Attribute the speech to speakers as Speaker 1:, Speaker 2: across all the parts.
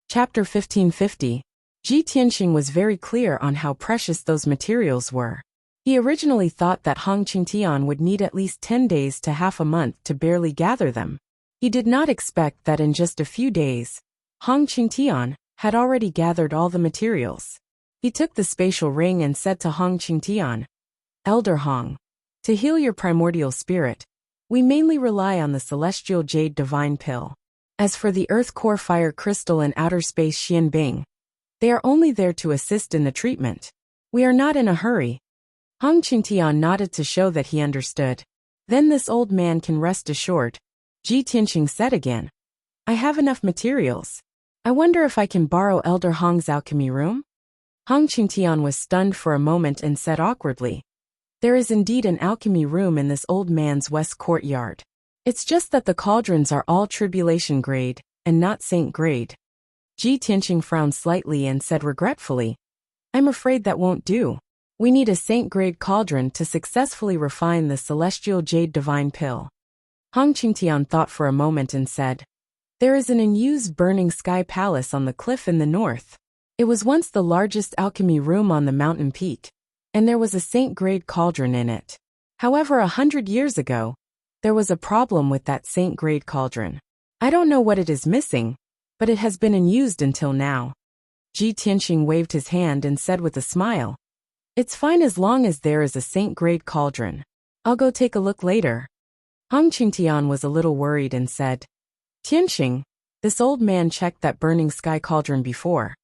Speaker 1: Chapter 1550. Ji Tianxing was very clear on how precious those materials were. He originally thought that Hong Qingtian would need at least 10 days to half a month to barely gather them. He did not expect that in just a few days, Hong Qingtian had already gathered all the materials. He took the spatial ring and said to Hong Qingtian, "Elder Hong, to heal your primordial spirit, we mainly rely on the celestial jade divine pill. As for the earth core fire crystal and outer space Xian Bing, they are only there to assist in the treatment. We are not in a hurry." Hong Qingtian nodded to show that he understood. "Then this old man can rest assured," Ji Tianxing said again. "I have enough materials. I wonder if I can borrow Elder Hong's alchemy room?" Hong Qingtian was stunned for a moment and said awkwardly, "There is indeed an alchemy room in this old man's west courtyard. It's just that the cauldrons are all tribulation grade, and not saint grade." Ji Tianxing frowned slightly and said regretfully, "I'm afraid that won't do. We need a saint-grade cauldron to successfully refine the celestial jade divine pill." Hong Qingtian thought for a moment and said, "There is an unused burning sky palace on the cliff in the north. It was once the largest alchemy room on the mountain peak, and there was a saint-grade cauldron in it. However, 100 years ago, there was a problem with that saint-grade cauldron. I don't know what it is missing, but it has been unused until now." Ji Tianxing waved his hand and said with a smile, "It's fine as long as there is a saint-grade cauldron. I'll go take a look later." Hong Qingtian was a little worried and said, "Tianxing, this old man checked that burning sky cauldron before,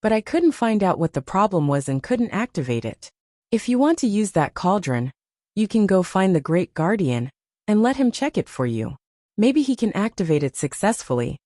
Speaker 1: but I couldn't find out what the problem was and couldn't activate it. If you want to use that cauldron, you can go find the Great Guardian and let him check it for you. Maybe he can activate it successfully."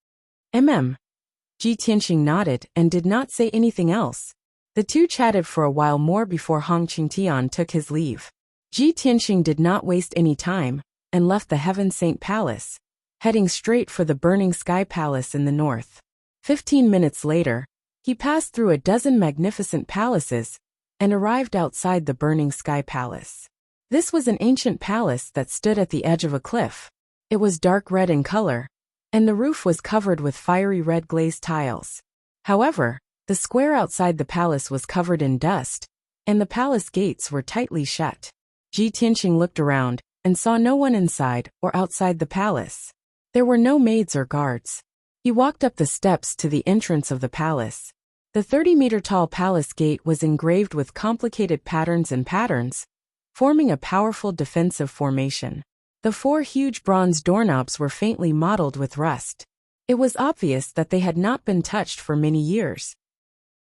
Speaker 1: Ji Tianxing nodded and did not say anything else. The two chatted for a while more before Hong Qingtian took his leave. Ji Tianxing did not waste any time and left the Heaven Saint Palace, heading straight for the Burning Sky Palace in the north. 15 minutes later, he passed through a dozen magnificent palaces and arrived outside the Burning Sky Palace. This was an ancient palace that stood at the edge of a cliff. It was dark red in color, and the roof was covered with fiery red glazed tiles. However, the square outside the palace was covered in dust, and the palace gates were tightly shut. Ji Tianxing looked around and saw no one inside or outside the palace. There were no maids or guards. He walked up the steps to the entrance of the palace. The 30-meter-tall palace gate was engraved with complicated patterns and patterns, forming a powerful defensive formation. The 4 huge bronze doorknobs were faintly mottled with rust. It was obvious that they had not been touched for many years.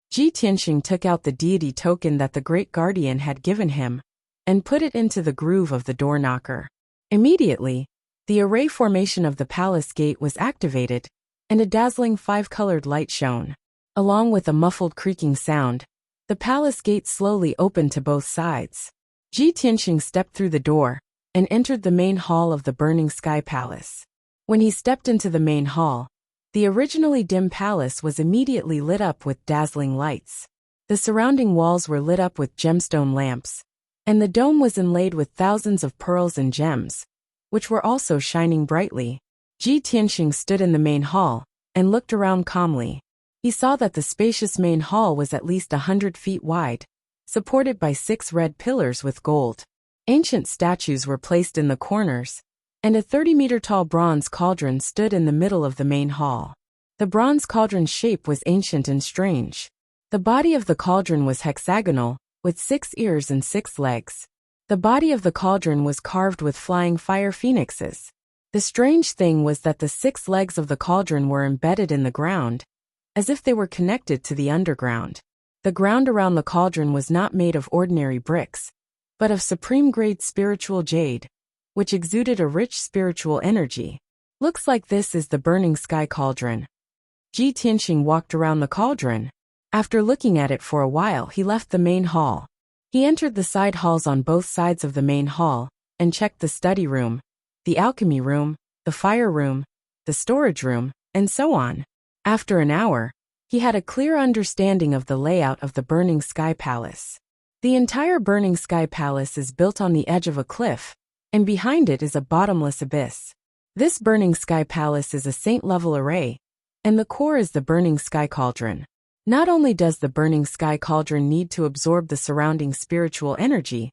Speaker 1: Ji Tianxing took out the deity token that the Great Guardian had given him and put it into the groove of the door knocker. Immediately, the array formation of the palace gate was activated, and a dazzling 5-colored light shone. Along with a muffled creaking sound, the palace gate slowly opened to both sides. Ji Tianxing stepped through the door and entered the main hall of the Burning Sky Palace. When he stepped into the main hall, the originally dim palace was immediately lit up with dazzling lights. The surrounding walls were lit up with gemstone lamps, and the dome was inlaid with thousands of pearls and gems, which were also shining brightly. Ji Tianxing stood in the main hall and looked around calmly. He saw that the spacious main hall was at least 100 feet wide, supported by 6 red pillars with gold. Ancient statues were placed in the corners, and a 30-meter-tall bronze cauldron stood in the middle of the main hall. The bronze cauldron's shape was ancient and strange. The body of the cauldron was hexagonal, with 6 ears and 6 legs. The body of the cauldron was carved with flying fire phoenixes. The strange thing was that the 6 legs of the cauldron were embedded in the ground, as if they were connected to the underground. The ground around the cauldron was not made of ordinary bricks, but of supreme-grade spiritual jade, which exuded a rich spiritual energy. "Looks like this is the Burning Sky Cauldron." Ji Tianxing walked around the cauldron. After looking at it for a while, he left the main hall. He entered the side halls on both sides of the main hall and checked the study room, the alchemy room, the fire room, the storage room, and so on. After an hour, he had a clear understanding of the layout of the Burning Sky Palace. The entire Burning Sky Palace is built on the edge of a cliff, and behind it is a bottomless abyss. This Burning Sky Palace is a saint-level array, and the core is the burning sky cauldron. Not only does the burning sky cauldron need to absorb the surrounding spiritual energy,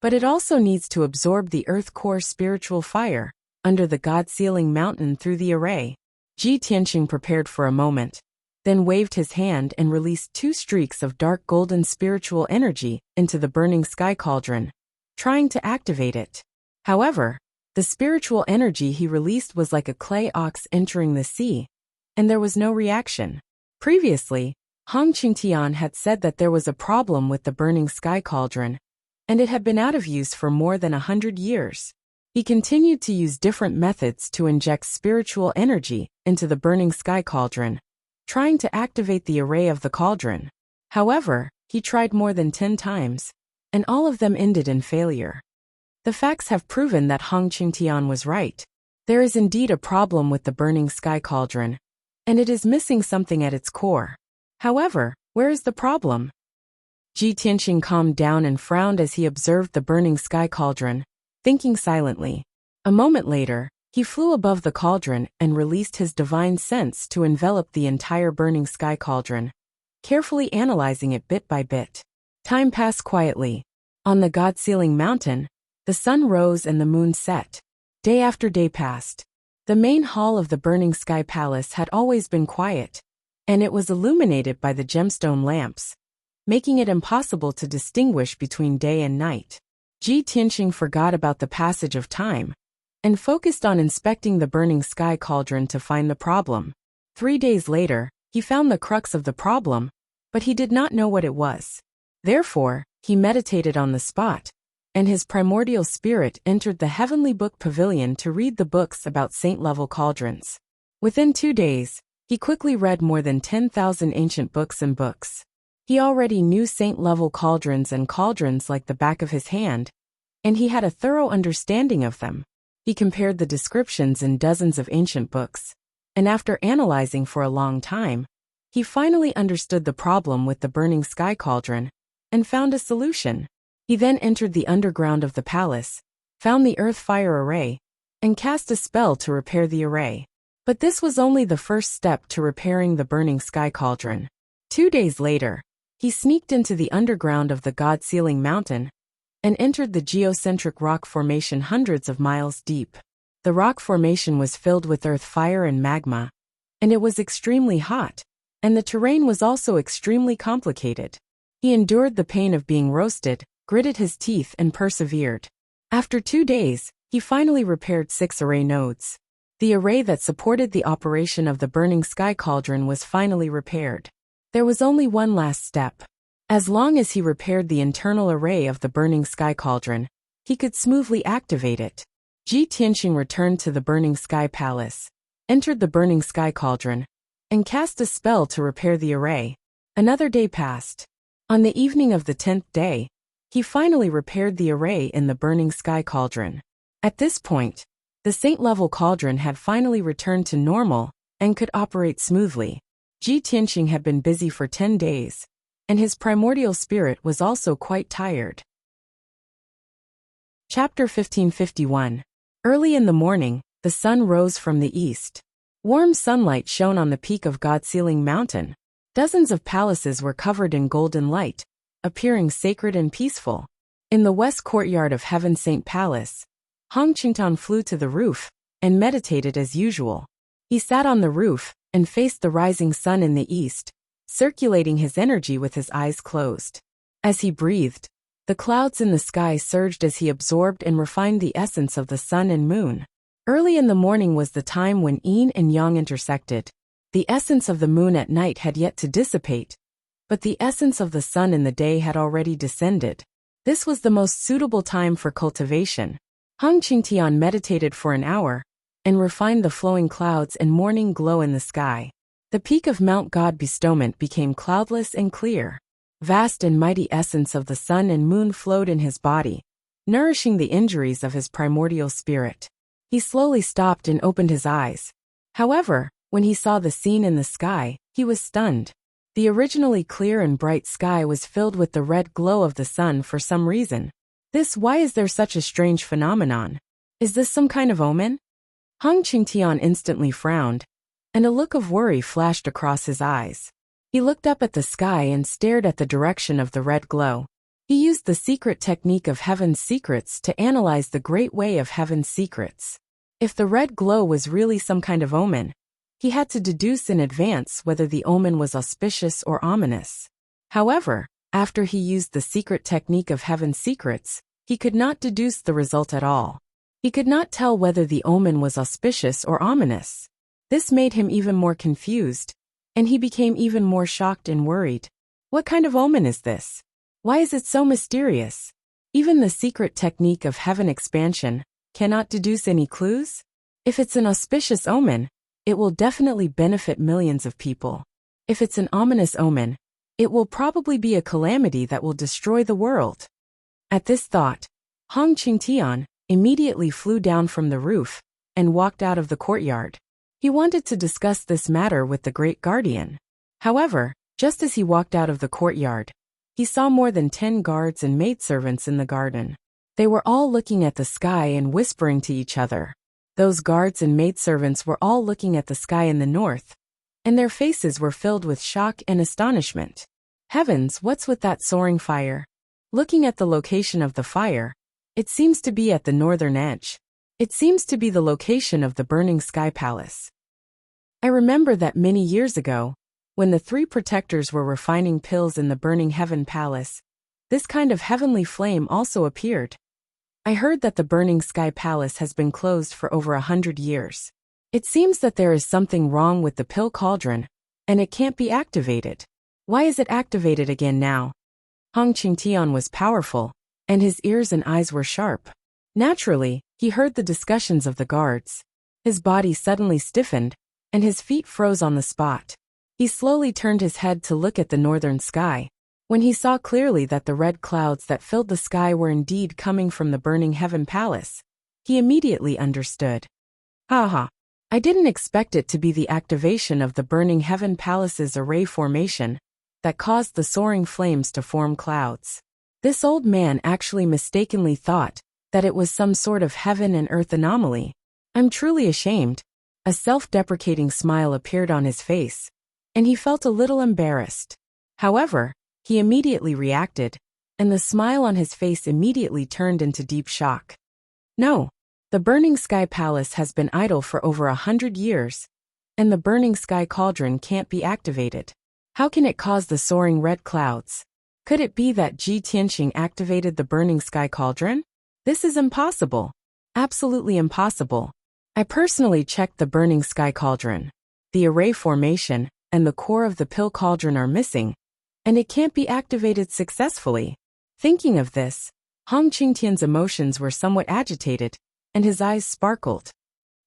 Speaker 1: but it also needs to absorb the earth core spiritual fire under the God-sealing mountain through the array. Ji Tianqing prepared for a moment, then waved his hand and released 2 streaks of dark golden spiritual energy into the burning sky cauldron, trying to activate it. However, the spiritual energy he released was like a clay ox entering the sea, and there was no reaction. Previously, Hong Qingtian had said that there was a problem with the burning sky cauldron, and it had been out of use for more than 100 years. He continued to use different methods to inject spiritual energy into the burning sky cauldron, trying to activate the array of the cauldron. However, he tried more than 10 times, and all of them ended in failure. The facts have proven that Hong Qingtian was right. There is indeed a problem with the burning sky cauldron, and it is missing something at its core. However, where is the problem? Ji Tianqing calmed down and frowned as he observed the burning sky cauldron, thinking silently. A moment later, he flew above the cauldron and released his divine sense to envelop the entire burning sky cauldron, carefully analyzing it bit by bit. Time passed quietly. On the God-sealing mountain, the sun rose and the moon set. Day after day passed. The main hall of the burning sky palace had always been quiet, and it was illuminated by the gemstone lamps, making it impossible to distinguish between day and night. Ji Tianqing forgot about the passage of time and focused on inspecting the burning sky cauldron to find the problem. 3 days later, he found the crux of the problem, but he did not know what it was. Therefore, he meditated on the spot, and his primordial spirit entered the heavenly book pavilion to read the books about saint-level cauldrons. Within 2 days, he quickly read more than 10,000 ancient books and books. He already knew saint-level cauldrons and cauldrons like the back of his hand, and he had a thorough understanding of them. He compared the descriptions in dozens of ancient books, and after analyzing for a long time, he finally understood the problem with the burning sky cauldron and found a solution. He then entered the underground of the palace, found the earth fire array, and cast a spell to repair the array. But this was only the first step to repairing the burning sky cauldron. 2 days later, he sneaked into the underground of the God-sealing mountain and entered the geocentric rock formation hundreds of miles deep. The rock formation was filled with earth fire and magma, and it was extremely hot, and the terrain was also extremely complicated. He endured the pain of being roasted, gritted his teeth, and persevered. After 2 days, he finally repaired 6 array nodes. The array that supported the operation of the burning sky cauldron was finally repaired. There was only one last step. As long as he repaired the internal array of the burning sky cauldron, he could smoothly activate it. Ji Tianqing returned to the burning sky palace, entered the burning sky cauldron, and cast a spell to repair the array. Another day passed. On the evening of the 10th day, he finally repaired the array in the burning sky cauldron. At this point, the saint-level cauldron had finally returned to normal and could operate smoothly. Ji Tianqing had been busy for 10 days, and his primordial spirit was also quite tired. Chapter 1551. Early in the morning, the sun rose from the east. Warm sunlight shone on the peak of God-sealing mountain. Dozens of palaces were covered in golden light, appearing sacred and peaceful. In the west courtyard of Heaven Saint Palace, Hong Qingtian flew to the roof and meditated as usual. He sat on the roof and faced the rising sun in the east, circulating his energy with his eyes closed. As he breathed, the clouds in the sky surged as he absorbed and refined the essence of the sun and moon. Early in the morning was the time when yin and yang intersected. The essence of the moon at night had yet to dissipate, but the essence of the sun in the day had already descended. This was the most suitable time for cultivation. Hong Qingtian meditated for an hour and refined the flowing clouds and morning glow in the sky. The peak of Mount God Bestowment became cloudless and clear. Vast and mighty essence of the sun and moon flowed in his body, nourishing the injuries of his primordial spirit. He slowly stopped and opened his eyes. However, when he saw the scene in the sky, he was stunned. The originally clear and bright sky was filled with the red glow of the sun for some reason. Why is there such a strange phenomenon? Is this some kind of omen? Hong Qingtian instantly frowned, and a look of worry flashed across his eyes. He looked up at the sky and stared at the direction of the red glow. He used the secret technique of heaven's secrets to analyze the great way of heaven's secrets. If the red glow was really some kind of omen, he had to deduce in advance whether the omen was auspicious or ominous. However, after he used the secret technique of heaven's secrets, he could not deduce the result at all. He could not tell whether the omen was auspicious or ominous. This made him even more confused, and he became even more shocked and worried. What kind of omen is this? Why is it so mysterious? Even the secret technique of heaven expansion cannot deduce any clues? If it's an auspicious omen, it will definitely benefit millions of people. If it's an ominous omen, it will probably be a calamity that will destroy the world. At this thought, Hong Qingtian immediately flew down from the roof and walked out of the courtyard. He wanted to discuss this matter with the great guardian. However, just as he walked out of the courtyard, he saw more than 10 guards and maidservants in the garden. They were all looking at the sky and whispering to each other. Those guards and maidservants were all looking at the sky in the north, and their faces were filled with shock and astonishment. Heavens, what's with that soaring fire? Looking at the location of the fire, it seems to be at the northern edge. It seems to be the location of the burning sky palace. I remember that many years ago, when the 3 protectors were refining pills in the burning heaven palace, this kind of heavenly flame also appeared. I heard that the burning sky palace has been closed for over 100 years. It seems that there is something wrong with the pill cauldron, and it can't be activated. Why is it activated again now? Hong Qingtian was powerful, and his ears and eyes were sharp. Naturally, he heard the discussions of the guards. His body suddenly stiffened, and his feet froze on the spot. He slowly turned his head to look at the northern sky. When he saw clearly that the red clouds that filled the sky were indeed coming from the burning heaven palace, he immediately understood. Haha, I didn't expect it to be the activation of the burning heaven palace's array formation that caused the soaring flames to form clouds. This old man actually mistakenly thought that it was some sort of heaven and earth anomaly. I'm truly ashamed. A self-deprecating smile appeared on his face, and he felt a little embarrassed. However, he immediately reacted, and the smile on his face immediately turned into deep shock. No, the burning sky palace has been idle for over 100 years, and the burning sky cauldron can't be activated. How can it cause the soaring red clouds? Could it be that Ji Tianxing activated the burning sky cauldron? This is impossible. Absolutely impossible. I personally checked the burning sky cauldron. The array formation and the core of the pill cauldron are missing, and it can't be activated successfully. Thinking of this, Hong Qingtian's emotions were somewhat agitated, and his eyes sparkled.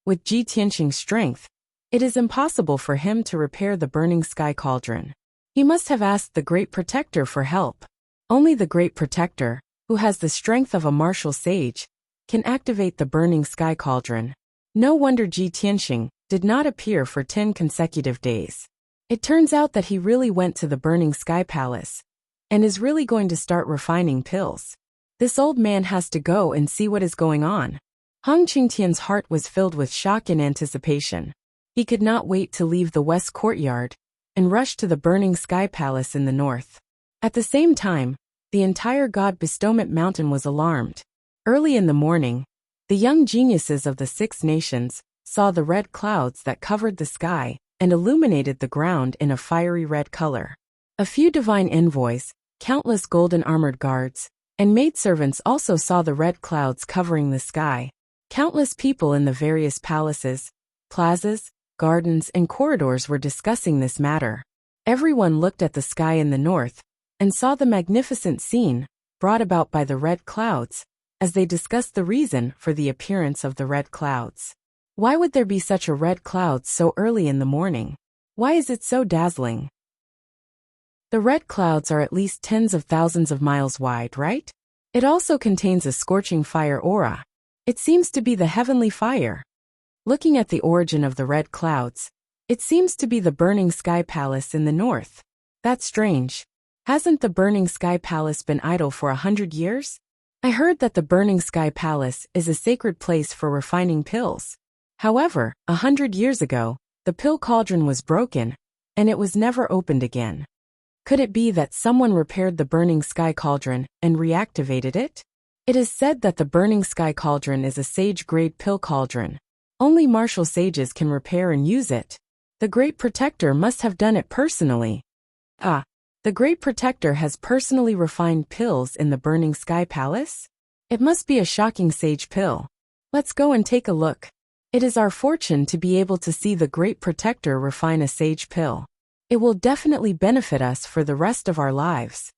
Speaker 1: With Ji Tianxing's strength, it is impossible for him to repair the burning sky cauldron. He must have asked the Great Protector for help. Only the Great Protector, who has the strength of a martial sage, can activate the burning sky cauldron. No wonder Ji Tianxing did not appear for 10 consecutive days. It turns out that he really went to the burning sky palace, and is really going to start refining pills. This old man has to go and see what is going on. Hong Qingtian's heart was filled with shock and anticipation. He could not wait to leave the west courtyard and rush to the burning sky palace in the north. At the same time, the entire God Bestowment Mountain was alarmed. Early in the morning, the young geniuses of the 6 nations saw the red clouds that covered the sky and illuminated the ground in a fiery red color. A few divine envoys, countless golden armored guards, and maidservants also saw the red clouds covering the sky. Countless people in the various palaces, plazas, gardens, and corridors were discussing this matter. Everyone looked at the sky in the north and saw the magnificent scene brought about by the red clouds as they discussed the reason for the appearance of the red clouds. Why would there be such a red cloud so early in the morning? Why is it so dazzling? The red clouds are at least tens of thousands of miles wide, right? It also contains a scorching fire aura. It seems to be the heavenly fire. Looking at the origin of the red clouds, it seems to be the burning sky palace in the north. That's strange. Hasn't the burning sky palace been idle for 100 years? I heard that the burning sky palace is a sacred place for refining pills. However, 100 years ago, The pill cauldron was broken, and it was never opened again. Could it be that someone repaired the burning sky cauldron and reactivated it? It is said that the burning sky cauldron is a sage-grade pill cauldron. Only martial sages can repair and use it. The Great Protector must have done it personally. The Great Protector has personally refined pills in the burning sky palace? It must be a shocking sage pill. Let's go and take a look. It is our fortune to be able to see the Great Protector refine a sage pill. It will definitely benefit us for the rest of our lives.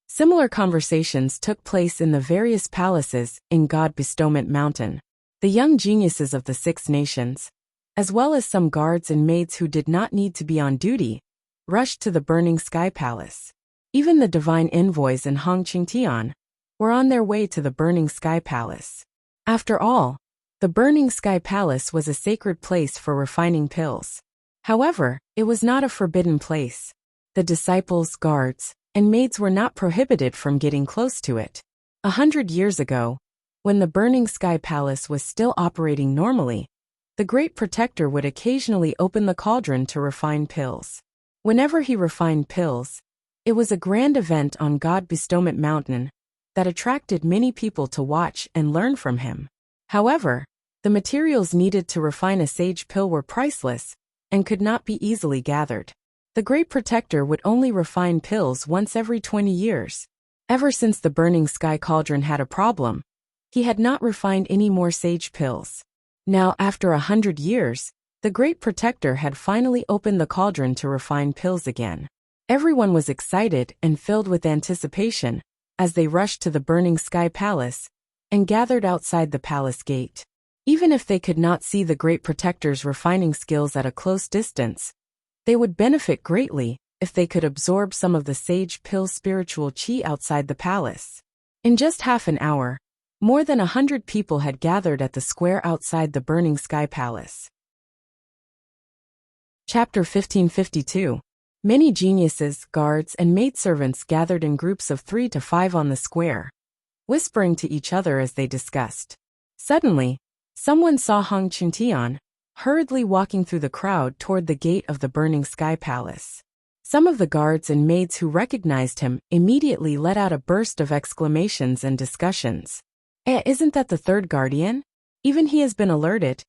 Speaker 1: Similar conversations took place in the various palaces in God Bestowment Mountain. The young geniuses of the 6 nations, as well as some guards and maids who did not need to be on duty, rushed to the burning sky palace. Even the divine envoys and Hong Qingtian were on their way to the burning sky palace. After all, the burning sky palace was a sacred place for refining pills. However, it was not a forbidden place. The disciples, guards, and maids were not prohibited from getting close to it. 100 years ago, when the burning sky palace was still operating normally, the Great Protector would occasionally open the cauldron to refine pills. Whenever he refined pills, it was a grand event on God Bestowment Mountain that attracted many people to watch and learn from him. However, the materials needed to refine a sage pill were priceless and could not be easily gathered. The Great Protector would only refine pills once every 20 years. Ever since the burning sky cauldron had a problem, he had not refined any more sage pills. Now, after 100 years, the Great Protector had finally opened the cauldron to refine pills again. Everyone was excited and filled with anticipation as they rushed to the burning sky palace and gathered outside the palace gate. Even if they could not see the Great Protector's refining skills at a close distance, they would benefit greatly if they could absorb some of the sage pill spiritual qi outside the palace. In just half an hour, more than 100 people had gathered at the square outside the burning sky palace. Chapter 1552. Many geniuses, guards, and maidservants gathered in groups of 3 to 5 on the square, whispering to each other as they discussed. Suddenly, someone saw Hong Qingtian hurriedly walking through the crowd toward the gate of the burning sky palace. Some of the guards and maids who recognized him immediately let out a burst of exclamations and discussions. Isn't that the third guardian? Even he has been alerted.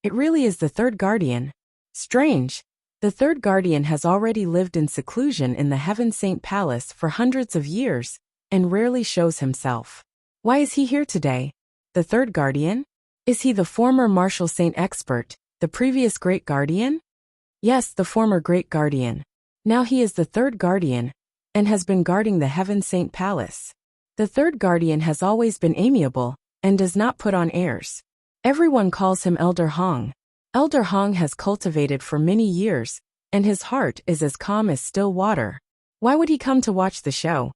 Speaker 1: It really is the third guardian. Strange. The third guardian has already lived in seclusion in the Heaven Saint Palace for hundreds of years and rarely shows himself. Why is he here today? The third guardian? Is he the former martial saint expert, the previous great guardian? Yes, the former great guardian. Now he is the third guardian and has been guarding the Heaven Saint Palace. The third guardian has always been amiable and does not put on airs. Everyone calls him Elder Hong. Elder Hong has cultivated for many years, and his heart is as calm as still water. Why would he come to watch the show?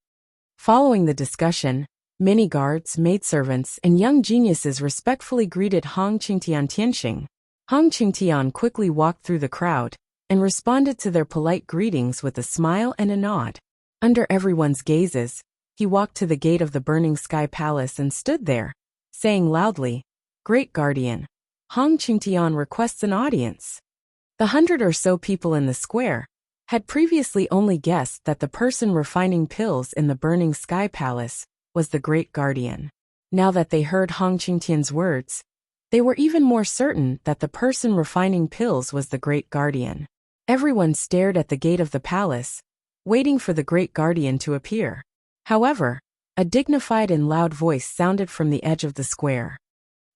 Speaker 1: Following the discussion, many guards, maidservants, and young geniuses respectfully greeted Hong Qingtian Tianxing. Hong Qingtian quickly walked through the crowd and responded to their polite greetings with a smile and a nod. Under everyone's gazes, he walked to the gate of the burning sky palace and stood there, saying loudly, "Great Guardian, Hong Qingtian requests an audience." The 100 or so people in the square had previously only guessed that the person refining pills in the burning sky palace was the great guardian. Now that they heard Hong Qingtian's words, they were even more certain that the person refining pills was the great guardian. Everyone stared at the gate of the palace, waiting for the great guardian to appear. However, a dignified and loud voice sounded from the edge of the square.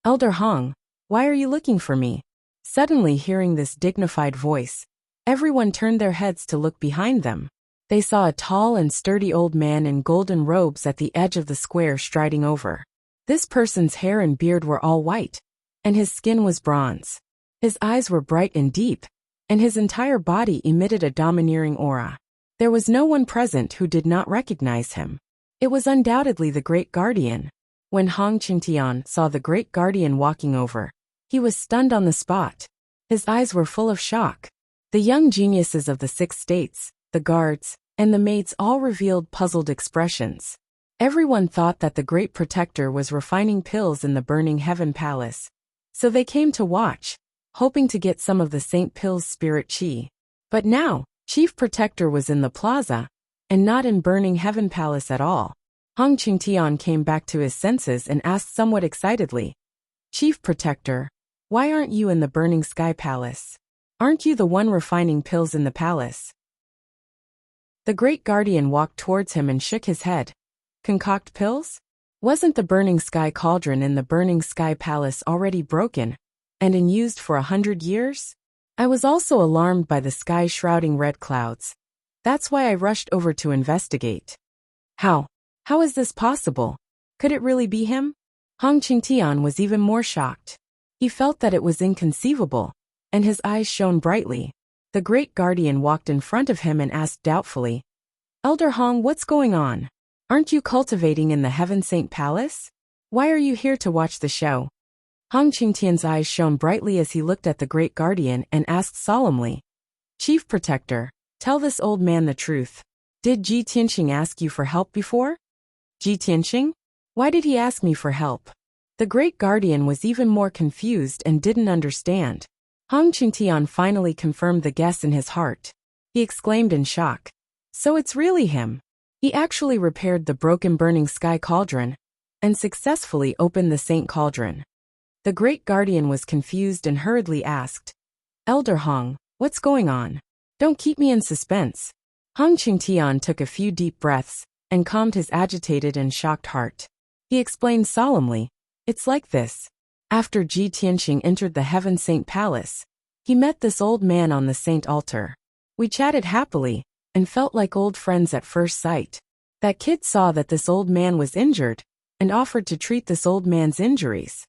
Speaker 1: "Elder Hong, why are you looking for me?" Suddenly hearing this dignified voice, everyone turned their heads to look behind them. They saw a tall and sturdy old man in golden robes at the edge of the square striding over. This person's hair and beard were all white, and his skin was bronze. His eyes were bright and deep, and his entire body emitted a domineering aura. There was no one present who did not recognize him. It was undoubtedly the great guardian. When Hong Qingtian saw the great guardian walking over, he was stunned on the spot. His eyes were full of shock. The young geniuses of the 6 states, the guards, and the maids all revealed puzzled expressions. Everyone thought that the Great Protector was refining pills in the burning heaven palace, so they came to watch. hoping to get some of the Saint Pill's spirit chi. But now, Chief Protector was in the plaza, and not in Burning Heaven Palace at all. Hong Qingtian came back to his senses and asked somewhat excitedly, "Chief Protector, why aren't you in the Burning Sky Palace? Aren't you the one refining pills in the palace?" The Great Guardian walked towards him and shook his head. "Concoct pills? Wasn't the Burning Sky Cauldron in the Burning Sky Palace already broken and unused for 100 years? I was also alarmed by the sky shrouding red clouds. That's why I rushed over to investigate." How? How is this possible? Could it really be him? Hong Qingtian was even more shocked. He felt that it was inconceivable, and his eyes shone brightly. The Great Guardian walked in front of him and asked doubtfully, "Elder Hong, what's going on? Aren't you cultivating in the Heaven Saint Palace? Why are you here to watch the show?" Hong Qingtian's eyes shone brightly as he looked at the Great Guardian and asked solemnly, "Chief Protector, tell this old man the truth. Did Ji Tianqing ask you for help before?" "Ji Tianqing? Why did he ask me for help?" The Great Guardian was even more confused and didn't understand. Hong Qingtian finally confirmed the guess in his heart. He exclaimed in shock, "So it's really him. He actually repaired the broken Burning Sky Cauldron and successfully opened the Saint Cauldron." The Great Guardian was confused and hurriedly asked, "Elder Hong, what's going on? Don't keep me in suspense." Hong Qingtian took a few deep breaths and calmed his agitated and shocked heart. He explained solemnly, "It's like this. After Ji Tianqing entered the Heaven Saint Palace, he met this old man on the Saint Altar. We chatted happily and felt like old friends at first sight. That kid saw that this old man was injured and offered to treat this old man's injuries."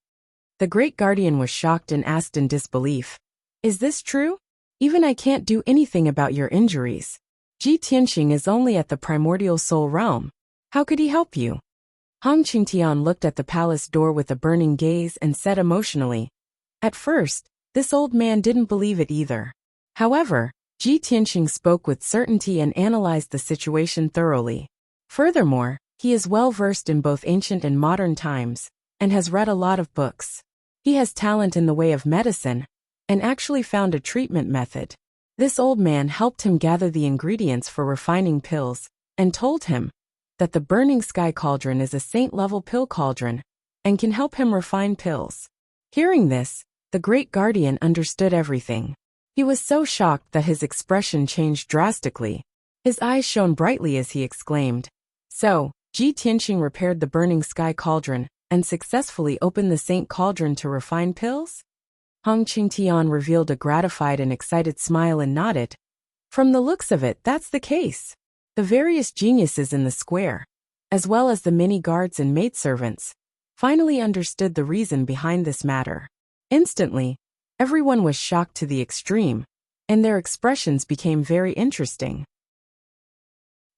Speaker 1: The Great Guardian was shocked and asked in disbelief, "Is this true? Even I can't do anything about your injuries. Ji Tianqing is only at the primordial soul realm. How could he help you?" Hong Qingtian looked at the palace door with a burning gaze and said emotionally, "At first, this old man didn't believe it either. However, Ji Tianqing spoke with certainty and analyzed the situation thoroughly. Furthermore, he is well versed in both ancient and modern times, and has read a lot of books. He has talent in the way of medicine, and actually found a treatment method. This old man helped him gather the ingredients for refining pills, and told him that the Burning Sky Cauldron is a saint-level pill cauldron, and can help him refine pills." Hearing this, the Great Guardian understood everything. He was so shocked that his expression changed drastically. His eyes shone brightly as he exclaimed, "So, Ji Tianqing repaired the Burning Sky Cauldron and successfully opened the Saint Cauldron to refine pills?" Hong Qingtian revealed a gratified and excited smile and nodded. "From the looks of it, that's the case. The various geniuses in the square, as well as the many guards and maidservants, finally understood the reason behind this matter. Instantly, everyone was shocked to the extreme, and their expressions became very interesting."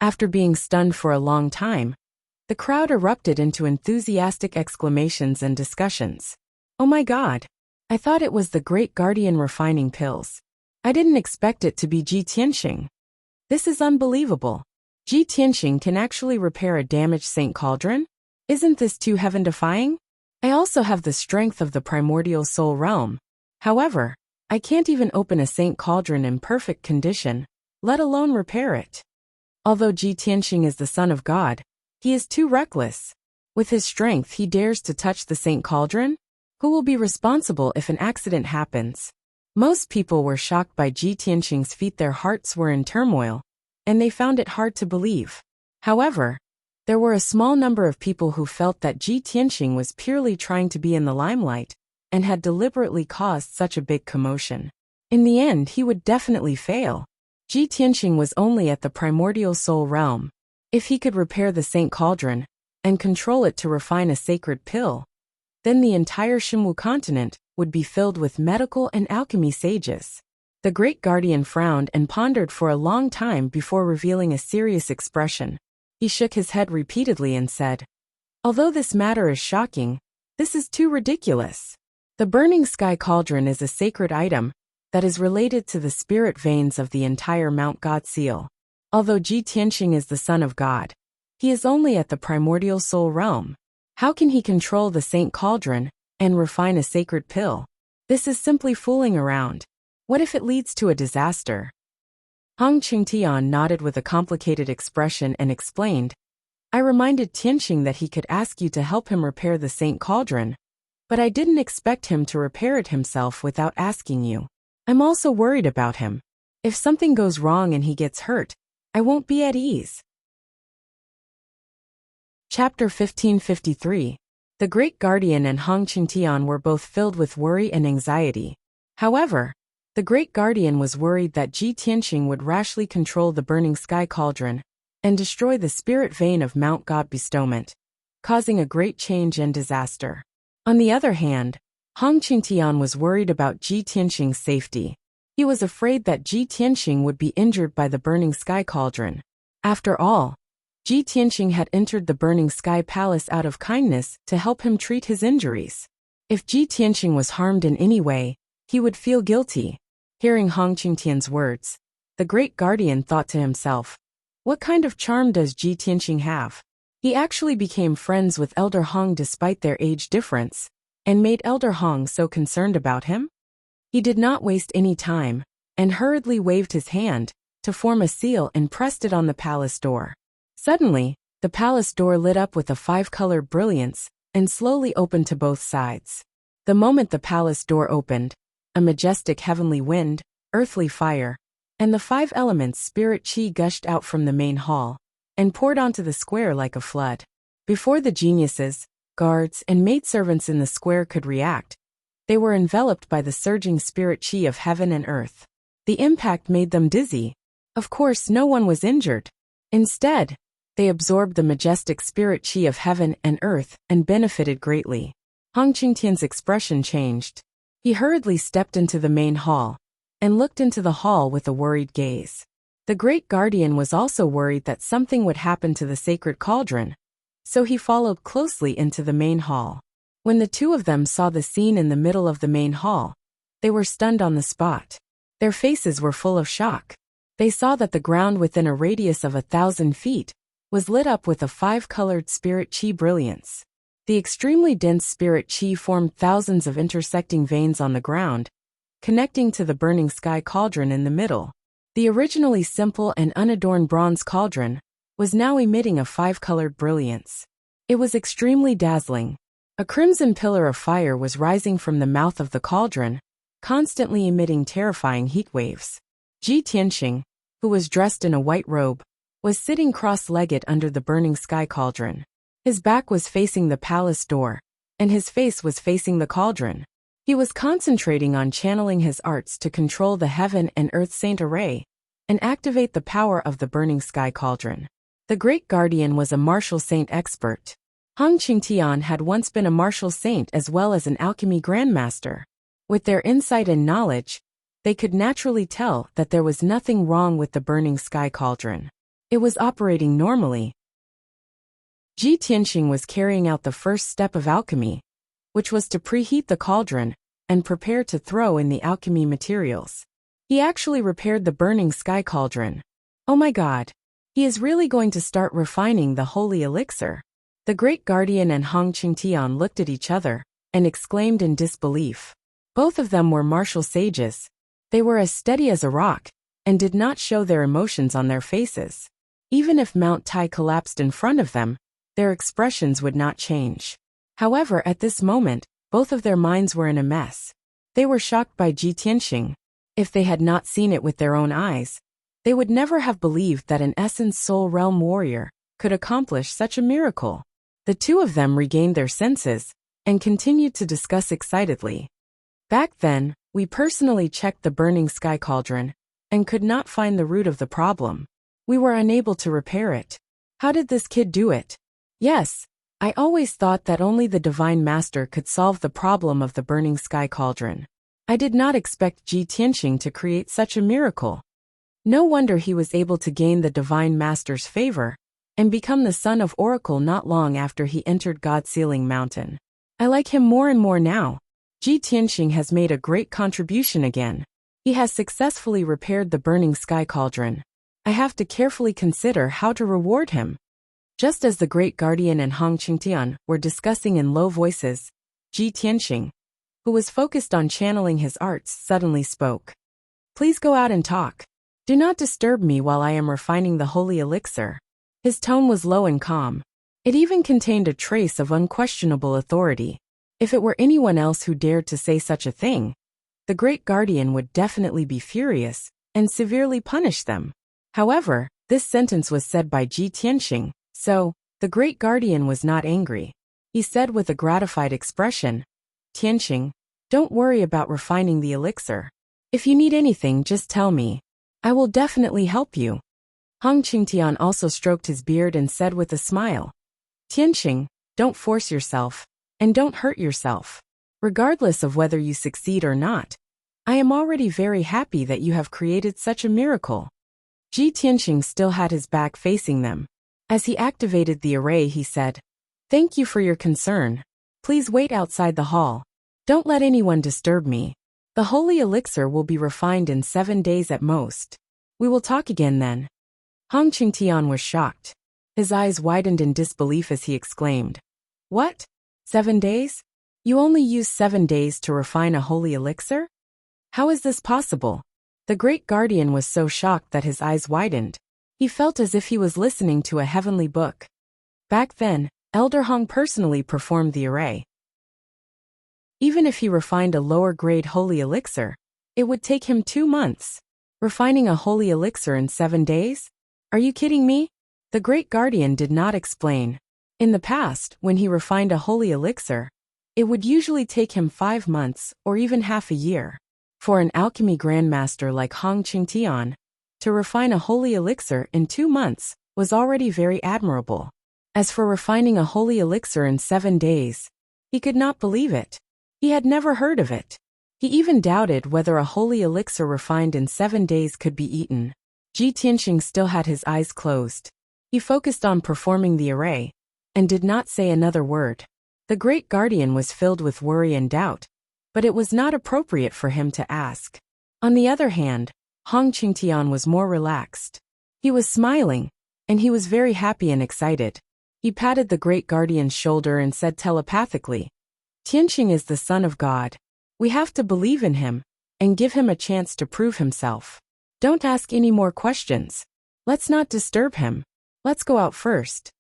Speaker 1: After being stunned for a long time, the crowd erupted into enthusiastic exclamations and discussions. "Oh my God! I thought it was the Great Guardian refining pills. I didn't expect it to be Ji Tianqing. This is unbelievable. Ji Tianqing can actually repair a damaged Saint Cauldron? Isn't this too heaven-defying? I also have the strength of the primordial soul realm. However, I can't even open a Saint Cauldron in perfect condition, let alone repair it. Although Ji Tianqing is the son of God, he is too reckless. With his strength he dares to touch the Saint Cauldron? Who will be responsible if an accident happens?" Most people were shocked by Ji Tianqing's feat. Their hearts were in turmoil, and they found it hard to believe. However, there were a small number of people who felt that Ji Tianqing was purely trying to be in the limelight, and had deliberately caused such a big commotion. In the end, he would definitely fail. Ji Tianqing was only at the primordial soul realm. If he could repair the Saint Cauldron, and control it to refine a sacred pill, then the entire Xinwu continent would be filled with medical and alchemy sages. The Great Guardian frowned and pondered for a long time before revealing a serious expression. He shook his head repeatedly and said, "Although this matter is shocking, this is too ridiculous. The Burning Sky Cauldron is a sacred item that is related to the spirit veins of the entire Mount God seal. Although Ji Tianqing is the son of God, he is only at the primordial soul realm. How can he control the Saint Cauldron and refine a sacred pill? This is simply fooling around. What if it leads to a disaster? Hong Qingtian nodded with a complicated expression and explained, I reminded Tianqing that he could ask you to help him repair the Saint Cauldron, but I didn't expect him to repair it himself without asking you. I'm also worried about him. If something goes wrong and he gets hurt, I won't be at ease. Chapter 1553. The Great Guardian and Hong Qingtian were both filled with worry and anxiety. However, the Great Guardian was worried that Ji Tianqing would rashly control the burning sky cauldron and destroy the spirit vein of Mount God Bestowment, causing a great change and disaster. On the other hand, Hong Qingtian was worried about Ji Tianqing's safety. He was afraid that Ji Tianqing would be injured by the burning sky cauldron. After all, Ji Tianqing had entered the burning sky palace out of kindness to help him treat his injuries. If Ji Tianqing was harmed in any way, he would feel guilty. Hearing Hong Qingtian's words, the Great Guardian thought to himself, what kind of charm does Ji Tianqing have? He actually became friends with Elder Hong despite their age difference, and made Elder Hong so concerned about him? He did not waste any time, and hurriedly waved his hand to form a seal and pressed it on the palace door. Suddenly, the palace door lit up with a 5-colored brilliance and slowly opened to both sides. The moment the palace door opened, a majestic heavenly wind, earthly fire, and the 5 elements spirit chi gushed out from the main hall and poured onto the square like a flood. Before the geniuses, guards, and maidservants in the square could react, they were enveloped by the surging spirit chi of heaven and earth. The impact made them dizzy. Of course, no one was injured. Instead, they absorbed the majestic spirit chi of heaven and earth and benefited greatly. Hong Qingtian's expression changed. He hurriedly stepped into the main hall and looked into the hall with a worried gaze. The Great Guardian was also worried that something would happen to the sacred cauldron, so he followed closely into the main hall. When the two of them saw the scene in the middle of the main hall, they were stunned on the spot. Their faces were full of shock. They saw that the ground within a radius of 1,000 feet was lit up with a 5-colored spirit chi brilliance. The extremely dense spirit chi formed thousands of intersecting veins on the ground, connecting to the burning sky cauldron in the middle. The originally simple and unadorned bronze cauldron was now emitting a 5-colored brilliance. It was extremely dazzling. A crimson pillar of fire was rising from the mouth of the cauldron, constantly emitting terrifying heat waves. Ji Tianqing, who was dressed in a white robe, was sitting cross-legged under the burning sky cauldron. His back was facing the palace door, and his face was facing the cauldron. He was concentrating on channeling his arts to control the heaven and earth saint array and activate the power of the burning sky cauldron. The Great Guardian was a martial saint expert. Hong Qingtian had once been a martial saint as well as an alchemy grandmaster. With their insight and knowledge, they could naturally tell that there was nothing wrong with the burning sky cauldron. It was operating normally. Ji Tianqing was carrying out the first step of alchemy, which was to preheat the cauldron and prepare to throw in the alchemy materials. He actually repaired the burning sky cauldron. Oh my God! He is really going to start refining the holy elixir. The Great Guardian and Hong Qingtian looked at each other and exclaimed in disbelief. Both of them were martial sages. They were as steady as a rock and did not show their emotions on their faces. Even if Mount Tai collapsed in front of them, their expressions would not change. However, at this moment, both of their minds were in a mess. They were shocked by Ji Tianqing. If they had not seen it with their own eyes, they would never have believed that an Essence Soul Realm warrior could accomplish such a miracle. The two of them regained their senses and continued to discuss excitedly. Back then, we personally checked the burning sky cauldron and could not find the root of the problem. We were unable to repair it. How did this kid do it? Yes, I always thought that only the Divine Master could solve the problem of the burning sky cauldron. I did not expect Ji Tianqing to create such a miracle. No wonder he was able to gain the Divine Master's favor and become the son of Oracle not long after he entered God Sealing Mountain. I like him more and more now. Ji Tianqing has made a great contribution again. He has successfully repaired the burning sky cauldron. I have to carefully consider how to reward him. Just as the Great Guardian and Hong Qingtian were discussing in low voices, Ji Tianqing, who was focused on channeling his arts, suddenly spoke. Please go out and talk. Do not disturb me while I am refining the holy elixir. His tone was low and calm. It even contained a trace of unquestionable authority. If it were anyone else who dared to say such a thing, the great guardian would definitely be furious and severely punish them. However, this sentence was said by Ji Tianxing, so the great guardian was not angry. He said with a gratified expression, Tianxing, don't worry about refining the elixir. If you need anything, just tell me. I will definitely help you. Hong Qingtian also stroked his beard and said with a smile, Tianxing, don't force yourself, and don't hurt yourself. Regardless of whether you succeed or not, I am already very happy that you have created such a miracle. Ji Tianxing still had his back facing them. As he activated the array, he said, Thank you for your concern. Please wait outside the hall. Don't let anyone disturb me. The holy elixir will be refined in 7 days at most. We will talk again then. Hong Qingtian was shocked. His eyes widened in disbelief as he exclaimed, What? 7 days? You only use 7 days to refine a holy elixir? How is this possible? The great guardian was so shocked that his eyes widened. He felt as if he was listening to a heavenly book. Back then, Elder Hong personally performed the array. Even if he refined a lower-grade holy elixir, it would take him 2 months. Refining a holy elixir in 7 days? Are you kidding me? The great guardian did not explain. In the past, when he refined a holy elixir, it would usually take him 5 months or even half a year. For an alchemy grandmaster like Hong Qingtian, to refine a holy elixir in 2 months was already very admirable. As for refining a holy elixir in 7 days, he could not believe it. He had never heard of it. He even doubted whether a holy elixir refined in 7 days could be eaten. Ji Tianxing still had his eyes closed. He focused on performing the array, and did not say another word. The great guardian was filled with worry and doubt, but it was not appropriate for him to ask. On the other hand, Hong Qingtian was more relaxed. He was smiling, and he was very happy and excited. He patted the great guardian's shoulder and said telepathically, Tianxing is the son of God. We have to believe in him, and give him a chance to prove himself. Don't ask any more questions. Let's not disturb him. Let's go out first.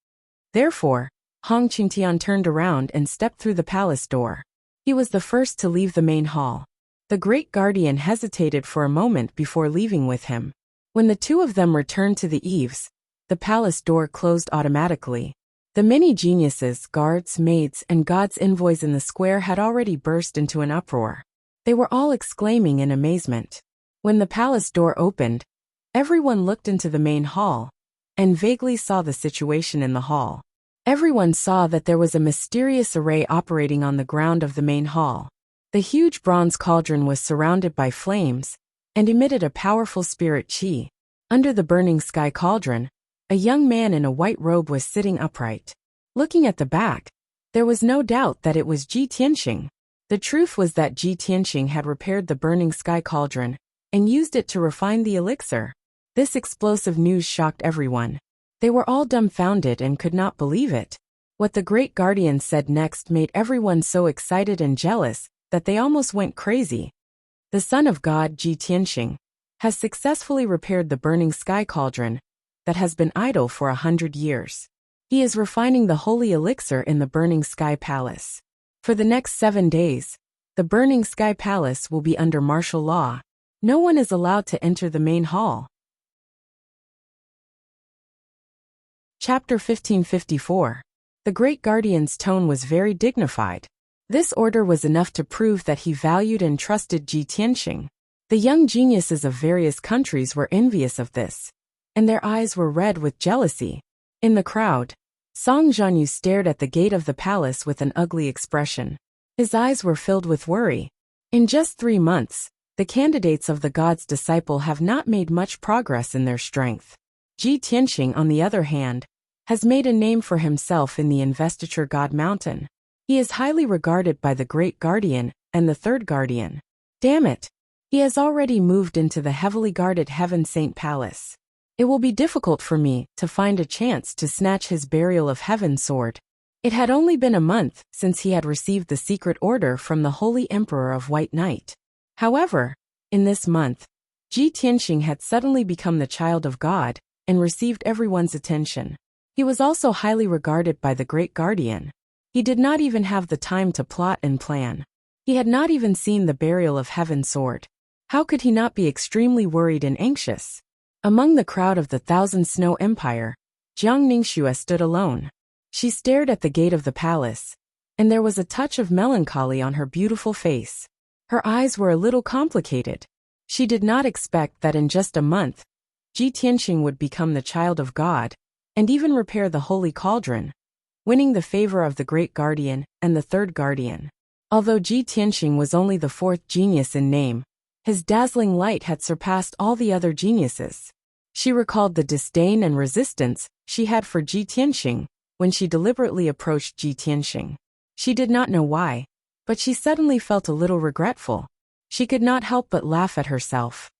Speaker 1: Therefore, Hong Qingtian turned around and stepped through the palace door. He was the first to leave the main hall. The great guardian hesitated for a moment before leaving with him. When the two of them returned to the eaves, the palace door closed automatically. The many geniuses, guards, maids, and gods' envoys in the square had already burst into an uproar. They were all exclaiming in amazement. When the palace door opened, everyone looked into the main hall, and vaguely saw the situation in the hall. Everyone saw that there was a mysterious array operating on the ground of the main hall. The huge bronze cauldron was surrounded by flames, and emitted a powerful spirit qi. Under the burning sky cauldron, a young man in a white robe was sitting upright. Looking at the back, there was no doubt that it was Ji Tianxing. The truth was that Ji Tianxing had repaired the burning sky cauldron and used it to refine the elixir. This explosive news shocked everyone. They were all dumbfounded and could not believe it. What the great guardian said next made everyone so excited and jealous that they almost went crazy. The son of God, Ji Tianxing, has successfully repaired the burning sky cauldron that has been idle for 100 years. He is refining the holy elixir in the burning sky palace. For the next 7 days, the burning sky palace will be under martial law. No one is allowed to enter the main hall. Chapter 1554. The great guardian's tone was very dignified. This order was enough to prove that he valued and trusted Ji Tianxing. The young geniuses of various countries were envious of this, and their eyes were red with jealousy. In the crowd, Song Zhanyu stared at the gate of the palace with an ugly expression. His eyes were filled with worry. In just 3 months, the candidates of the god's disciple have not made much progress in their strength. Ji Tianxing, on the other hand, has made a name for himself in the investiture god mountain. He is highly regarded by the great guardian and the third guardian. Damn it! He has already moved into the heavily guarded Heaven Saint Palace. It will be difficult for me to find a chance to snatch his Burial of Heaven sword. It had only been a month since he had received the secret order from the Holy Emperor of White Knight. However, in this month, Ji Tianxing had suddenly become the child of God and received everyone's attention. He was also highly regarded by the Great Guardian. He did not even have the time to plot and plan. He had not even seen the burial of Heaven's sword. How could he not be extremely worried and anxious? Among the crowd of the Thousand Snow Empire, Jiang Ningxue stood alone. She stared at the gate of the palace, and there was a touch of melancholy on her beautiful face. Her eyes were a little complicated. She did not expect that in just a month, Ji Tianxing would become the child of God, and even repair the holy cauldron, winning the favor of the Great Guardian and the Third Guardian. Although Ji Tianxing was only the fourth genius in name, his dazzling light had surpassed all the other geniuses. She recalled the disdain and resistance she had for Ji Tianxing when she deliberately approached Ji Tianxing. She did not know why, but she suddenly felt a little regretful. She could not help but laugh at herself.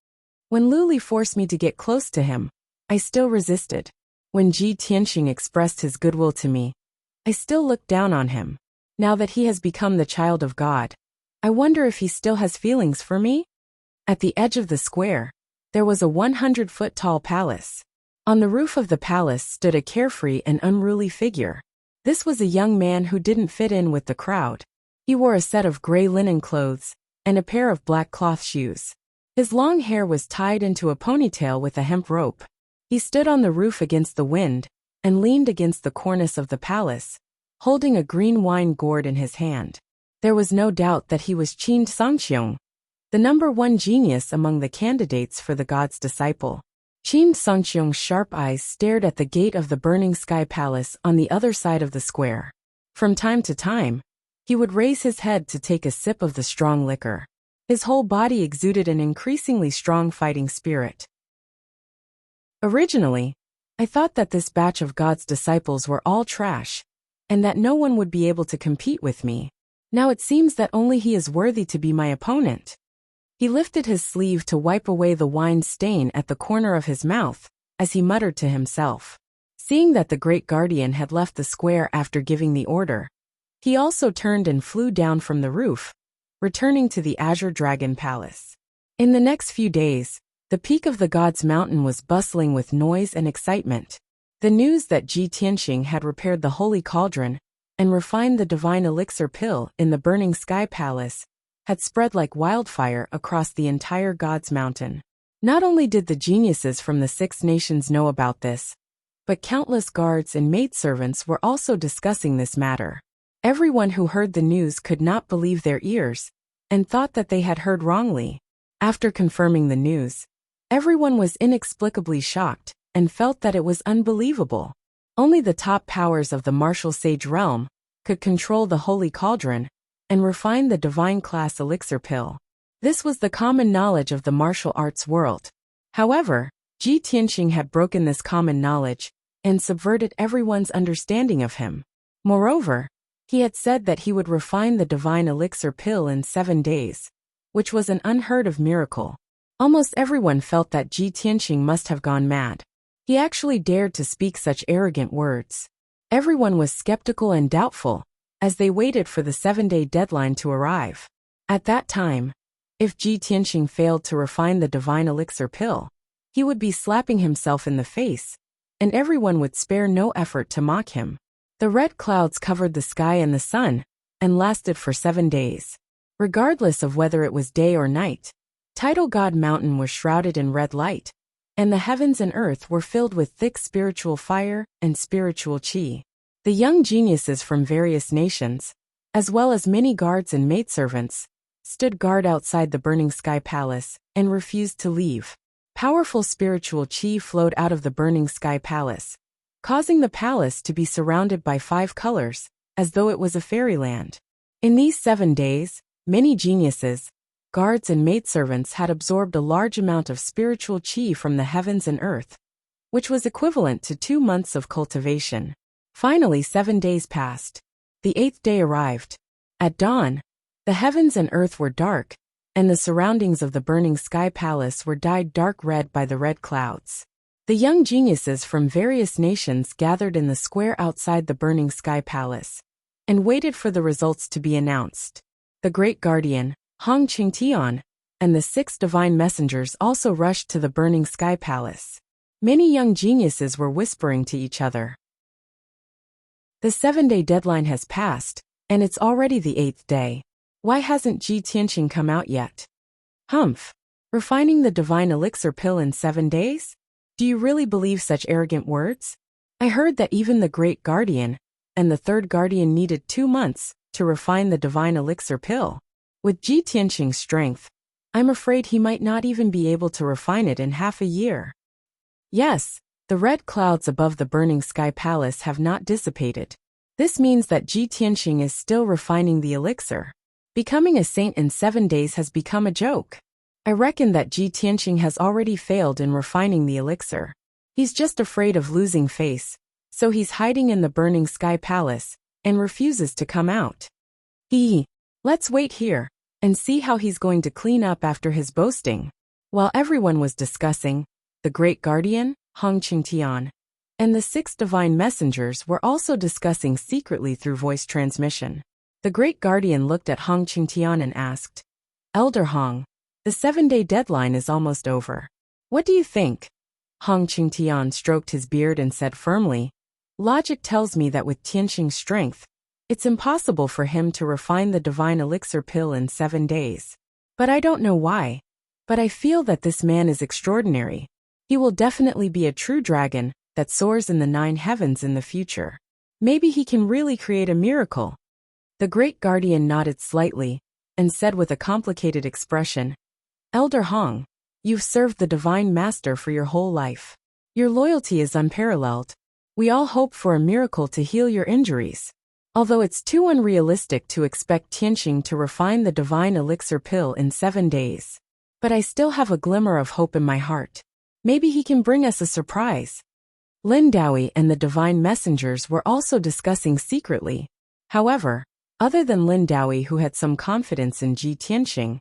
Speaker 1: When Luli forced me to get close to him, I still resisted. When Ji Tianxing expressed his goodwill to me, I still looked down on him. Now that he has become the child of God, I wonder if he still has feelings for me? At the edge of the square, there was a 100-foot-tall palace. On the roof of the palace stood a carefree and unruly figure. This was a young man who didn't fit in with the crowd. He wore a set of gray linen clothes and a pair of black cloth shoes. His long hair was tied into a ponytail with a hemp rope. He stood on the roof against the wind and leaned against the cornice of the palace, holding a green wine gourd in his hand. There was no doubt that he was Qin Songqiong, the #1 genius among the candidates for the god's disciple. Qin Songqiong's sharp eyes stared at the gate of the Burning Sky Palace on the other side of the square. From time to time, he would raise his head to take a sip of the strong liquor. His whole body exuded an increasingly strong fighting spirit. Originally, I thought that this batch of God's disciples were all trash, and that no one would be able to compete with me. Now it seems that only he is worthy to be my opponent. He lifted his sleeve to wipe away the wine stain at the corner of his mouth, as he muttered to himself. Seeing that the Great Guardian had left the square after giving the order, he also turned and flew down from the roof, returning to the Azure Dragon Palace. In the next few days, the peak of the God's Mountain was bustling with noise and excitement. The news that Ji Tianxing had repaired the Holy Cauldron and refined the divine elixir pill in the Burning Sky Palace had spread like wildfire across the entire God's Mountain. Not only did the geniuses from the 6 nations know about this, but countless guards and maidservants were also discussing this matter. Everyone who heard the news could not believe their ears and thought that they had heard wrongly. After confirming the news, everyone was inexplicably shocked and felt that it was unbelievable. Only the top powers of the martial sage realm could control the Holy Cauldron and refine the divine class elixir pill. This was the common knowledge of the martial arts world. However, Ji Tianxing had broken this common knowledge and subverted everyone's understanding of him. Moreover, he had said that he would refine the divine elixir pill in 7 days, which was an unheard of miracle. Almost everyone felt that Ji Tianxing must have gone mad. He actually dared to speak such arrogant words. Everyone was skeptical and doubtful, as they waited for the 7-day deadline to arrive. At that time, if Ji Tianxing failed to refine the divine elixir pill, he would be slapping himself in the face, and everyone would spare no effort to mock him. The red clouds covered the sky and the sun, and lasted for 7 days. Regardless of whether it was day or night, Tidal God Mountain was shrouded in red light, and the heavens and earth were filled with thick spiritual fire and spiritual qi. The young geniuses from various nations, as well as many guards and maidservants, stood guard outside the Burning Sky Palace and refused to leave. Powerful spiritual qi flowed out of the Burning Sky Palace, causing the palace to be surrounded by 5 colors, as though it was a fairyland. In these 7 days, many geniuses, guards and maidservants had absorbed a large amount of spiritual qi from the heavens and earth, which was equivalent to 2 months of cultivation. Finally 7 days passed. The 8th day arrived. At dawn, the heavens and earth were dark, and the surroundings of the Burning Sky Palace were dyed dark red by the red clouds. The young geniuses from various nations gathered in the square outside the burning sky palace and waited for the results to be announced. The great guardian, Hong Qingtian, and the 6 divine messengers also rushed to the burning sky palace. Many young geniuses were whispering to each other. The 7-day deadline has passed, and it's already the 8th day. Why hasn't Ji Tianqing come out yet? Humph! Refining the divine elixir pill in 7 days? Do you really believe such arrogant words? I heard that even the great guardian and the 3rd guardian needed 2 months to refine the divine elixir pill. With Ji Tianqing's strength, I'm afraid he might not even be able to refine it in half a year. Yes, the red clouds above the burning sky palace have not dissipated. This means that Ji Tianqing is still refining the elixir. Becoming a saint in 7 days has become a joke. I reckon that Ji Tianqing has already failed in refining the elixir. He's just afraid of losing face, so he's hiding in the burning sky palace and refuses to come out. Let's wait here and see how he's going to clean up after his boasting. While everyone was discussing, the great guardian, Hong Qingtian, and the 6 divine messengers were also discussing secretly through voice transmission. The great guardian looked at Hong Qingtian and asked, "Elder Hong, the 7-day deadline is almost over. What do you think?" Hong Qingtian stroked his beard and said firmly, "Logic tells me that with Tianqing's strength, it's impossible for him to refine the divine elixir pill in 7 days. But I don't know why. But I feel that this man is extraordinary. He will definitely be a true dragon that soars in the 9 heavens in the future. Maybe he can really create a miracle." The great guardian nodded slightly and said with a complicated expression, "Elder Hong, you've served the divine master for your whole life. Your loyalty is unparalleled. We all hope for a miracle to heal your injuries. Although it's too unrealistic to expect Tianqing to refine the divine elixir pill in 7 days. But I still have a glimmer of hope in my heart. Maybe he can bring us a surprise." Lin Daoyi and the divine messengers were also discussing secretly. However, other than Lin Daoyi, who had some confidence in Ji Tianqing,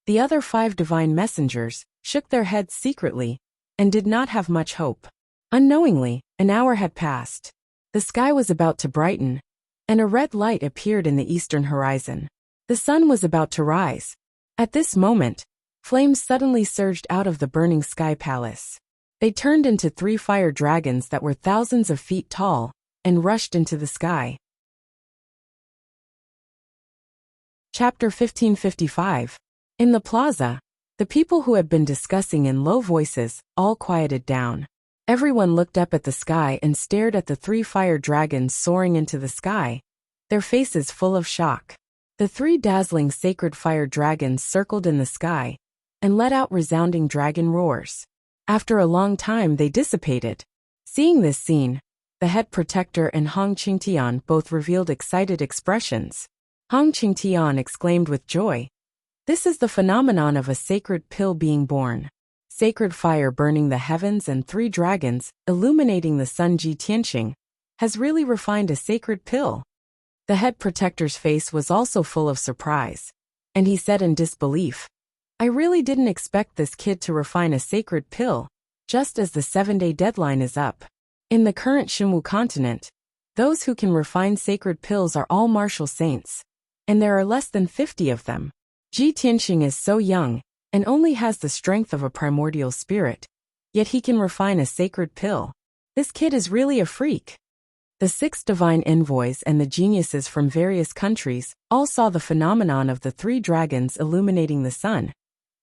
Speaker 1: the other 5 divine messengers shook their heads secretly and did not have much hope. Unknowingly, an hour had passed. The sky was about to brighten, and a red light appeared in the eastern horizon. The sun was about to rise. At this moment, flames suddenly surged out of the burning sky palace. They turned into 3 fire dragons that were thousands of feet tall and rushed into the sky. Chapter 1555. In the plaza, the people who had been discussing in low voices all quieted down. Everyone looked up at the sky and stared at the 3 fire dragons soaring into the sky, their faces full of shock. The 3 dazzling sacred fire dragons circled in the sky and let out resounding dragon roars. After a long time they dissipated. Seeing this scene, the head protector and Hong Qingtian both revealed excited expressions. Hong Qingtian exclaimed with joy, "This is the phenomenon of a sacred pill being born. Sacred fire burning the heavens and 3 dragons illuminating the sun. Ji Tianqing has really refined a sacred pill." The head protector's face was also full of surprise, and he said in disbelief, "I really didn't expect this kid to refine a sacred pill, just as the 7-day deadline is up. In the current Xinwu continent, those who can refine sacred pills are all martial saints, and there are less than 50 of them. Ji Tianqing is so young and only has the strength of a primordial spirit, yet he can refine a sacred pill. This kid is really a freak." The 6 divine envoys and the geniuses from various countries all saw the phenomenon of the 3 dragons illuminating the sun,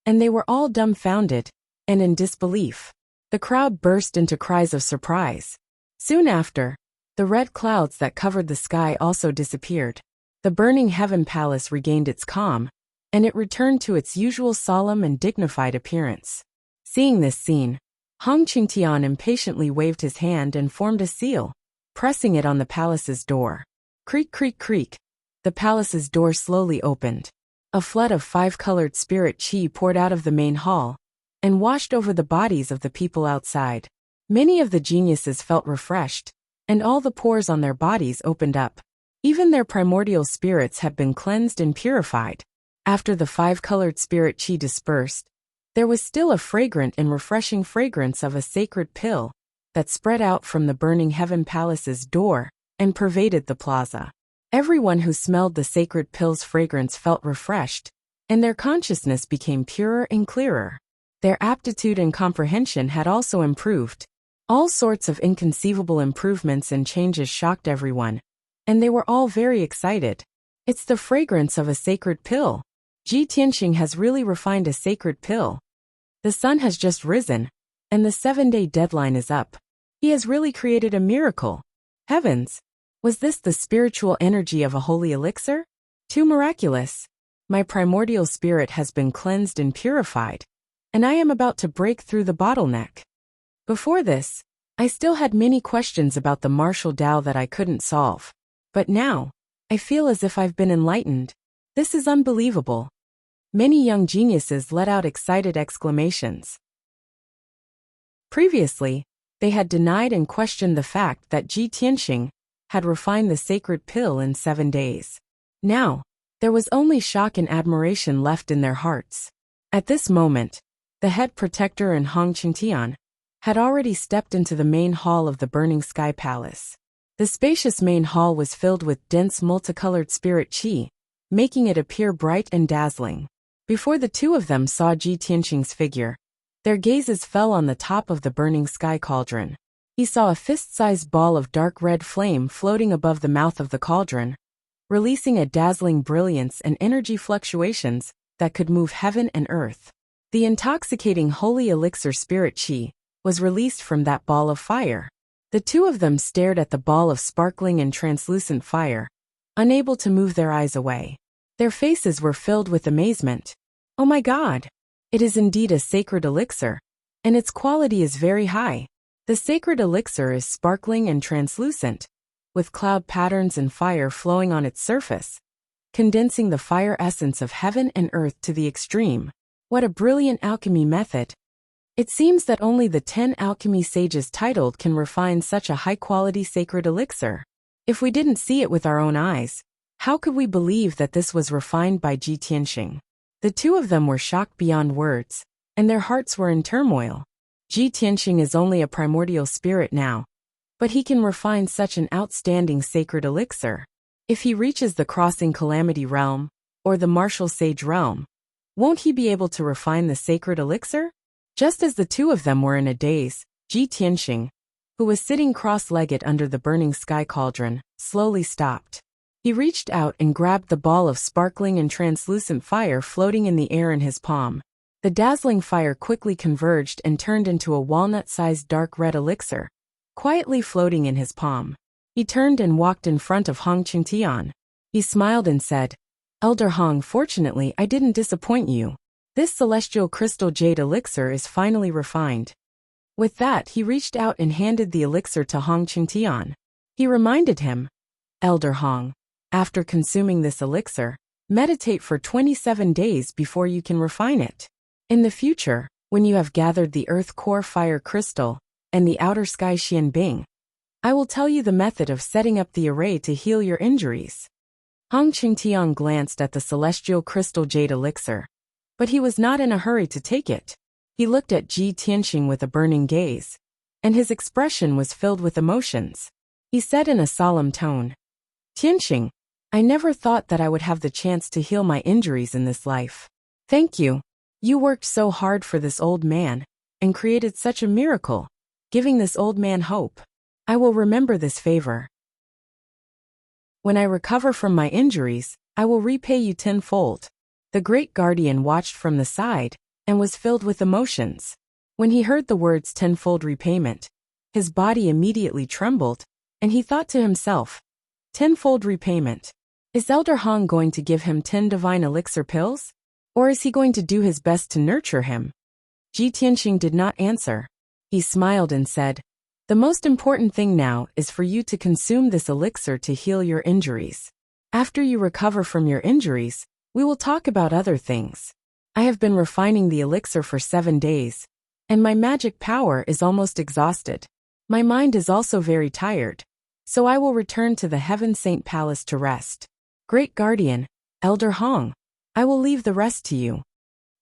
Speaker 1: and they were all dumbfounded and in disbelief. The crowd burst into cries of surprise. Soon after, the red clouds that covered the sky also disappeared. The burning heaven palace regained its calm, and it returned to its usual solemn and dignified appearance. Seeing this scene, Hong Qingtian impatiently waved his hand and formed a seal, pressing it on the palace's door. Creak, creak, creak. The palace's door slowly opened. A flood of 5-colored spirit qi poured out of the main hall and washed over the bodies of the people outside. Many of the geniuses felt refreshed, and all the pores on their bodies opened up. Even their primordial spirits had been cleansed and purified. After the 5-colored spirit qi dispersed, There was still a fragrant and refreshing fragrance of a sacred pill that spread out from the burning heaven palace's door and pervaded the plaza. Everyone who smelled the sacred pill's fragrance felt refreshed, and their consciousness became purer and clearer. Their aptitude and comprehension had also improved. All sorts of inconceivable improvements and changes shocked everyone, and they were all very excited. It's the fragrance of a sacred pill. Ji Tianxing has really refined a sacred pill. The sun has just risen, and the 7-day deadline is up. He has really created a miracle. Heavens! Was this the spiritual energy of a holy elixir? Too miraculous. My primordial spirit has been cleansed and purified, and I am about to break through the bottleneck. Before this, I still had many questions about the martial Tao that I couldn't solve. But now, I feel as if I've been enlightened. This is unbelievable. Many young geniuses let out excited exclamations. Previously, they had denied and questioned the fact that Ji Tianxing had refined the sacred pill in 7 days. Now, there was only shock and admiration left in their hearts. At this moment, the head protector and Hong Qingtian had already stepped into the main hall of the Burning Sky Palace. The spacious main hall was filled with dense multicolored spirit qi, making it appear bright and dazzling. Before the two of them saw Ji Tianxing's figure, their gazes fell on the top of the burning sky cauldron. He saw a fist-sized ball of dark red flame floating above the mouth of the cauldron, releasing a dazzling brilliance and energy fluctuations that could move heaven and earth. The intoxicating holy elixir spirit qi was released from that ball of fire. The two of them stared at the ball of sparkling and translucent fire, unable to move their eyes away. Their faces were filled with amazement. Oh my God! It is indeed a sacred elixir, and its quality is very high. The sacred elixir is sparkling and translucent, with cloud patterns and fire flowing on its surface, condensing the fire essence of heaven and earth to the extreme. What a brilliant alchemy method! It seems that only the 10 alchemy sages titled can refine such a high-quality sacred elixir. If we didn't see it with our own eyes, how could we believe that this was refined by Ji Tianxing? The two of them were shocked beyond words, and their hearts were in turmoil. Ji Tianxing is only a primordial spirit now, but he can refine such an outstanding sacred elixir. If he reaches the crossing calamity realm, or the martial sage realm, won't he be able to refine the sacred elixir? Just as the two of them were in a daze, Ji Tianxing, who was sitting cross-legged under the burning sky cauldron, slowly stopped. He reached out and grabbed the ball of sparkling and translucent fire floating in the air in his palm. The dazzling fire quickly converged and turned into a walnut-sized dark red elixir, quietly floating in his palm. He turned and walked in front of Hong Qingtian. He smiled and said, "Elder Hong, fortunately I didn't disappoint you. This celestial crystal jade elixir is finally refined." With that, he reached out and handed the elixir to Hong Qingtian. He reminded him, "Elder Hong, after consuming this elixir, meditate for 27 days before you can refine it. In the future, when you have gathered the earth core fire crystal and the outer sky xian bing, I will tell you the method of setting up the array to heal your injuries." Hong Qingtian glanced at the celestial crystal jade elixir, but he was not in a hurry to take it. He looked at Ji Tianxing with a burning gaze, and his expression was filled with emotions. He said in a solemn tone, "Tianxing, I never thought that I would have the chance to heal my injuries in this life. Thank you. You worked so hard for this old man, and created such a miracle, giving this old man hope. I will remember this favor. When I recover from my injuries, I will repay you tenfold." The great guardian watched from the side, and was filled with emotions. When he heard the words tenfold repayment, his body immediately trembled, and he thought to himself, tenfold repayment. Is Elder Hong going to give him 10 divine elixir pills? Or is he going to do his best to nurture him? Ji Tianxing did not answer. He smiled and said, "The most important thing now is for you to consume this elixir to heal your injuries. After you recover from your injuries, we will talk about other things. I have been refining the elixir for 7 days, and my magic power is almost exhausted. My mind is also very tired, so I will return to the Heaven Saint Palace to rest. Great Guardian, Elder Hong, I will leave the rest to you."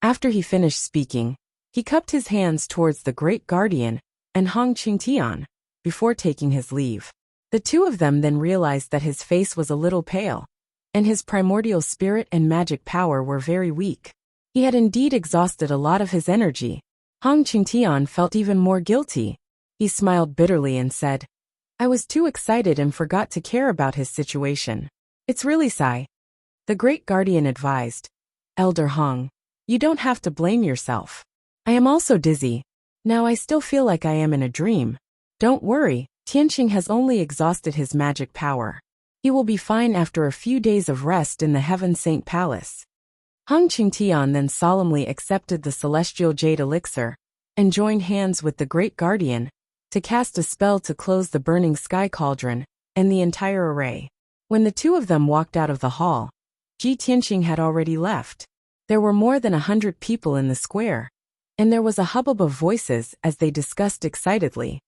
Speaker 1: After he finished speaking, He cupped his hands towards the great guardian and Hong Qingtian before taking his leave. The two of them then realized that his face was a little pale, and his primordial spirit and magic power were very weak. He had indeed exhausted a lot of his energy. Hong Qingtian felt even more guilty. He smiled bitterly and said, "I was too excited and forgot to care about his situation. It's really Sai." The great guardian advised, "Elder Hong, you don't have to blame yourself. I am also dizzy. Now I still feel like I am in a dream. Don't worry, Tianqing has only exhausted his magic power. He will be fine after a few days of rest in the Heaven Saint Palace." Hong Qingtian then solemnly accepted the celestial jade elixir and joined hands with the great guardian to cast a spell to close the burning sky cauldron and the entire array. When the two of them walked out of the hall, Ji Tianqing had already left. There were more than 100 people in the square, and there was a hubbub of voices as they discussed excitedly.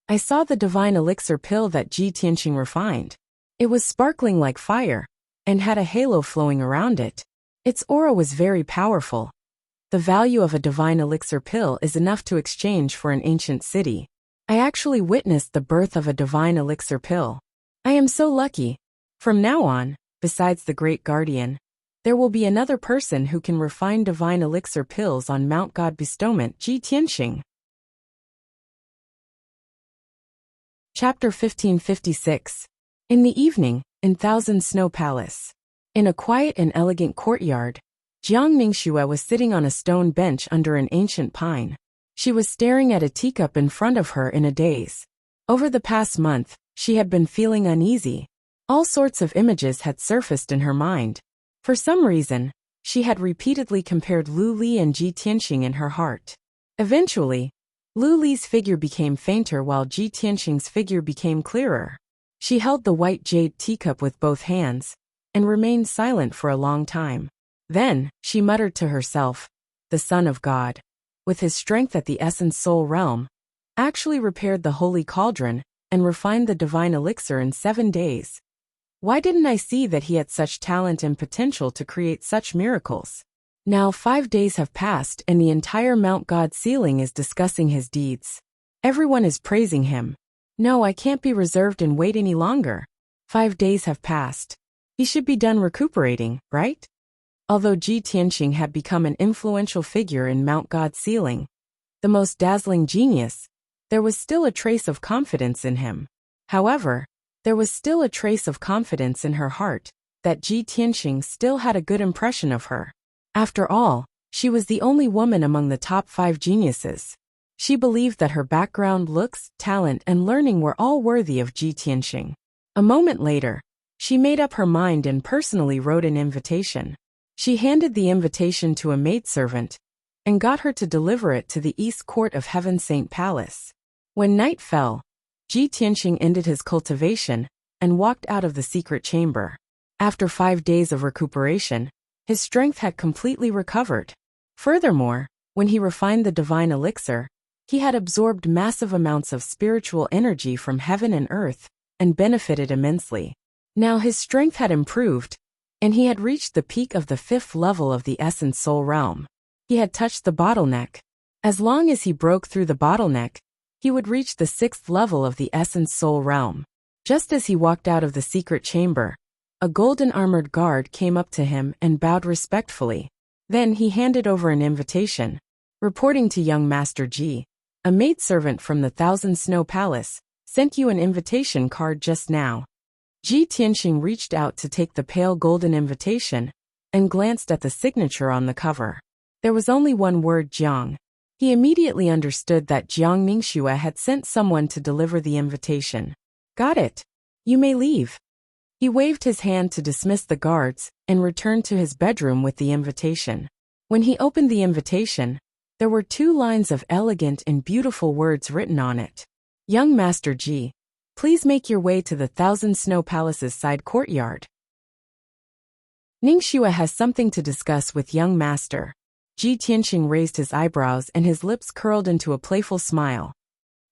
Speaker 1: "I saw the divine elixir pill that Ji Tianqing refined. It was sparkling like fire and had a halo flowing around it. Its aura was very powerful. The value of a divine elixir pill is enough to exchange for an ancient city. I actually witnessed the birth of a divine elixir pill. I am so lucky. From now on, besides the great guardian, there will be another person who can refine divine elixir pills on Mount God Bestowment Ji Tianqing." Chapter 1556. In the evening, in Thousand Snow Palace. In a quiet and elegant courtyard, Jiang Ningxue was sitting on a stone bench under an ancient pine. She was staring at a teacup in front of her in a daze. Over the past month, she had been feeling uneasy. All sorts of images had surfaced in her mind. For some reason, she had repeatedly compared Lu Li and Ji Tianqing in her heart. Eventually, Lu Li's figure became fainter while Ji Tianqing's figure became clearer. She held the white jade teacup with both hands and remained silent for a long time. Then, she muttered to herself, "The Son of God, with his strength at the Essence Soul realm, actually repaired the holy cauldron and refined the divine elixir in 7 days. Why didn't I see that he had such talent and potential to create such miracles? Now 5 days have passed and the entire Mount God ceiling is discussing his deeds. Everyone is praising him. No, I can't be reserved and wait any longer. 5 days have passed. He should be done recuperating, right?" Although Ji Tianqing had become an influential figure in Mount God ceiling, the most dazzling genius, there was still a trace of confidence in him. However, there was still a trace of confidence in her heart that Ji Tianqing still had a good impression of her. After all, she was the only woman among the top 5 geniuses. She believed that her background, looks, talent, and learning were all worthy of Ji Tianqing. A moment later, she made up her mind and personally wrote an invitation. She handed the invitation to a maidservant and got her to deliver it to the East Court of Heaven Saint Palace. When night fell, Ji Tianqing ended his cultivation and walked out of the secret chamber. After 5 days of recuperation, his strength had completely recovered. Furthermore, when he refined the divine elixir, he had absorbed massive amounts of spiritual energy from heaven and earth and benefited immensely. Now his strength had improved, and he had reached the peak of the 5th level of the Essence Soul realm. He had touched the bottleneck. As long as he broke through the bottleneck, he would reach the 6th level of the Essence Soul realm. Just as he walked out of the secret chamber, a golden armored guard came up to him and bowed respectfully. Then he handed over an invitation, reporting to young Master Ji, "A maidservant from the Thousand Snow Palace sent you an invitation card just now." Ji Tianqing reached out to take the pale golden invitation and glanced at the signature on the cover. There was only one word, Jiang. He immediately understood that Jiang Ningxue had sent someone to deliver the invitation. "Got it. You may leave." He waved his hand to dismiss the guards and returned to his bedroom with the invitation. When he opened the invitation, there were 2 lines of elegant and beautiful words written on it. "Young Master Ji, please make your way to the Thousand Snow Palace's side courtyard. Ningxue has something to discuss with young master." Ji Tianqing raised his eyebrows and his lips curled into a playful smile.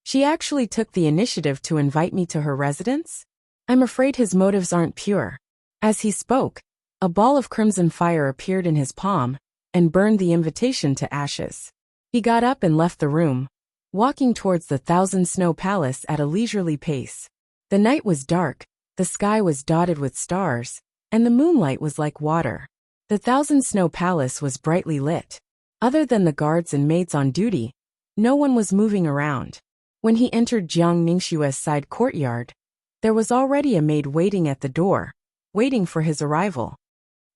Speaker 1: "She actually took the initiative to invite me to her residence? I'm afraid his motives aren't pure." As he spoke, a ball of crimson fire appeared in his palm and burned the invitation to ashes. He got up and left the room, walking towards the Thousand Snow Palace at a leisurely pace. The night was dark, the sky was dotted with stars, and the moonlight was like water. The Thousand Snow Palace was brightly lit. Other than the guards and maids on duty, no one was moving around. When he entered Jiang Ningxue's side courtyard, there was already a maid waiting at the door, waiting for his arrival.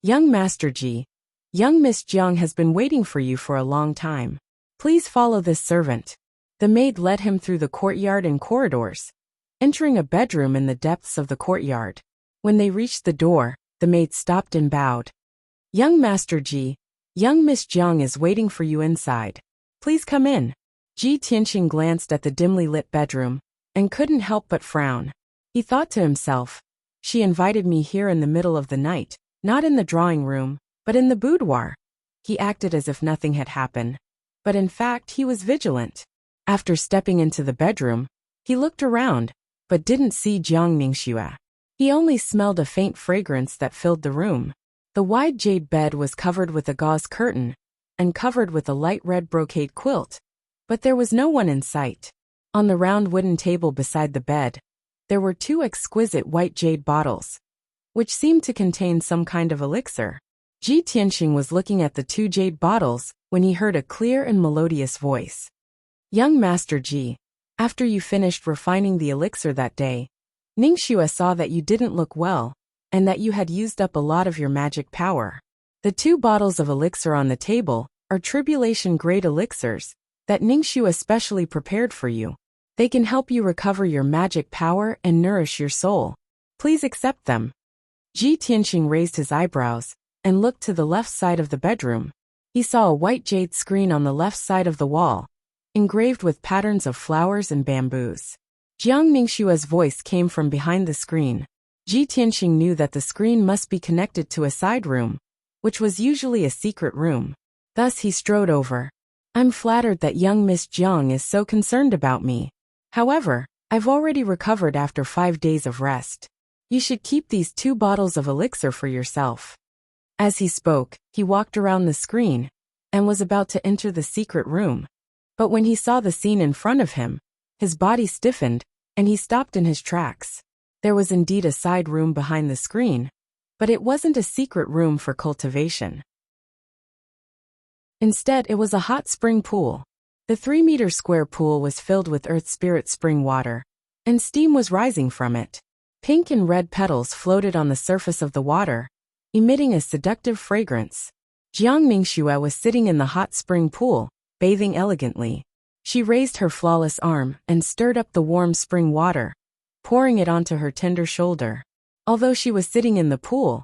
Speaker 1: "Young Master Ji, young Miss Jiang has been waiting for you for a long time. Please follow this servant." The maid led him through the courtyard and corridors, entering a bedroom in the depths of the courtyard. When they reached the door, the maid stopped and bowed. "Young Master Ji, young Miss Jiang is waiting for you inside. Please come in." Ji Tianqing glanced at the dimly lit bedroom and couldn't help but frown. He thought to himself, "She invited me here in the middle of the night, not in the drawing room, but in the boudoir." He acted as if nothing had happened, but in fact he was vigilant. After stepping into the bedroom, he looked around, but didn't see Jiang Ningxue. He only smelled a faint fragrance that filled the room. The wide jade bed was covered with a gauze curtain and covered with a light red brocade quilt, but there was no one in sight. On the round wooden table beside the bed, there were two exquisite white jade bottles, which seemed to contain some kind of elixir. Ji Tianqing was looking at the two jade bottles when he heard a clear and melodious voice. "Young Master Ji, after you finished refining the elixir that day, Ningxue saw that you didn't look well, and that you had used up a lot of your magic power. The two bottles of elixir on the table are tribulation-grade elixirs that Ningxue specially prepared for you. They can help you recover your magic power and nourish your soul. Please accept them." Ji Tianqing raised his eyebrows and looked to the left side of the bedroom. He saw a white jade screen on the left side of the wall, engraved with patterns of flowers and bamboos. Jiang Ningxue's voice came from behind the screen. Ji Tianqing knew that the screen must be connected to a side room, which was usually a secret room. Thus he strode over. "I'm flattered that young Miss Jiang is so concerned about me. However, I've already recovered after 5 days of rest. You should keep these 2 bottles of elixir for yourself." As he spoke, he walked around the screen and was about to enter the secret room. But when he saw the scene in front of him, his body stiffened and he stopped in his tracks. There was indeed a side room behind the screen, but it wasn't a secret room for cultivation. Instead, it was a hot spring pool. The 3-meter square pool was filled with Earth Spirit spring water, and steam was rising from it. Pink and red petals floated on the surface of the water, emitting a seductive fragrance. Jiang Ningxue was sitting in the hot spring pool, bathing elegantly. She raised her flawless arm and stirred up the warm spring water, pouring it onto her tender shoulder. Although she was sitting in the pool,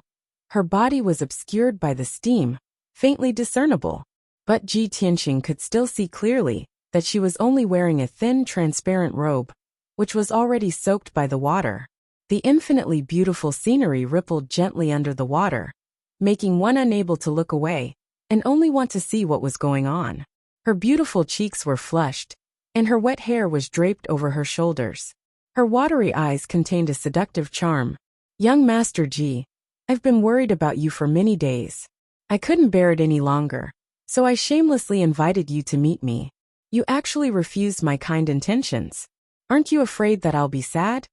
Speaker 1: her body was obscured by the steam, faintly discernible. But Ji Tianqing could still see clearly that she was only wearing a thin, transparent robe, which was already soaked by the water. The infinitely beautiful scenery rippled gently under the water, making one unable to look away and only want to see what was going on. Her beautiful cheeks were flushed, and her wet hair was draped over her shoulders. Her watery eyes contained a seductive charm. "Young Master Ji, I've been worried about you for many days. I couldn't bear it any longer, so I shamelessly invited you to meet me. You actually refused my kind intentions. Aren't you afraid that I'll be sad?"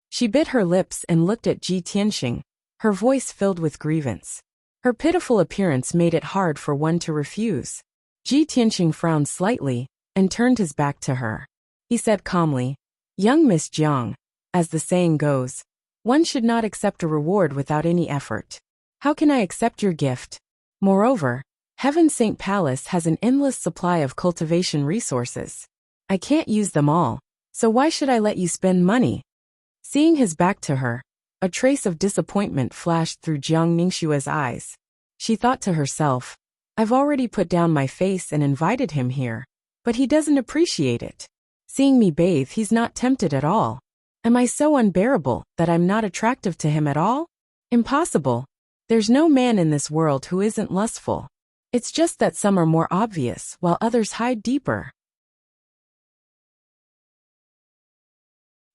Speaker 1: She bit her lips and looked at Ji Tianqing, her voice filled with grievance. Her pitiful appearance made it hard for one to refuse. Ji Tianqing frowned slightly and turned his back to her. He said calmly, "Young Miss Jiang, as the saying goes, one should not accept a reward without any effort. How can I accept your gift? Moreover, Heaven Saint Palace has an endless supply of cultivation resources. I can't use them all, so why should I let you spend money?" Seeing his back to her, a trace of disappointment flashed through Jiang Ningxue's eyes. She thought to herself, "I've already put down my face and invited him here, but he doesn't appreciate it. Seeing me bathe, he's not tempted at all. Am I so unbearable that I'm not attractive to him at all? Impossible. There's no man in this world who isn't lustful. It's just that some are more obvious while others hide deeper."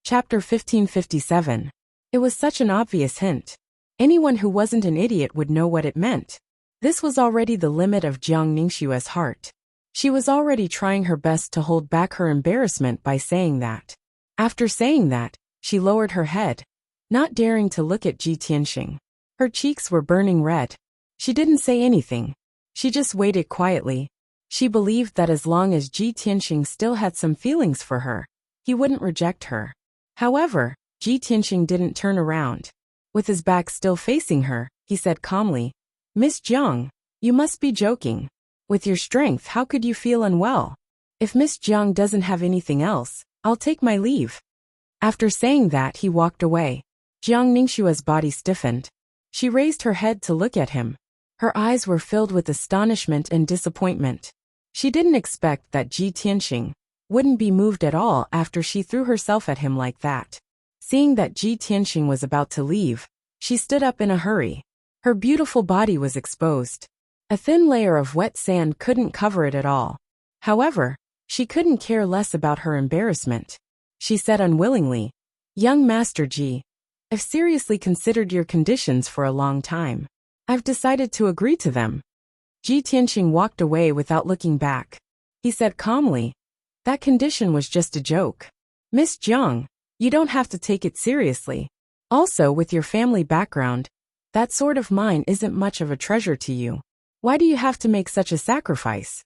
Speaker 1: Chapter 1557. It was such an obvious hint. Anyone who wasn't an idiot would know what it meant. This was already the limit of Jiang Ningxue's heart. She was already trying her best to hold back her embarrassment by saying that. After saying that, she lowered her head, not daring to look at Ji Tianxing. Her cheeks were burning red. She didn't say anything. She just waited quietly. She believed that as long as Ji Tianxing still had some feelings for her, he wouldn't reject her. However, Ji Tianxing didn't turn around. With his back still facing her, he said calmly, "Miss Jiang, you must be joking. With your strength, how could you feel unwell? If Miss Jiang doesn't have anything else, I'll take my leave." After saying that, he walked away. Jiang Ningxua's body stiffened. She raised her head to look at him. Her eyes were filled with astonishment and disappointment. She didn't expect that Ji Tianxing wouldn't be moved at all after she threw herself at him like that. Seeing that Ji Tianxing was about to leave, she stood up in a hurry. Her beautiful body was exposed. A thin layer of wet sand couldn't cover it at all. However, she couldn't care less about her embarrassment. She said unwillingly, "Young Master Ji, I've seriously considered your conditions for a long time. I've decided to agree to them." Ji Tianxing walked away without looking back. He said calmly, "That condition was just a joke. Miss Jiang, you don't have to take it seriously. Also, with your family background, that sword of mine isn't much of a treasure to you. Why do you have to make such a sacrifice?"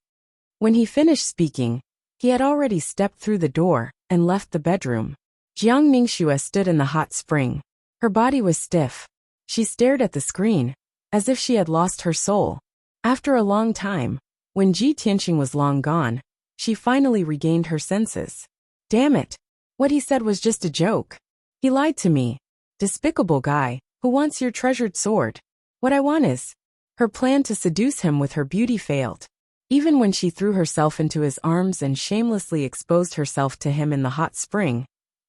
Speaker 1: When he finished speaking, he had already stepped through the door and left the bedroom. Jiang Ningxue stood in the hot spring. Her body was stiff. She stared at the screen, as if she had lost her soul. After a long time, when Ji Tianxing was long gone, she finally regained her senses. Damn it! What he said was just a joke. He lied to me. Despicable guy, who wants your treasured sword? What I want is... Her plan to seduce him with her beauty failed. Even when she threw herself into his arms and shamelessly exposed herself to him in the hot spring,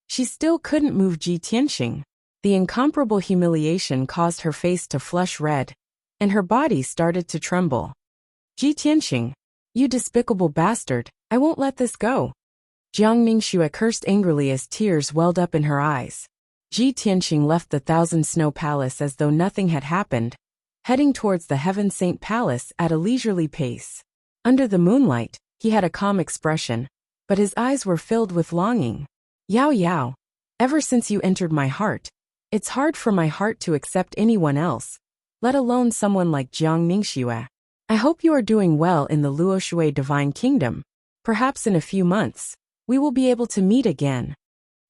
Speaker 1: she still couldn't move Ji Tianxing. The incomparable humiliation caused her face to flush red, and her body started to tremble. "Ji Tianxing, you despicable bastard, I won't let this go." Jiang Ningxue cursed angrily as tears welled up in her eyes. Ji Tianxing left the Thousand Snow Palace as though nothing had happened, heading towards the Heaven Saint Palace at a leisurely pace. Under the moonlight, he had a calm expression, but his eyes were filled with longing. "Yao Yao, ever since you entered my heart, it's hard for my heart to accept anyone else, let alone someone like Jiang Ningxue. I hope you are doing well in the Luoshui Divine Kingdom. Perhaps in a few months, we will be able to meet again."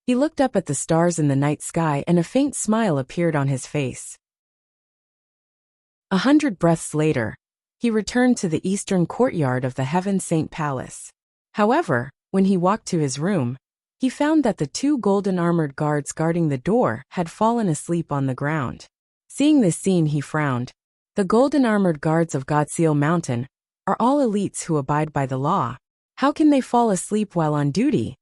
Speaker 1: He looked up at the stars in the night sky and a faint smile appeared on his face. 100 breaths later, he returned to the eastern courtyard of the Heaven Saint Palace. However, when he walked to his room, he found that the 2 golden armored guards guarding the door had fallen asleep on the ground. Seeing this scene, he frowned. The golden armored guards of Godseal Mountain are all elites who abide by the law. How can they fall asleep while on duty?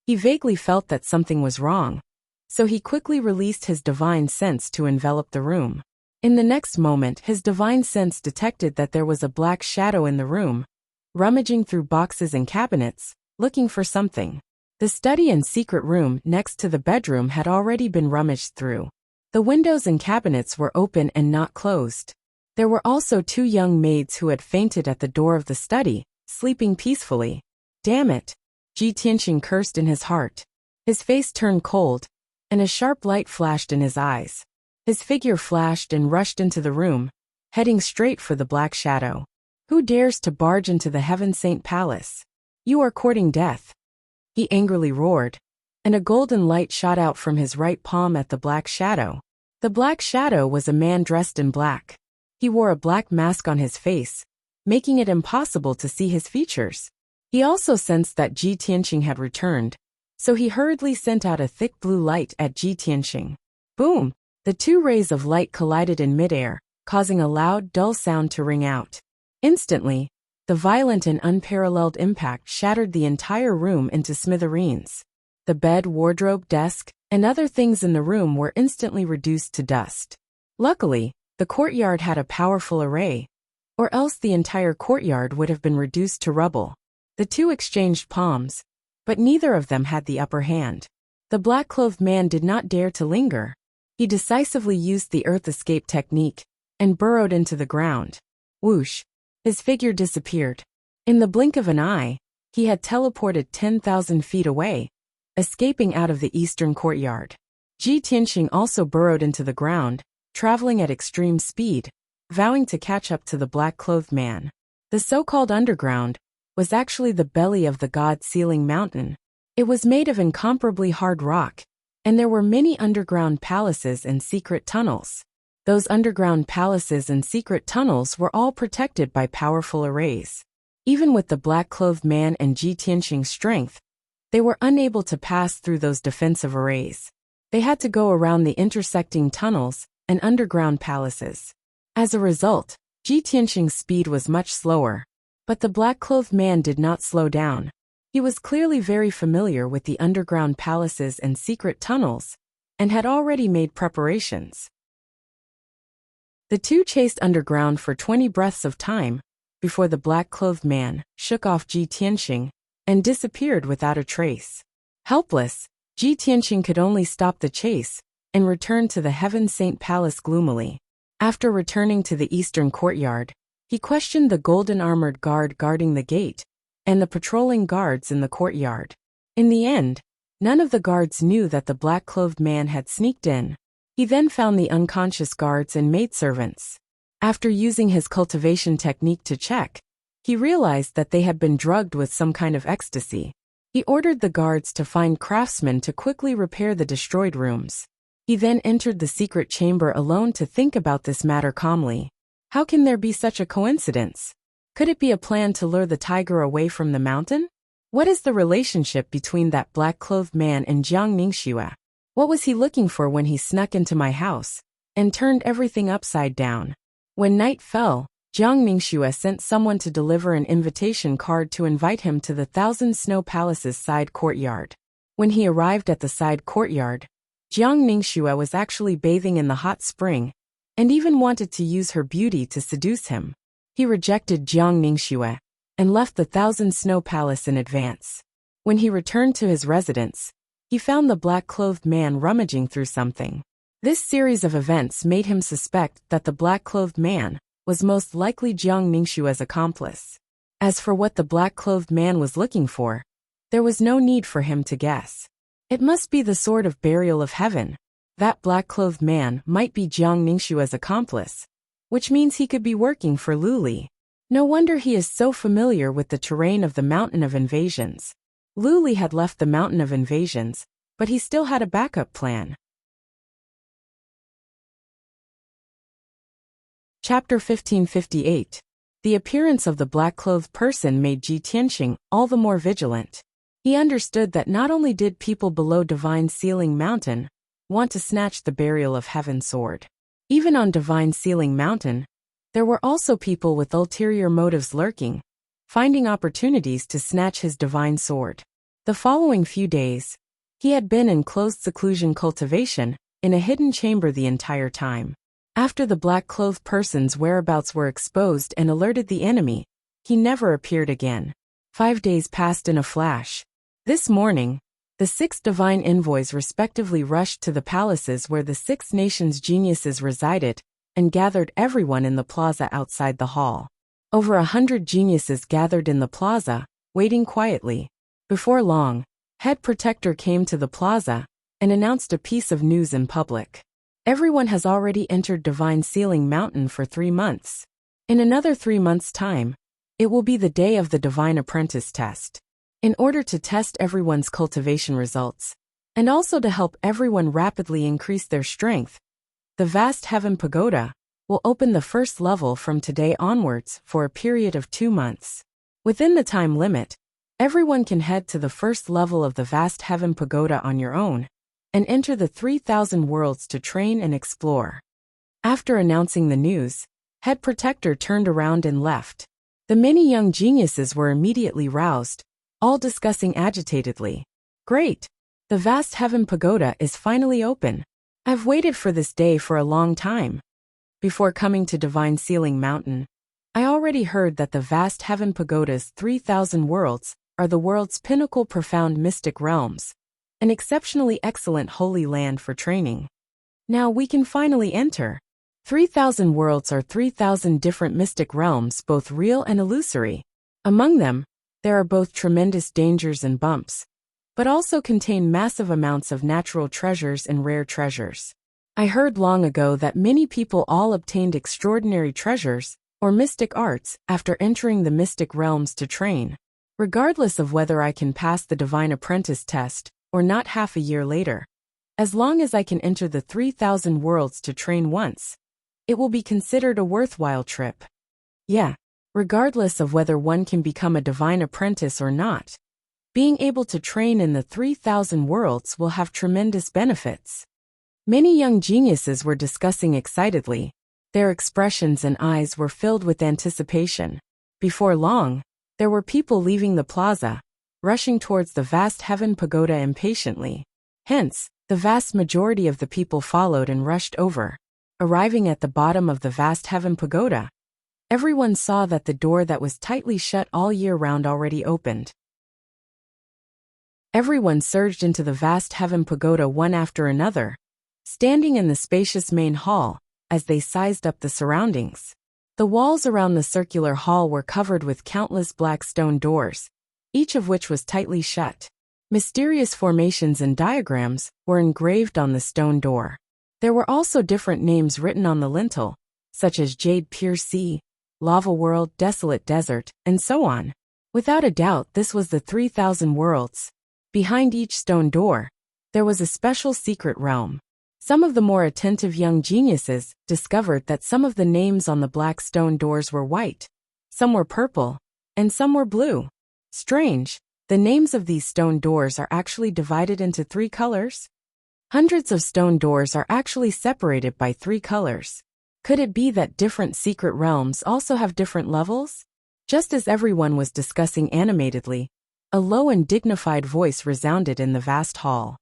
Speaker 1: He vaguely felt that something was wrong, so he quickly released his divine sense to envelop the room. In the next moment, his divine sense detected that there was a black shadow in the room, rummaging through boxes and cabinets, looking for something. The study and secret room next to the bedroom had already been rummaged through. The windows and cabinets were open and not closed. There were also 2 young maids who had fainted at the door of the study, sleeping peacefully. Damn it! Ji Tianxing cursed in his heart. His face turned cold, and a sharp light flashed in his eyes. His figure flashed and rushed into the room, heading straight for the black shadow. Who dares to barge into the Heaven Saint Palace? You are courting death. He angrily roared, and a golden light shot out from his right palm at the black shadow. The black shadow was a man dressed in black. He wore a black mask on his face, making it impossible to see his features. He also sensed that Ji Tianxing had returned, so he hurriedly sent out a thick blue light at Ji Tianxing. Boom! The 2 rays of light collided in midair, causing a loud, dull sound to ring out. Instantly, the violent and unparalleled impact shattered the entire room into smithereens. The bed, wardrobe, desk, and other things in the room were instantly reduced to dust. Luckily, the courtyard had a powerful array, or else the entire courtyard would have been reduced to rubble. The 2 exchanged palms, but neither of them had the upper hand. The black-clothed man did not dare to linger. He decisively used the earth escape technique and burrowed into the ground. Whoosh! His figure disappeared. In the blink of an eye, he had teleported 10,000 feet away, escaping out of the eastern courtyard. Ji Tianxing also burrowed into the ground, traveling at extreme speed, vowing to catch up to the black-clothed man. The so-called underground was actually the belly of the God-Sealing Mountain. It was made of incomparably hard rock, and there were many underground palaces and secret tunnels. Those underground palaces and secret tunnels were all protected by powerful arrays. Even with the black-clothed man and Ji Tianxing's strength, they were unable to pass through those defensive arrays. They had to go around the intersecting tunnels and underground palaces. As a result, Ji Tianxing's speed was much slower. But the black-clothed man did not slow down. He was clearly very familiar with the underground palaces and secret tunnels, and had already made preparations. The two chased underground for 20 breaths of time, before the black-clothed man shook off Ji Tianxing and disappeared without a trace. Helpless, Ji Tianxing could only stop the chase and return to the Heaven Saint Palace gloomily. After returning to the eastern courtyard, he questioned the golden-armored guard guarding the gate and the patrolling guards in the courtyard. In the end, none of the guards knew that the black-clothed man had sneaked in. He then found the unconscious guards and maidservants. After using his cultivation technique to check, he realized that they had been drugged with some kind of ecstasy. He ordered the guards to find craftsmen to quickly repair the destroyed rooms. He then entered the secret chamber alone to think about this matter calmly. How can there be such a coincidence? Could it be a plan to lure the tiger away from the mountain? What is the relationship between that black-clothed man and Jiang Ningxue? What was he looking for when he snuck into my house and turned everything upside down? When night fell, Jiang Ningxue sent someone to deliver an invitation card to invite him to the Thousand Snow Palace's side courtyard. When he arrived at the side courtyard, Jiang Ningxue was actually bathing in the hot spring, and even wanted to use her beauty to seduce him. He rejected Jiang Ningxue and left the Thousand Snow Palace in advance. When he returned to his residence, he found the black-clothed man rummaging through something. This series of events made him suspect that the black-clothed man was most likely Jiang Ningxue's accomplice. As for what the black-clothed man was looking for, there was no need for him to guess. It must be the Sword of Burial of Heaven. That black-clothed man might be Jiang Ningxue's accomplice, which means he could be working for Lu Li. No wonder he is so familiar with the terrain of the Mountain of Invasions. Lu Li had left the Mountain of Invasions, but he still had a backup plan. Chapter 1558. The appearance of the black-clothed person made Ji Tianxing all the more vigilant. He understood that not only did people below Divine Sealing Mountain want to snatch the Burial of Heaven sword. Even on Divine Sealing Mountain, there were also people with ulterior motives lurking, finding opportunities to snatch his divine sword. The following few days, he had been in closed seclusion cultivation, in a hidden chamber the entire time. After the black-clothed person's whereabouts were exposed and alerted the enemy, he never appeared again. 5 days passed in a flash. This morning, the 6 divine envoys respectively rushed to the palaces where the 6 nations' geniuses resided, and gathered everyone in the plaza outside the hall. Over 100 geniuses gathered in the plaza, waiting quietly. Before long, Head Protector came to the plaza and announced a piece of news in public. Everyone has already entered Divine Sealing Mountain for 3 months. In another 3 months' time, it will be the day of the Divine Apprentice test. In order to test everyone's cultivation results, and also to help everyone rapidly increase their strength, the vast Heaven Pagoda will open the first level from today onwards for a period of 2 months. Within the time limit, everyone can head to the first level of the vast Heaven Pagoda on your own, and enter the 3,000 worlds to train and explore. After announcing the news, Head Protector turned around and left. The many young geniuses were immediately roused, all discussing agitatedly. Great! The vast Heaven Pagoda is finally open. I've waited for this day for a long time. Before coming to Divine Sealing Mountain, I already heard that the vast Heaven Pagoda's 3,000 worlds are the world's pinnacle profound mystic realms, an exceptionally excellent holy land for training. Now we can finally enter. 3,000 worlds are 3,000 different mystic realms, both real and illusory. Among them, there are both tremendous dangers and bumps, but also contain massive amounts of natural treasures and rare treasures. I heard long ago that many people all obtained extraordinary treasures, or mystic arts, after entering the mystic realms to train, regardless of whether I can pass the Divine Apprentice test, or not half a year later. As long as I can enter the 3,000 worlds to train once, it will be considered a worthwhile trip. Yeah, regardless of whether one can become a Divine Apprentice or not, being able to train in the 3,000 worlds will have tremendous benefits. Many young geniuses were discussing excitedly. Their expressions and eyes were filled with anticipation. Before long, there were people leaving the plaza, rushing towards the vast heaven pagoda impatiently. Hence, the vast majority of the people followed and rushed over. Arriving at the bottom of the vast heaven pagoda, everyone saw that the door that was tightly shut all year round already opened. Everyone surged into the vast heaven pagoda one after another, standing in the spacious main hall, as they sized up the surroundings. The walls around the circular hall were covered with countless black stone doors, each of which was tightly shut. Mysterious formations and diagrams were engraved on the stone door. There were also different names written on the lintel, such as Jade Pure Sea, Lava World, Desolate Desert, and so on. Without a doubt, this was the 3,000 worlds. Behind each stone door, there was a special secret realm. Some of the more attentive young geniuses discovered that some of the names on the black stone doors were white, some were purple, and some were blue. Strange, the names of these stone doors are actually divided into 3 colors? Hundreds of stone doors are actually separated by 3 colors. Could it be that different secret realms also have different levels? Just as everyone was discussing animatedly, a low and dignified voice resounded in the vast hall.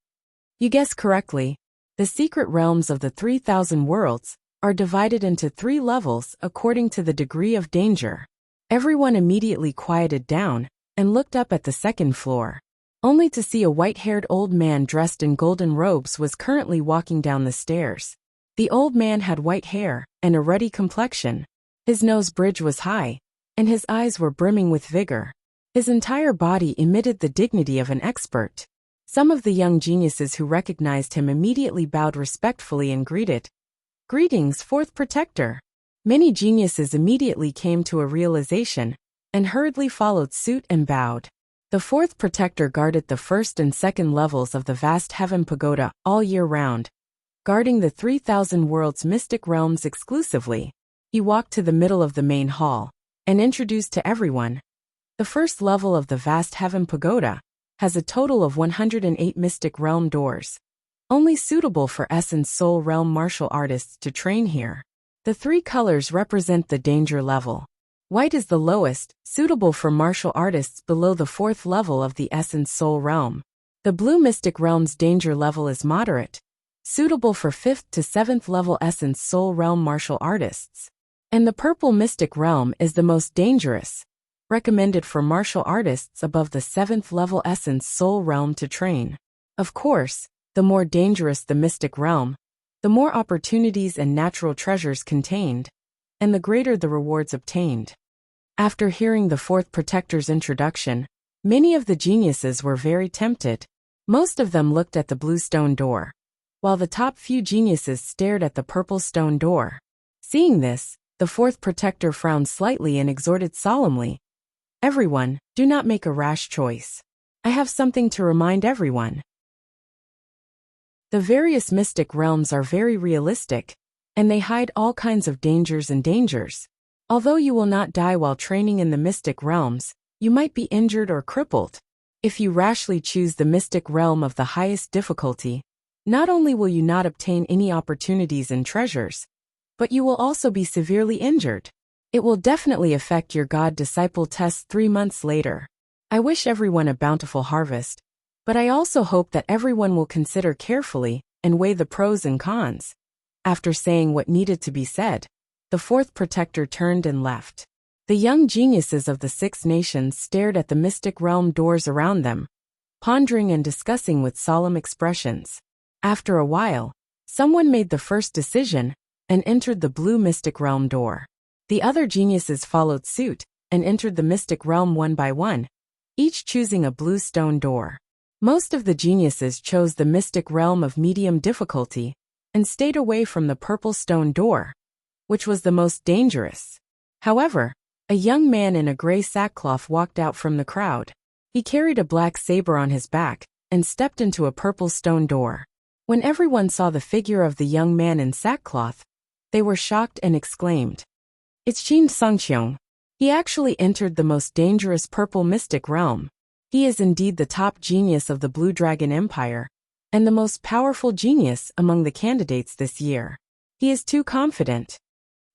Speaker 1: You guessed correctly. The secret realms of the 3,000 worlds are divided into 3 levels according to the degree of danger. Everyone immediately quieted down and looked up at the second floor, only to see a white-haired old man dressed in golden robes was currently walking down the stairs. The old man had white hair and a ruddy complexion. His nose bridge was high, and his eyes were brimming with vigor. His entire body emitted the dignity of an expert. Some of the young geniuses who recognized him immediately bowed respectfully and greeted. "Greetings, Fourth Protector." Many geniuses immediately came to a realization, and hurriedly followed suit and bowed. The Fourth Protector guarded the first and second levels of the vast heaven pagoda all year round, guarding the 3,000 worlds mystic realms exclusively. He walked to the middle of the main hall, and introduced to everyone. The first level of the vast heaven pagoda has a total of 108 mystic realm doors, only suitable for Essence Soul Realm martial artists to train here. The 3 colors represent the danger level. White is the lowest, suitable for martial artists below the 4th level of the Essence Soul Realm. The blue mystic realm's danger level is moderate, suitable for 5th to 7th level Essence Soul Realm martial artists. And the purple mystic realm is the most dangerous, recommended for martial artists above the 7th level Essence Soul Realm to train. Of course, the more dangerous the mystic realm, the more opportunities and natural treasures contained, and the greater the rewards obtained. After hearing the Fourth Protector's introduction, many of the geniuses were very tempted. Most of them looked at the blue stone door, while the top few geniuses stared at the purple stone door. Seeing this, the Fourth Protector frowned slightly and exhorted solemnly, "Everyone, do not make a rash choice. I have something to remind everyone. The various mystic realms are very realistic, and they hide all kinds of dangers and dangers. Although you will not die while training in the mystic realms, you might be injured or crippled. If you rashly choose the mystic realm of the highest difficulty, not only will you not obtain any opportunities and treasures, but you will also be severely injured. It will definitely affect your God-disciple test 3 months later. I wish everyone a bountiful harvest, but I also hope that everyone will consider carefully and weigh the pros and cons." After saying what needed to be said, the Fourth Protector turned and left. The young geniuses of the 6 nations stared at the mystic realm doors around them, pondering and discussing with solemn expressions. After a while, someone made the first decision and entered the blue mystic realm door. The other geniuses followed suit, and entered the mystic realm one by one, each choosing a blue stone door. Most of the geniuses chose the mystic realm of medium difficulty and stayed away from the purple stone door, which was the most dangerous. However, a young man in a gray sackcloth walked out from the crowd. He carried a black saber on his back and stepped into a purple stone door. When everyone saw the figure of the young man in sackcloth, they were shocked and exclaimed, "It's Qin Songqiong. He actually entered the most dangerous purple mystic realm. He is indeed the top genius of the Blue Dragon Empire, and the most powerful genius among the candidates this year. He is too confident."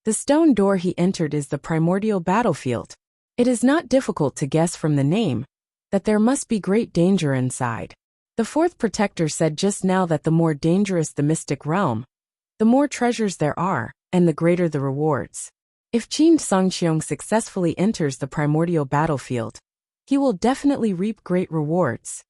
Speaker 1: The stone door he entered is the primordial battlefield. It is not difficult to guess from the name that there must be great danger inside. The fourth protector said just now that the more dangerous the mystic realm, the more treasures there are, and the greater the rewards. If Qin Songqiong successfully enters the primordial battlefield, he will definitely reap great rewards.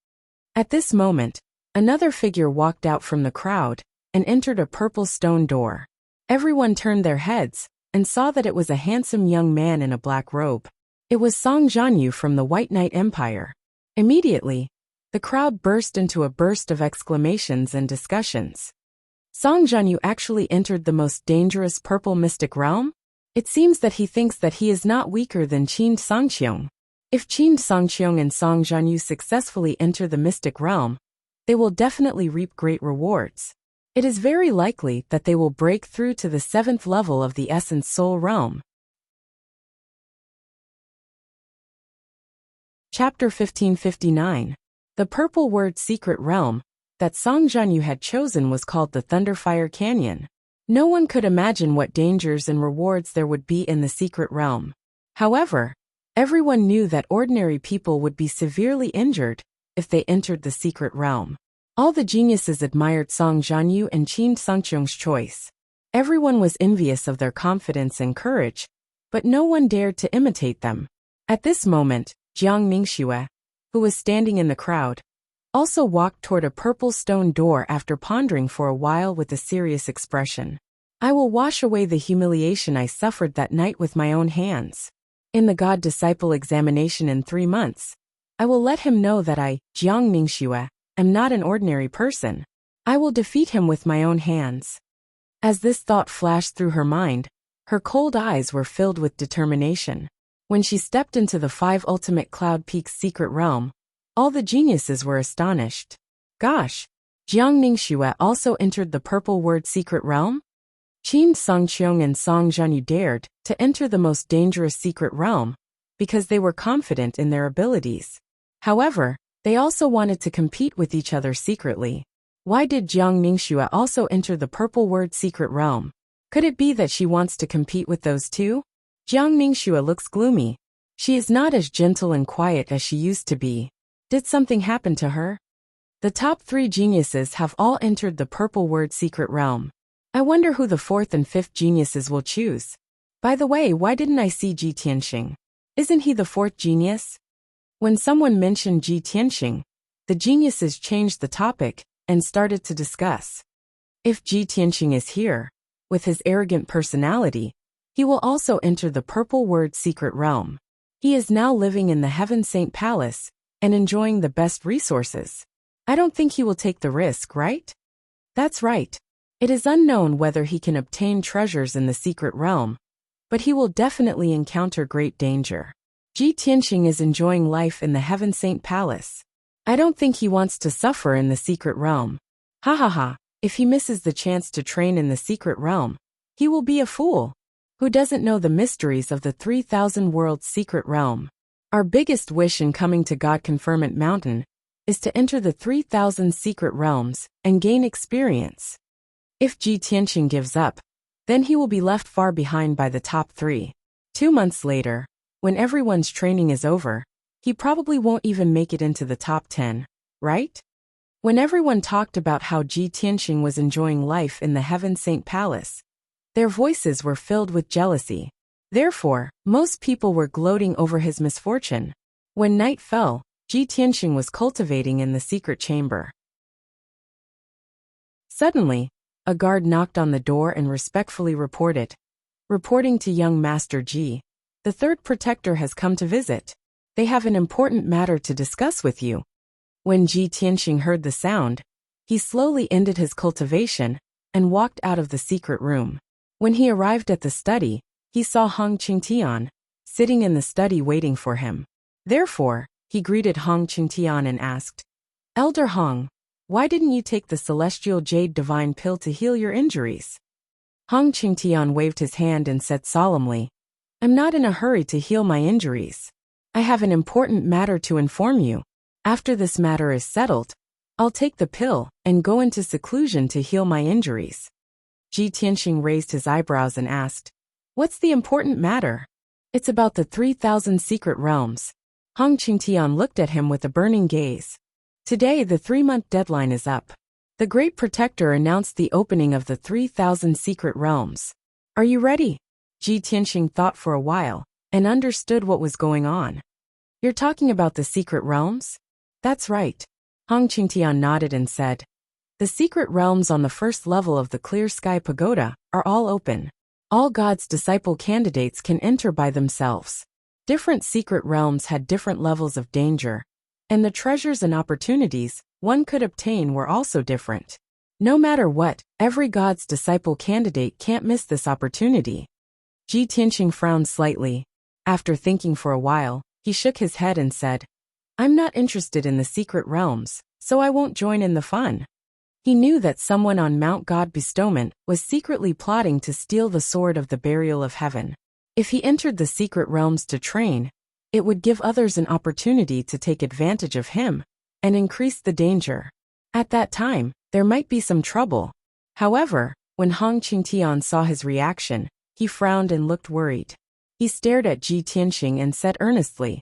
Speaker 1: At this moment, another figure walked out from the crowd and entered a purple stone door. Everyone turned their heads and saw that it was a handsome young man in a black robe. It was Song Jianyu from the White Knight Empire. Immediately, the crowd burst into a burst of exclamations and discussions. Song Jianyu actually entered the most dangerous purple mystic realm? It seems that he thinks that he is not weaker than Qin Songqiong. If Qin Songqiong and Song Jianyu successfully enter the mystic realm, they will definitely reap great rewards. It is very likely that they will break through to the 7th level of the Essence Soul Realm. Chapter 1559. The purple word secret realm that Song Jianyu had chosen was called the Thunderfire Canyon. No one could imagine what dangers and rewards there would be in the secret realm. However, everyone knew that ordinary people would be severely injured if they entered the secret realm. All the geniuses admired Song Jianyu and Qin Songqiong's choice. Everyone was envious of their confidence and courage, but no one dared to imitate them. At this moment, Jiang Ningxue, who was standing in the crowd, also walked toward a purple stone door after pondering for a while with a serious expression. "I will wash away the humiliation I suffered that night with my own hands. In the God-disciple examination in 3 months, I will let him know that I, Jiang Ningxue, am not an ordinary person. I will defeat him with my own hands." As this thought flashed through her mind, her cold eyes were filled with determination. When she stepped into the 5 ultimate cloud peaks secret realm, all the geniuses were astonished. Gosh, Jiang Ningxue also entered the purple word secret realm? Qin Songqiong and Song Jianyu dared to enter the most dangerous secret realm because they were confident in their abilities. However, they also wanted to compete with each other secretly. Why did Jiang Ningxue also enter the purple word secret realm? Could it be that she wants to compete with those two? Jiang Ningxue looks gloomy. She is not as gentle and quiet as she used to be. Did something happen to her? The top 3 geniuses have all entered the purple word secret realm. I wonder who the 4th and 5th geniuses will choose. By the way, why didn't I see Ji Tianxing? Isn't he the 4th genius? When someone mentioned Ji Tianxing, the geniuses changed the topic and started to discuss. If Ji Tianxing is here, with his arrogant personality, he will also enter the purple word secret realm. He is now living in the Heaven Saint Palace and enjoying the best resources. I don't think he will take the risk, right? That's right. It is unknown whether he can obtain treasures in the secret realm, but he will definitely encounter great danger. Ji Tianxing is enjoying life in the Heaven Saint Palace. I don't think he wants to suffer in the secret realm. Ha ha ha, if he misses the chance to train in the secret realm, he will be a fool. Who doesn't know the mysteries of the 3,000 worlds secret realm? Our biggest wish in coming to God Conferment Mountain is to enter the 3,000 secret realms and gain experience. If Ji Tianxing gives up, then he will be left far behind by the top 3. 2 months later, when everyone's training is over, he probably won't even make it into the top 10, right? When everyone talked about how Ji Tianxing was enjoying life in the Heaven Saint Palace, their voices were filled with jealousy. Therefore, most people were gloating over his misfortune. When night fell, Ji Tianxing was cultivating in the secret chamber. Suddenly, a guard knocked on the door and respectfully reported. Reporting to young Master Ji. The third protector has come to visit. They have an important matter to discuss with you. When Ji Tianxing heard the sound, he slowly ended his cultivation and walked out of the secret room. When he arrived at the study, he saw Hong Qingtian sitting in the study waiting for him. Therefore, he greeted Hong Qingtian and asked, "Elder Hong, why didn't you take the celestial jade divine pill to heal your injuries?" Hong Qingtian waved his hand and said solemnly, "I'm not in a hurry to heal my injuries. I have an important matter to inform you. After this matter is settled, I'll take the pill and go into seclusion to heal my injuries." Ji Tianxing raised his eyebrows and asked, "What's the important matter?" "It's about the 3,000 secret realms." Hong Qingtian looked at him with a burning gaze. "Today the 3-month deadline is up. The Great Protector announced the opening of the 3,000 secret realms. Are you ready?" Ji Tianxing thought for a while and understood what was going on. "You're talking about the secret realms?" "That's right." Hong Qingtian nodded and said, "The secret realms on the first level of the Clear Sky Pagoda are all open. All God's disciple candidates can enter by themselves. Different secret realms had different levels of danger, and the treasures and opportunities one could obtain were also different. No matter what, every God's disciple candidate can't miss this opportunity." Ji Tianxing frowned slightly. After thinking for a while, he shook his head and said, "I'm not interested in the secret realms, so I won't join in the fun." He knew that someone on Mount God Bestowment was secretly plotting to steal the sword of the burial of heaven. If he entered the secret realms to train, it would give others an opportunity to take advantage of him and increase the danger. At that time, there might be some trouble. However, when Hong Qingtian saw his reaction, he frowned and looked worried. He stared at Ji Tianxing and said earnestly,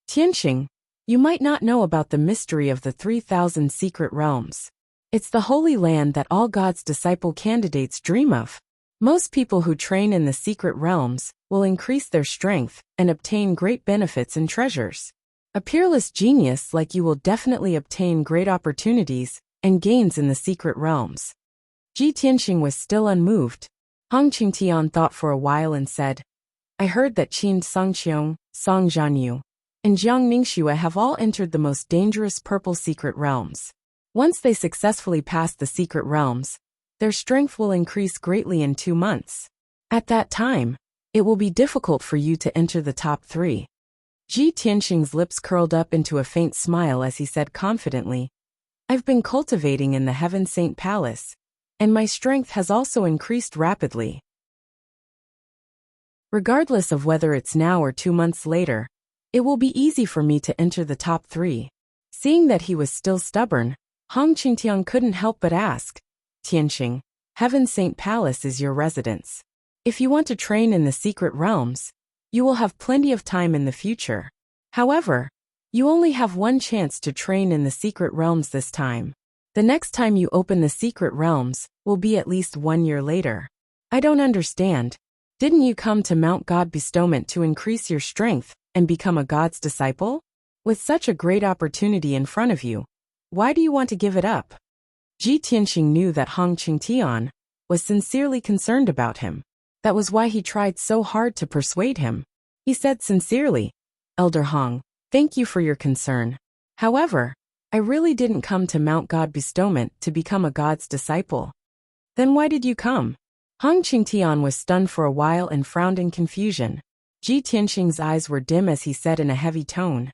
Speaker 1: "Tianxing, you might not know about the mystery of the 3,000 secret realms. It's the holy land that all God's disciple candidates dream of. Most people who train in the secret realms will increase their strength and obtain great benefits and treasures. A peerless genius like you will definitely obtain great opportunities and gains in the secret realms." Ji Tianxing was still unmoved. Hong Qingtian thought for a while and said, "I heard that Qin Songqiong, Song Zhanyu, and Jiang Ningxue have all entered the most dangerous purple secret realms. Once they successfully pass the secret realms, their strength will increase greatly in 2 months. At that time, it will be difficult for you to enter the top 3. Ji Tianxing's lips curled up into a faint smile as he said confidently, "I've been cultivating in the Heaven Saint Palace, and my strength has also increased rapidly. Regardless of whether it's now or 2 months later, it will be easy for me to enter the top 3. Seeing that he was still stubborn, Hong Qingtian couldn't help but ask, "Tianxing, Heaven Saint Palace is your residence. If you want to train in the secret realms, you will have plenty of time in the future. However, you only have one chance to train in the secret realms this time. The next time you open the secret realms will be at least 1 year later. I don't understand. Didn't you come to Mount God Bestowment to increase your strength and become a God's disciple? With such a great opportunity in front of you, why do you want to give it up?" Ji Tianxing knew that Hong Qingtian was sincerely concerned about him. That was why he tried so hard to persuade him. He said sincerely, "Elder Hong, thank you for your concern. However, I really didn't come to Mount God Bestowment to become a God's disciple." "Then why did you come?" Hong Qingtian was stunned for a while and frowned in confusion. Ji Tianxing's eyes were dim as he said in a heavy tone,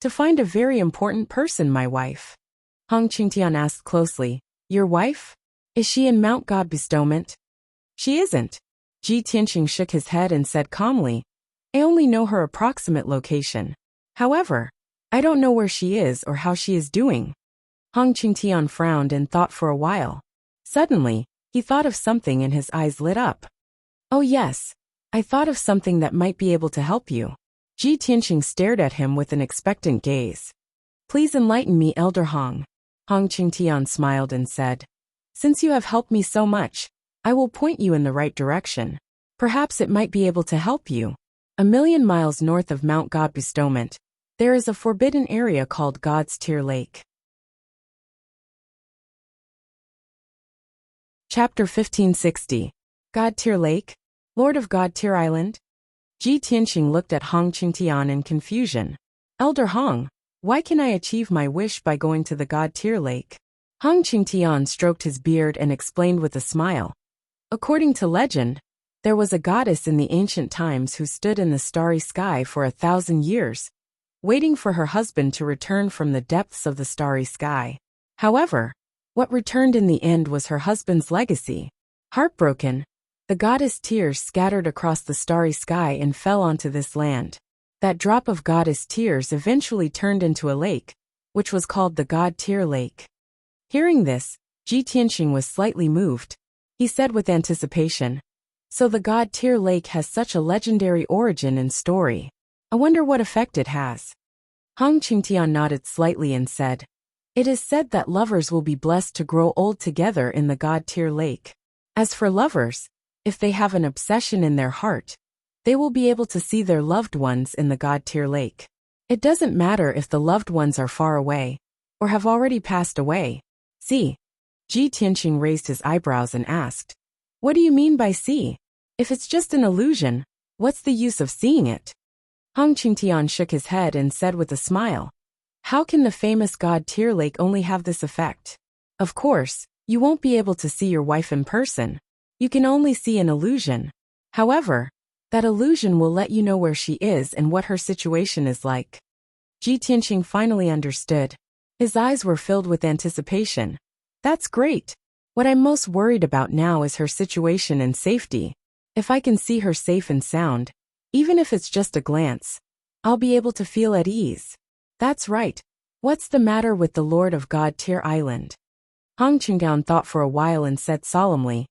Speaker 1: "To find a very important person, my wife." Hong Qingtian asked closely, "Your wife? Is she in Mount God Bestowment?" "She isn't." Ji Tianxing shook his head and said calmly, "I only know her approximate location. However, I don't know where she is or how she is doing." Hong Qingtian frowned and thought for a while. Suddenly, he thought of something and his eyes lit up. "Oh yes, I thought of something that might be able to help you." Ji Tianxing stared at him with an expectant gaze. "Please enlighten me, Elder Hong." Hong Qingtian smiled and said, "Since you have helped me so much, I will point you in the right direction. Perhaps it might be able to help you. 1,000,000 miles north of Mount God Bestowment, there is a forbidden area called God's Tear Lake." Chapter 1560. God Tear Lake, Lord of God Tear Island. Ji Tianqing looked at Hong Qingtian in confusion. Elder Hong, why can I achieve my wish by going to the God-tier lake? Hong Qingtian stroked his beard and explained with a smile. According to legend, there was a goddess in the ancient times who stood in the starry sky for 1,000 years, waiting for her husband to return from the depths of the starry sky. However, what returned in the end was her husband's legacy. Heartbroken, the goddess' tears scattered across the starry sky and fell onto this land. That drop of goddess tears eventually turned into a lake, which was called the God-tier lake. Hearing this, Ji Tianqing was slightly moved. He said with anticipation, "So the God-tier lake has such a legendary origin and story. I wonder what effect it has." Hong Qingtian nodded slightly and said, "It is said that lovers will be blessed to grow old together in the God-tier lake. As for lovers, if they have an obsession in their heart, they will be able to see their loved ones in the God-tier lake. It doesn't matter if the loved ones are far away or have already passed away. See?" Ji Tianqing raised his eyebrows and asked, "What do you mean by see? If it's just an illusion, what's the use of seeing it?" Hong Qingtian shook his head and said with a smile, "How can the famous God-tier lake only have this effect? Of course, you won't be able to see your wife in person. You can only see an illusion. However, that illusion will let you know where she is and what her situation is like." Ji Tianqing finally understood. His eyes were filled with anticipation. "That's great. What I'm most worried about now is her situation and safety. If I can see her safe and sound, even if it's just a glance, I'll be able to feel at ease." "That's right. What's the matter with the Lord of God-tier Island?" Hong Qingtian thought for a while and said solemnly,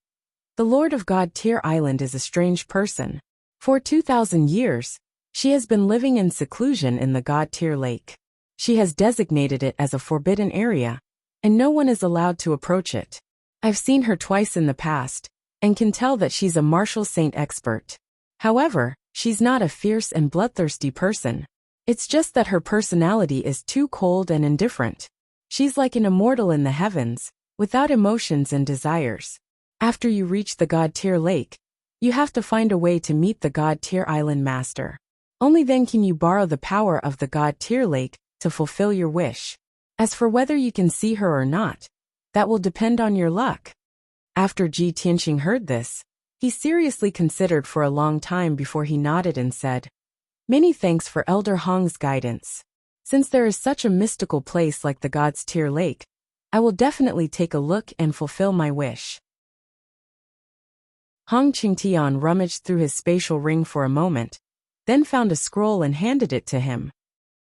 Speaker 1: "The Lord of God-tier Island is a strange person. For 2,000 years, she has been living in seclusion in the God-tier lake. She has designated it as a forbidden area, and no one is allowed to approach it. I've seen her twice in the past, and can tell that she's a martial saint expert. However, she's not a fierce and bloodthirsty person. It's just that her personality is too cold and indifferent. She's like an immortal in the heavens, without emotions and desires. After you reach the God-tier lake, you have to find a way to meet the God-tier island master. Only then can you borrow the power of the God-tier lake to fulfill your wish. As for whether you can see her or not, that will depend on your luck." After Ji Tianqing heard this, he seriously considered for a long time before he nodded and said, "Many thanks for Elder Hong's guidance. Since there is such a mystical place like the God-tier lake, I will definitely take a look and fulfill my wish." Hong Qingtian rummaged through his spatial ring for a moment, then found a scroll and handed it to him.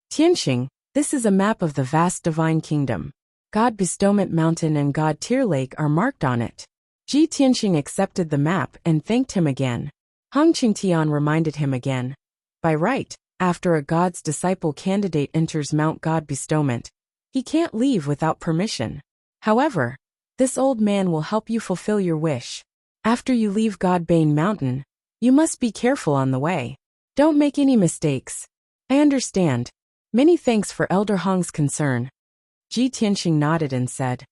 Speaker 1: "Tianqing, this is a map of the vast divine kingdom. God Bestowment Mountain and God-tier lake are marked on it." Ji Tianqing accepted the map and thanked him again. Hong Qingtian reminded him again, "By right, after a God's disciple candidate enters Mount God Bestowment, he can't leave without permission. However, this old man will help you fulfill your wish. After you leave Godbane Mountain, you must be careful on the way. Don't make any mistakes." "I understand. Many thanks for Elder Hong's concern." Ji Tianqing nodded and said,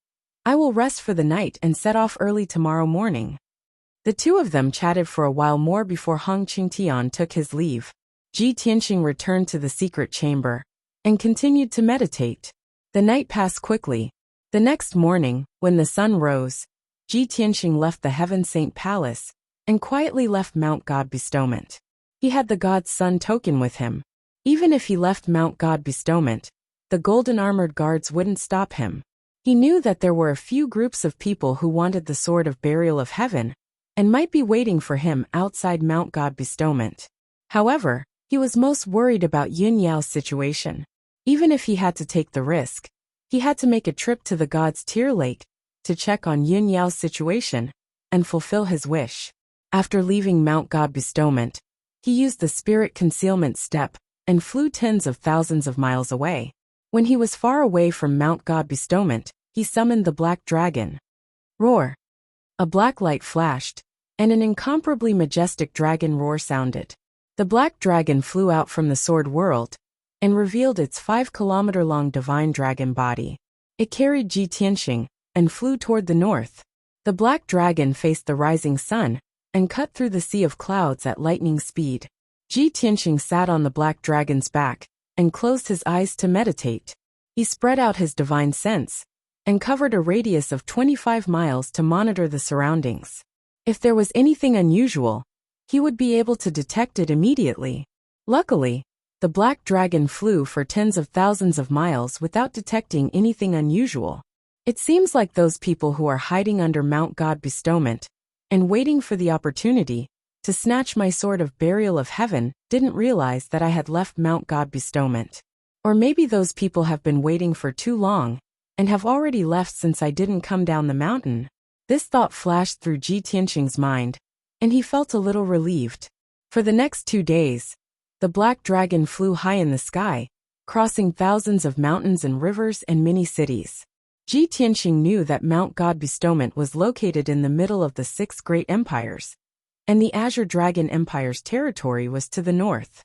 Speaker 1: "I will rest for the night and set off early tomorrow morning." The two of them chatted for a while more before Hong Qingtian took his leave. Ji Tianqing returned to the secret chamber and continued to meditate. The night passed quickly. The next morning, when the sun rose, Ji Tianqing left the Heaven Saint Palace and quietly left Mount God Bestowment. He had the God's Sun token with him. Even if he left Mount God Bestowment, the golden armored guards wouldn't stop him. He knew that there were a few groups of people who wanted the Sword of Burial of Heaven and might be waiting for him outside Mount God Bestowment. However, he was most worried about Yun Yao's situation. Even if he had to take the risk, he had to make a trip to the God-tier lake to check on Yun Yao's situation and fulfill his wish. After leaving Mount God Bestowment, he used the spirit concealment step and flew tens of thousands of miles away. When he was far away from Mount God Bestowment, he summoned the Black Dragon. Roar! A black light flashed, and an incomparably majestic dragon roar sounded. The Black Dragon flew out from the Sword World and revealed its 5-kilometer-long divine dragon body. It carried Ji Tianqing and flew toward the north. The Black Dragon faced the rising sun and cut through the sea of clouds at lightning speed. Ji Tianxing sat on the black dragon's back and closed his eyes to meditate. He spread out his divine sense and covered a radius of 25 miles to monitor the surroundings. If there was anything unusual, he would be able to detect it immediately. Luckily, the black dragon flew for tens of thousands of miles without detecting anything unusual. It seems like those people who are hiding under Mount God Bestowment and waiting for the opportunity to snatch my sword of burial of heaven didn't realize that I had left Mount God Bestowment. Or maybe those people have been waiting for too long and have already left since I didn't come down the mountain. This thought flashed through Ji Tianxing's mind, and he felt a little relieved. For the next 2 days, the black dragon flew high in the sky, crossing thousands of mountains and rivers and many cities. Ji Tianxing knew that Mount God Bestowment was located in the middle of the 6 great empires, and the Azure Dragon Empire's territory was to the north.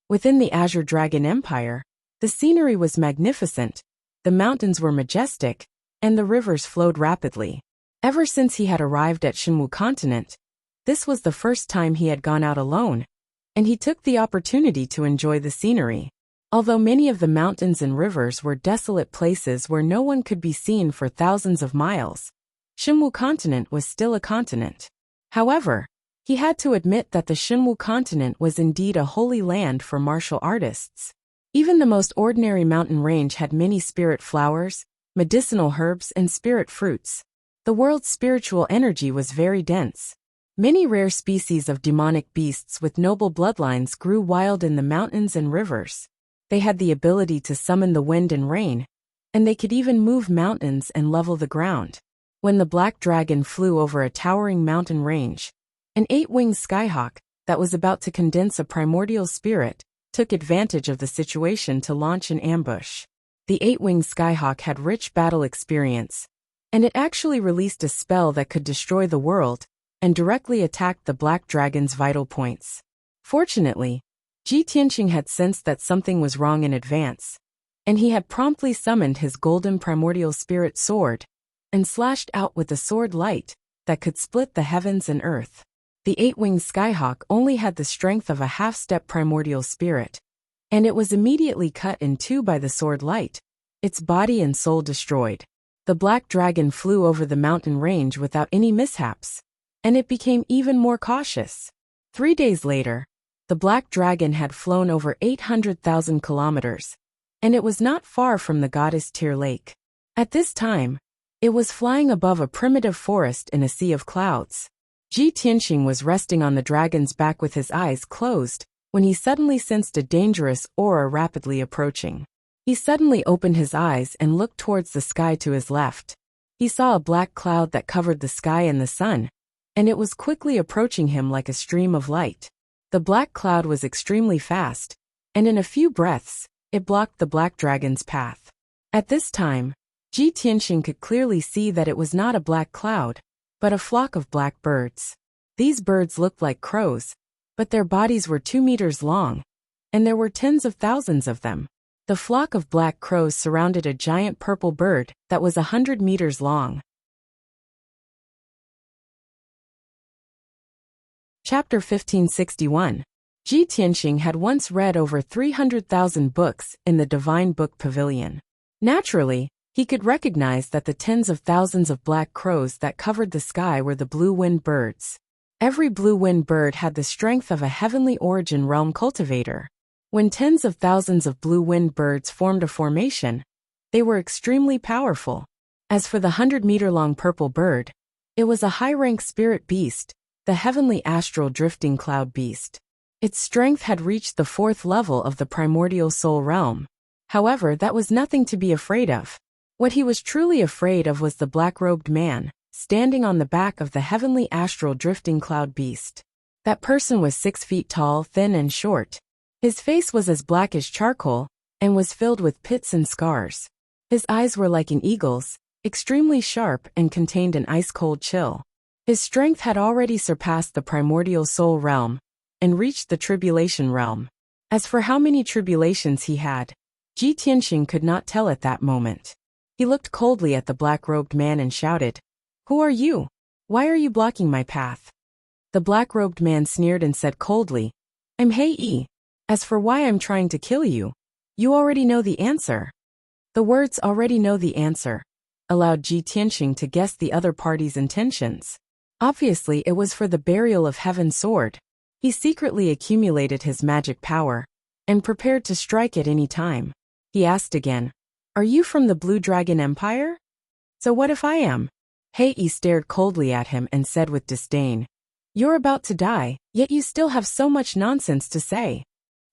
Speaker 1: Within the Azure Dragon Empire, the scenery was magnificent, the mountains were majestic, and the rivers flowed rapidly. Ever since he had arrived at Shenwu continent, this was the first time he had gone out alone, and he took the opportunity to enjoy the scenery. Although many of the mountains and rivers were desolate places where no one could be seen for thousands of miles, Shenwu continent was still a continent. However, he had to admit that the Shenwu continent was indeed a holy land for martial artists. Even the most ordinary mountain range had many spirit flowers, medicinal herbs, and spirit fruits. The world's spiritual energy was very dense. Many rare species of demonic beasts with noble bloodlines grew wild in the mountains and rivers. They had the ability to summon the wind and rain, and they could even move mountains and level the ground. When the black dragon flew over a towering mountain range, an 8-winged skyhawk that was about to condense a primordial spirit took advantage of the situation to launch an ambush. The 8-winged skyhawk had rich battle experience, and it actually released a spell that could destroy the world and directly attacked the black dragon's vital points. Fortunately, Ji Tianxing had sensed that something was wrong in advance, and he had promptly summoned his golden primordial spirit sword and slashed out with a sword light that could split the heavens and earth. The 8-winged skyhawk only had the strength of a half-step primordial spirit, and it was immediately cut in two by the sword light, its body and soul destroyed. The black dragon flew over the mountain range without any mishaps, and it became even more cautious. 3 days later, the black dragon had flown over 800,000 kilometers, and it was not far from the goddess Tear Lake. At this time, it was flying above a primitive forest in a sea of clouds. Ji Tianxing was resting on the dragon's back with his eyes closed when he suddenly sensed a dangerous aura rapidly approaching. He suddenly opened his eyes and looked towards the sky to his left. He saw a black cloud that covered the sky and the sun, and it was quickly approaching him like a stream of light. The black cloud was extremely fast, and in a few breaths, it blocked the black dragon's path. At this time, Ji Tianxing could clearly see that it was not a black cloud, but a flock of black birds. These birds looked like crows, but their bodies were 2 meters long, and there were tens of thousands of them. The flock of black crows surrounded a giant purple bird that was 100 meters long. Chapter 1561. Ji Tianxing had once read over 300,000 books in the Divine Book Pavilion. Naturally, he could recognize that the tens of thousands of black crows that covered the sky were the blue-winged birds. Every blue-winged bird had the strength of a heavenly origin realm cultivator. When tens of thousands of blue-winged birds formed a formation, they were extremely powerful. As for the 100-meter-long purple bird, it was a high-rank spirit beast, the heavenly astral drifting cloud beast. Its strength had reached the 4th level of the primordial soul realm. However, that was nothing to be afraid of. What he was truly afraid of was the black-robed man, standing on the back of the heavenly astral drifting cloud beast. That person was 6 feet tall, thin and short. His face was as black as charcoal, and was filled with pits and scars. His eyes were like an eagle's, extremely sharp and contained an ice-cold chill. His strength had already surpassed the primordial soul realm, and reached the tribulation realm. As for how many tribulations he had, Ji Tianxing could not tell at that moment. He looked coldly at the black-robed man and shouted, "Who are you? Why are you blocking my path?" The black-robed man sneered and said coldly, I'm Hei. As for why I'm trying to kill you, you already know the answer. The words already know the answer allowed Ji Tianxing to guess the other party's intentions. Obviously, it was for the burial of Heaven's sword. He secretly accumulated his magic power and prepared to strike at any time. He asked again, Are you from the Blue Dragon Empire? So what if I am? Hei stared coldly at him and said with disdain, You're about to die, yet you still have so much nonsense to say.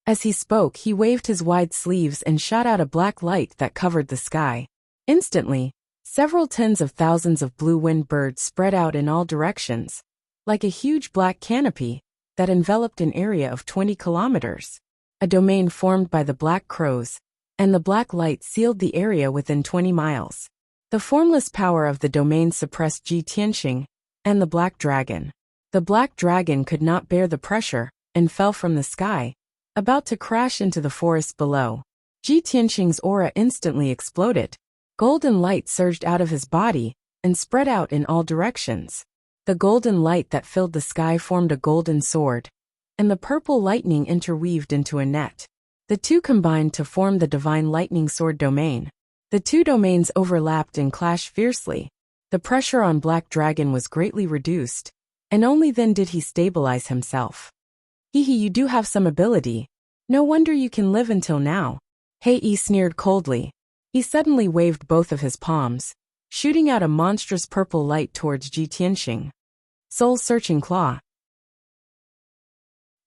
Speaker 1: As he spoke, he waved his wide sleeves and shot out a black light that covered the sky. Instantly, several tens of thousands of blue-winged birds spread out in all directions, like a huge black canopy that enveloped an area of 20 kilometers. A domain formed by the black crows, and the black light sealed the area within 20 miles. The formless power of the domain suppressed Ji Tianxing and the black dragon. The black dragon could not bear the pressure and fell from the sky, about to crash into the forest below. Ji Tianxing's aura instantly exploded. Golden light surged out of his body and spread out in all directions. The golden light that filled the sky formed a golden sword, and the purple lightning interweaved into a net. The two combined to form the divine lightning sword domain. The two domains overlapped and clashed fiercely. The pressure on Black Dragon was greatly reduced, and only then did he stabilize himself. Hehe, you do have some ability. No wonder you can live until now. Hei sneered coldly. He suddenly waved both of his palms, shooting out a monstrous purple light towards Ji Tianxing. Soul-searching claw.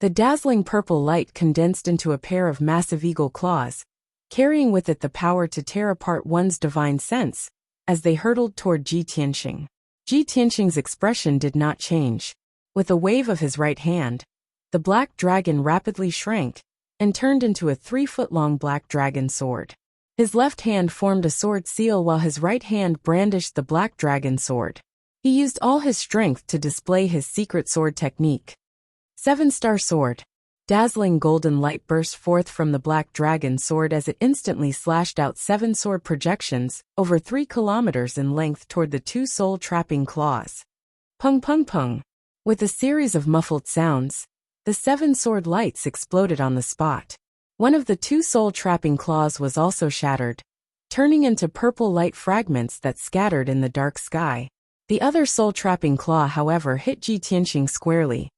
Speaker 1: The dazzling purple light condensed into a pair of massive eagle claws, carrying with it the power to tear apart one's divine sense, as they hurtled toward Ji Tianxing. Ji Tianxing's expression did not change. With a wave of his right hand, the black dragon rapidly shrank and turned into a 3-foot-long black dragon sword. His left hand formed a sword seal while his right hand brandished the black dragon sword. He used all his strength to display his secret sword technique. 7-star sword. Dazzling golden light burst forth from the black dragon sword as it instantly slashed out 7 sword projections over 3 kilometers in length toward the 2 soul-trapping claws. Pung pung pung. With a series of muffled sounds, the 7 sword lights exploded on the spot. One of the 2 soul-trapping claws was also shattered, turning into purple light fragments that scattered in the dark sky. The other soul-trapping claw, however, hit Ji Tianxing squarely.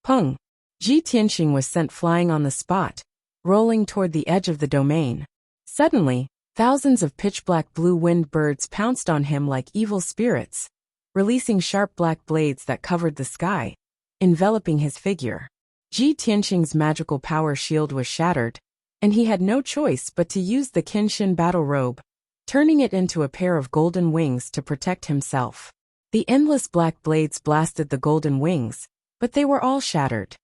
Speaker 1: Pung! Ji Tianxing was sent flying on the spot, rolling toward the edge of the domain. Suddenly, thousands of pitch-black blue-winged birds pounced on him like evil spirits, releasing sharp black blades that covered the sky, enveloping his figure. Ji Tianxing's magical power shield was shattered, and he had no choice but to use the Kenshin battle robe, turning it into a pair of golden wings to protect himself. The endless black blades blasted the golden wings, but they were all shattered.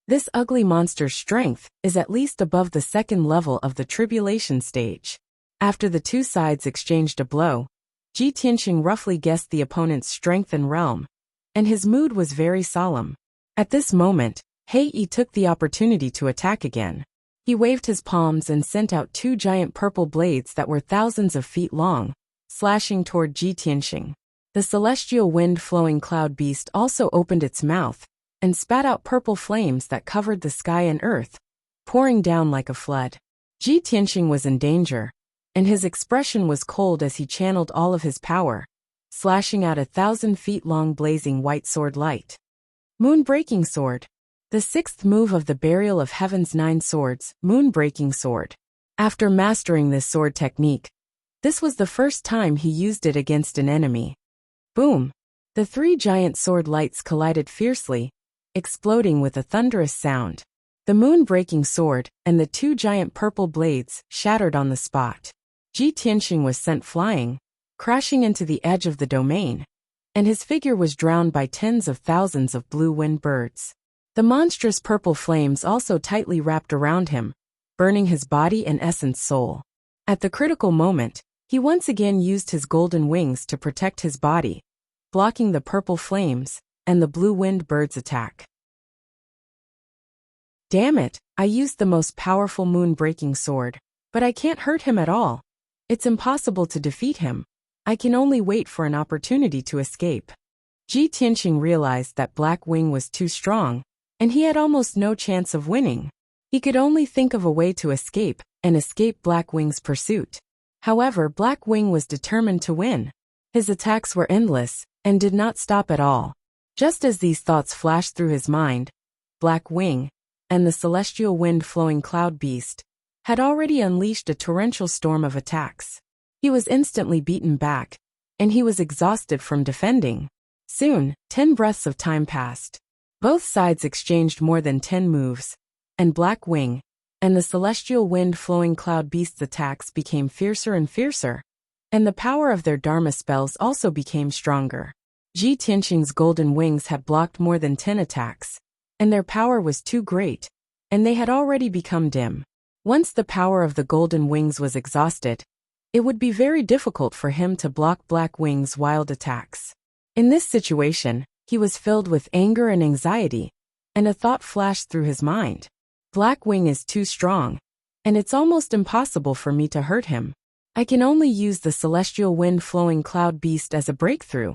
Speaker 1: This ugly monster's strength is at least above the 2nd level of the tribulation stage. After the 2 sides exchanged a blow, Ji Tianxing roughly guessed the opponent's strength and realm, and his mood was very solemn. At this moment, Hei took the opportunity to attack again. He waved his palms and sent out 2 giant purple blades that were thousands of feet long, slashing toward Ji Tianxing. The celestial wind-flowing cloud beast also opened its mouth and spat out purple flames that covered the sky and earth, pouring down like a flood. Ji Tianxing was in danger, and his expression was cold as he channeled all of his power, slashing out 1,000 feet long blazing white sword light. Moon-breaking sword. The 6th move of the Burial of Heaven's 9 Swords, Moon-breaking sword. After mastering this sword technique, this was the first time he used it against an enemy. Boom! The 3 giant sword lights collided fiercely, exploding with a thunderous sound. The moon-breaking sword and the 2 giant purple blades shattered on the spot. Ji Tianxing was sent flying, crashing into the edge of the domain, and his figure was drowned by tens of thousands of blue-winged birds. The monstrous purple flames also tightly wrapped around him, burning his body and essence soul. At the critical moment, he once again used his golden wings to protect his body, blocking the purple flames and the blue-winged bird's attack. Damn it, I used the most powerful moon-breaking sword, but I can't hurt him at all. It's impossible to defeat him. I can only wait for an opportunity to escape. Ji Tianqing realized that Black Wing was too strong, and he had almost no chance of winning. He could only think of a way to escape Black Wing's pursuit. However, Black Wing was determined to win. His attacks were endless and did not stop at all. Just as these thoughts flashed through his mind, Black Wing and the celestial wind-flowing cloud beast had already unleashed a torrential storm of attacks. He was instantly beaten back, and he was exhausted from defending. Soon, 10 breaths of time passed. Both sides exchanged more than 10 moves, and Black Wing and the celestial wind-flowing cloud beast's attacks became fiercer and fiercer, and the power of their Dharma spells also became stronger. Ji Tianqing's golden wings had blocked more than 10 attacks, and their power was too great, and they had already become dim. Once the power of the golden wings was exhausted, it would be very difficult for him to block Black Wing's wild attacks. In this situation, he was filled with anger and anxiety, and a thought flashed through his mind. Black Wing is too strong, and it's almost impossible for me to hurt him. I can only use the celestial wind-flowing cloud beast as a breakthrough.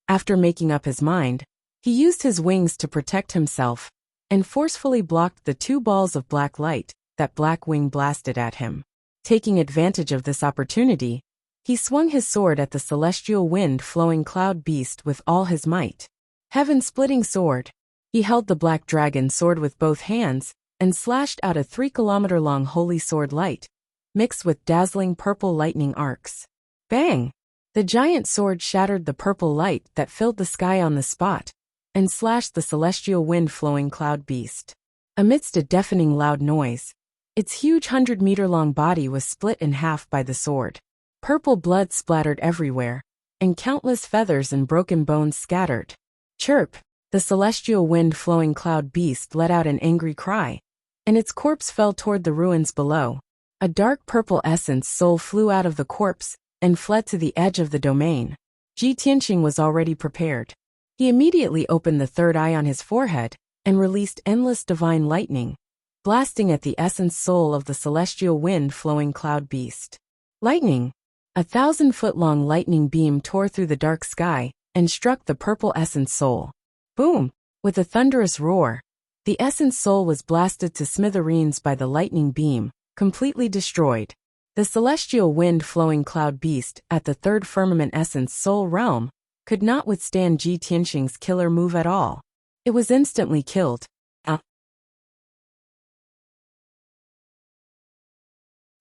Speaker 1: After making up his mind, he used his wings to protect himself, and forcefully blocked the 2 balls of black light that Black Wing blasted at him. Taking advantage of this opportunity, he swung his sword at the celestial wind-flowing cloud beast with all his might. Heaven-splitting sword. He held the black dragon sword with both hands and slashed out a 3-kilometer-long holy sword light, mixed with dazzling purple lightning arcs. Bang! The giant sword shattered the purple light that filled the sky on the spot, and slashed the celestial wind-flowing cloud beast. Amidst a deafening loud noise, its huge 100-meter-long body was split in half by the sword. Purple blood splattered everywhere, and countless feathers and broken bones scattered. Chirp! The celestial wind-flowing cloud beast let out an angry cry, and its corpse fell toward the ruins below. A dark purple essence soul flew out of the corpse and fled to the edge of the domain. Ji Tianqing was already prepared. He immediately opened the third eye on his forehead and released endless divine lightning, blasting at the essence soul of the celestial wind-flowing cloud beast. Lightning! A 1,000-foot-long lightning beam tore through the dark sky and struck the purple essence soul. Boom! With a thunderous roar, the essence soul was blasted to smithereens by the lightning beam, completely destroyed. The celestial wind-flowing cloud beast at the third firmament essence soul realm could not withstand Ji Tianqing's killer move at all. It was instantly killed.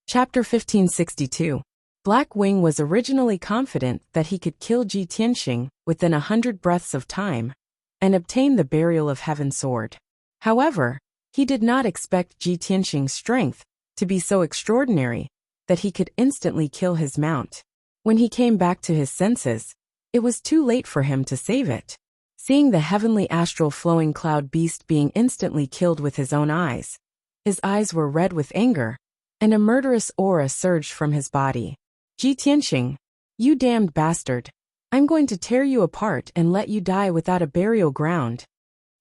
Speaker 1: Chapter 1562. Black Wing was originally confident that he could kill Ji Tianqing within 100 breaths of time and obtain the burial of heaven sword. However, he did not expect Ji Tianqing's strength to be so extraordinary that he could instantly kill his mount. When he came back to his senses, it was too late for him to save it. Seeing the heavenly astral flowing cloud beast being instantly killed with his own eyes, his eyes were red with anger, and a murderous aura surged from his body. Ji Tianqing, you damned bastard! I'm going to tear you apart and let you die without a burial ground.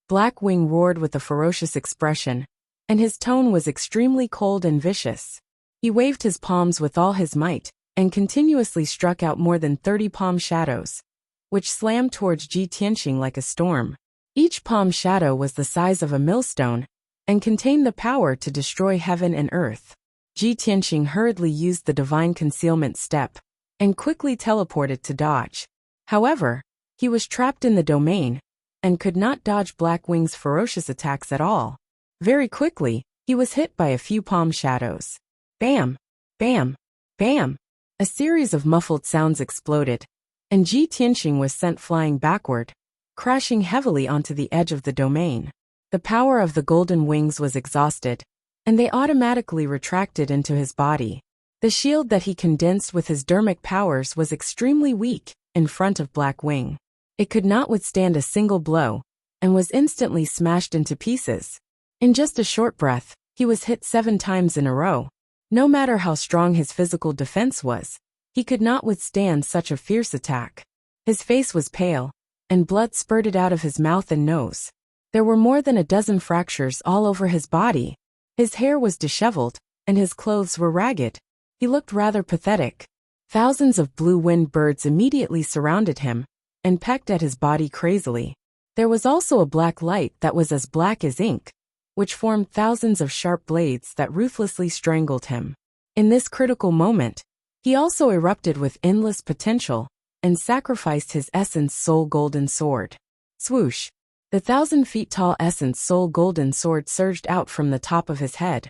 Speaker 1: Black Wing roared with a ferocious expression, and his tone was extremely cold and vicious. He waved his palms with all his might, and continuously struck out more than 30 palm shadows, which slammed towards Ji Tianqing like a storm. Each palm shadow was the size of a millstone, and contained the power to destroy heaven and earth. Ji Tianqing hurriedly used the divine concealment step, and quickly teleported to dodge. However, he was trapped in the domain, and could not dodge Black Wing's ferocious attacks at all. Very quickly, he was hit by a few palm shadows. Bam! Bam! Bam! A series of muffled sounds exploded, and Ji Tianqing was sent flying backward, crashing heavily onto the edge of the domain. The power of the golden wings was exhausted, and they automatically retracted into his body. The shield that he condensed with his dermic powers was extremely weak in front of Black Wing. It could not withstand a single blow, and was instantly smashed into pieces. In just a short breath, he was hit 7 times in a row. No matter how strong his physical defense was, he could not withstand such a fierce attack. His face was pale, and blood spurted out of his mouth and nose. There were more than a dozen fractures all over his body. His hair was disheveled, and his clothes were ragged. He looked rather pathetic. Thousands of blue-winged birds immediately surrounded him, and pecked at his body crazily. There was also a black light that was as black as ink, which formed thousands of sharp blades that ruthlessly strangled him. In this critical moment, he also erupted with endless potential and sacrificed his Essence Soul Golden Sword. Swoosh! The 1,000-feet-tall Essence Soul Golden Sword surged out from the top of his head,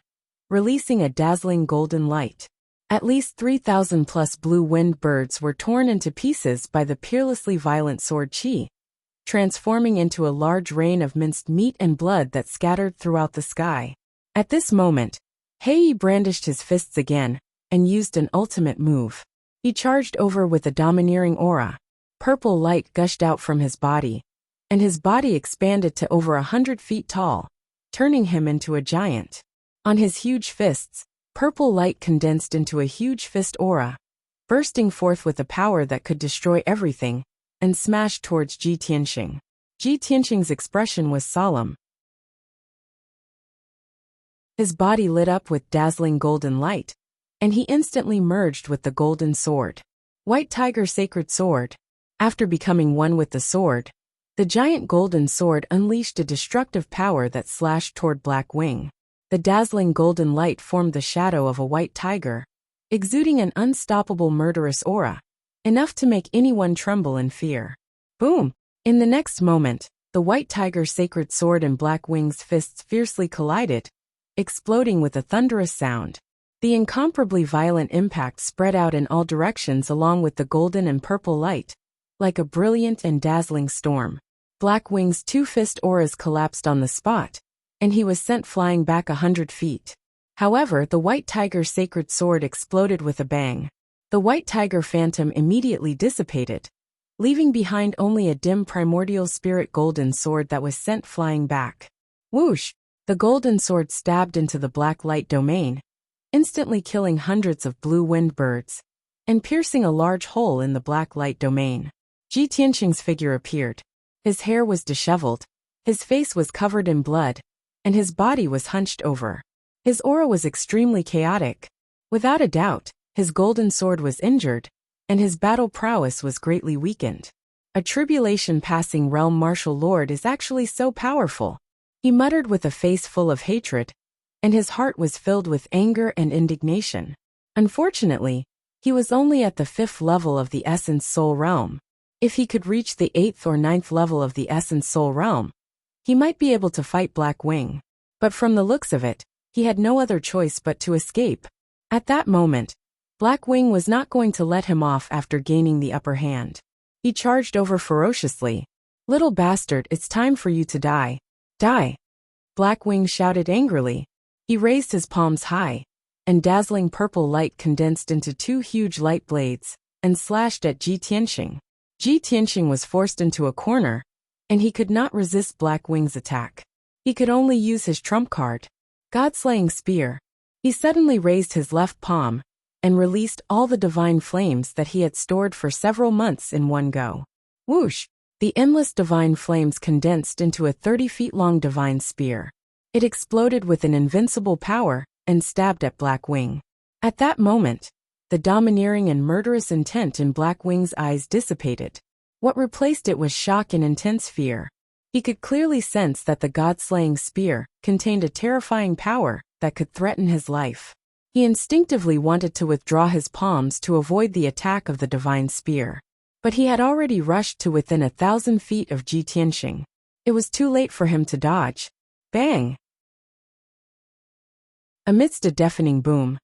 Speaker 1: releasing a dazzling golden light. At least 3,000+ blue-winged birds were torn into pieces by the peerlessly violent sword chi, transforming into a large rain of minced meat and blood that scattered throughout the sky. At this moment, Hei brandished his fists again and used an ultimate move. He charged over with a domineering aura. Purple light gushed out from his body, and his body expanded to over 100 feet tall, turning him into a giant. On his huge fists, purple light condensed into a huge fist aura, bursting forth with a power that could destroy everything, and smashed towards Ji Tianxing. Ji Tianxing's expression was solemn. His body lit up with dazzling golden light, and he instantly merged with the golden sword. White Tiger Sacred Sword. After becoming one with the sword, the giant golden sword unleashed a destructive power that slashed toward Black Wing. The dazzling golden light formed the shadow of a white tiger, exuding an unstoppable murderous aura, enough to make anyone tremble in fear. Boom! In the next moment, the White Tiger Sacred Sword and Black Wing's fists fiercely collided, exploding with a thunderous sound. The incomparably violent impact spread out in all directions along with the golden and purple light, like a brilliant and dazzling storm. Black Wing's two fist auras collapsed on the spot, and he was sent flying back 100 feet. However, the White Tiger Sacred Sword exploded with a bang. The White Tiger Phantom immediately dissipated, leaving behind only a dim primordial spirit golden sword that was sent flying back. Whoosh! The golden sword stabbed into the black light domain, instantly killing hundreds of blue-winged birds, and piercing a large hole in the black light domain. Ji Tianxing's figure appeared. His hair was disheveled, his face was covered in blood, and his body was hunched over. His aura was extremely chaotic. Without a doubt, his golden sword was injured, and his battle prowess was greatly weakened. A tribulation-passing realm martial lord is actually so powerful, he muttered with a face full of hatred, and his heart was filled with anger and indignation. Unfortunately, he was only at the 5th level of the Essence Soul Realm. If he could reach the 8th or 9th level of the Essence Soul Realm, he might be able to fight Black Wing. But from the looks of it, he had no other choice but to escape. At that moment, Black Wing was not going to let him off after gaining the upper hand. He charged over ferociously. "Little bastard, it's time for you to die. Die!" Black Wing shouted angrily. He raised his palms high, and dazzling purple light condensed into two huge light blades, and slashed at Ji Tianxing. Ji Tianxing was forced into a corner, and he could not resist Black Wing's attack. He could only use his trump card, God-slaying spear. He suddenly raised his left palm, and released all the divine flames that he had stored for several months in one go. Whoosh! The endless divine flames condensed into a 30-feet-long divine spear. It exploded with an invincible power and stabbed at Black Wing. At that moment, the domineering and murderous intent in Black Wing's eyes dissipated. What replaced it was shock and intense fear. He could clearly sense that the god-slaying spear contained a terrifying power that could threaten his life. He instinctively wanted to withdraw his palms to avoid the attack of the divine spear. But he had already rushed to within 1,000 feet of Ji Tianxing. It was too late for him to dodge. Bang! Amidst a deafening boom,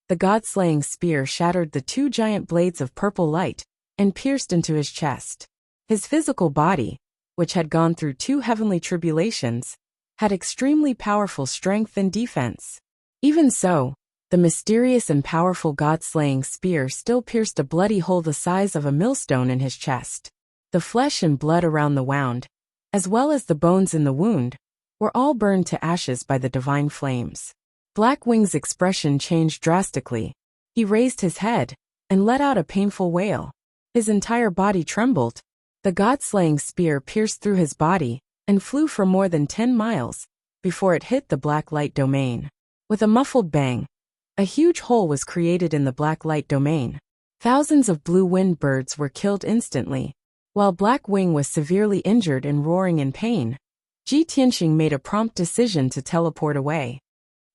Speaker 1: the god-slaying spear shattered the two giant blades of purple light and pierced into his chest. His physical body, which had gone through 2 heavenly tribulations, had extremely powerful strength and defense. Even so, the mysterious and powerful god-slaying spear still pierced a bloody hole the size of a millstone in his chest. The flesh and blood around the wound, as well as the bones in the wound, were all burned to ashes by the divine flames. Black Wing's expression changed drastically. He raised his head and let out a painful wail. His entire body trembled. The god-slaying spear pierced through his body and flew for more than 10 miles before it hit the black light domain. With a muffled bang, a huge hole was created in the black light domain. Thousands of blue-winged birds were killed instantly, While Black Wing was severely injured and roaring in pain, Ji Tianxing made a prompt decision to teleport away.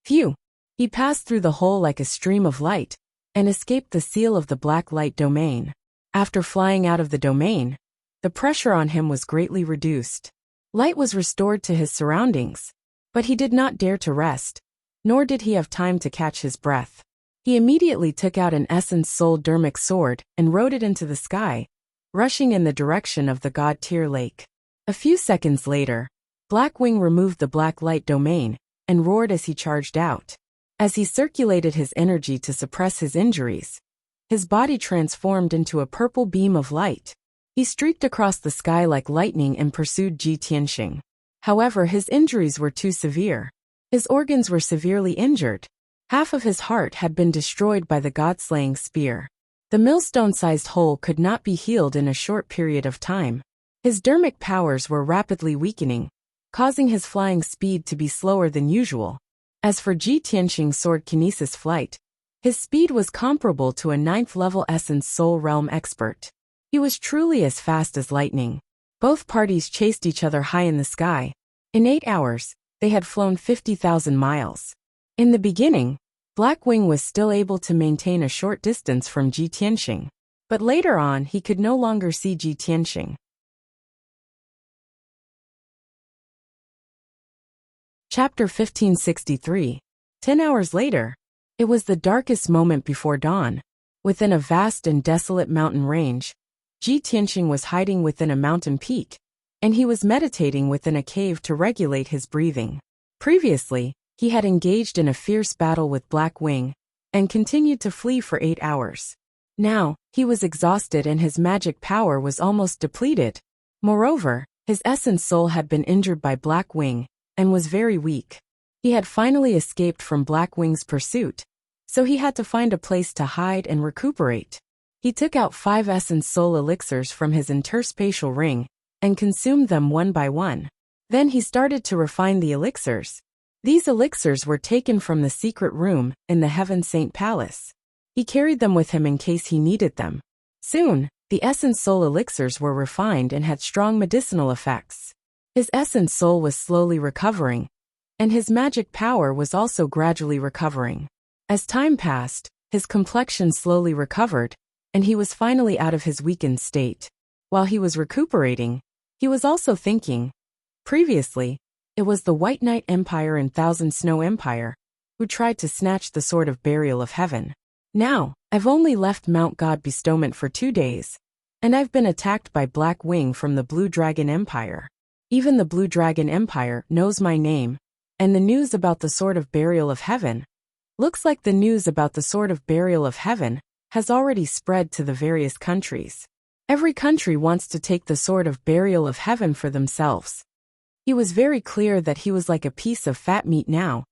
Speaker 1: Phew! He passed through the hole like a stream of light and escaped the seal of the black light domain. After flying out of the domain, the pressure on him was greatly reduced. Light was restored to his surroundings, but he did not dare to rest, nor did he have time to catch his breath. He immediately took out an essence soul dermic sword and rode it into the sky, rushing in the direction of the God-tier lake. A few seconds later, Black Wing removed the black light domain and roared as he charged out. As he circulated his energy to suppress his injuries, his body transformed into a purple beam of light. He streaked across the sky like lightning and pursued Ji Tianxing. However, his injuries were too severe. His organs were severely injured. Half of his heart had been destroyed by the god-slaying spear. The millstone-sized hole could not be healed in a short period of time. His dermic powers were rapidly weakening, causing his flying speed to be slower than usual. As for Ji Tianxing's sword kinesis flight, his speed was comparable to a 9th-level Essence Soul Realm expert. He was truly as fast as lightning. Both parties chased each other high in the sky. In 8 hours, they had flown 50,000 miles. In the beginning, Black Wing was still able to maintain a short distance from Ji Tianxing, but later on he could no longer see Ji Tianxing. Chapter 1563. 10 hours later. It was the darkest moment before dawn. Within a vast and desolate mountain range, Ji Tianxing was hiding within a mountain peak, and he was meditating within a cave to regulate his breathing. Previously, he had engaged in a fierce battle with Black Wing, and continued to flee for 8 hours. Now, he was exhausted and his magic power was almost depleted. Moreover, his essence soul had been injured by Black Wing, and was very weak. He had finally escaped from Black Wing's pursuit, so he had to find a place to hide and recuperate. He took out 5 essence soul elixirs from his interspatial ring, and consumed them one by one. Then he started to refine the elixirs. These elixirs were taken from the secret room in the Heaven Saint Palace. He carried them with him in case he needed them. Soon, the essence soul elixirs were refined and had strong medicinal effects. His essence soul was slowly recovering, and his magic power was also gradually recovering. As time passed, his complexion slowly recovered, and he was finally out of his weakened state. While he was recuperating, he was also thinking. Previously, it was the White Knight Empire and Thousand Snow Empire who tried to snatch the Sword of Burial of Heaven. Now, I've only left Mount God Bestowment for 2 days, and I've been attacked by Black Wing from the Blue Dragon Empire. Even the Blue Dragon Empire knows my name, and the news about the Sword of Burial of Heaven. Looks like the news about the Sword of Burial of Heaven has already spread to the various countries. Every country wants to take the Sword of Burial of Heaven for themselves. He was very clear that he was like a piece of fat meat now,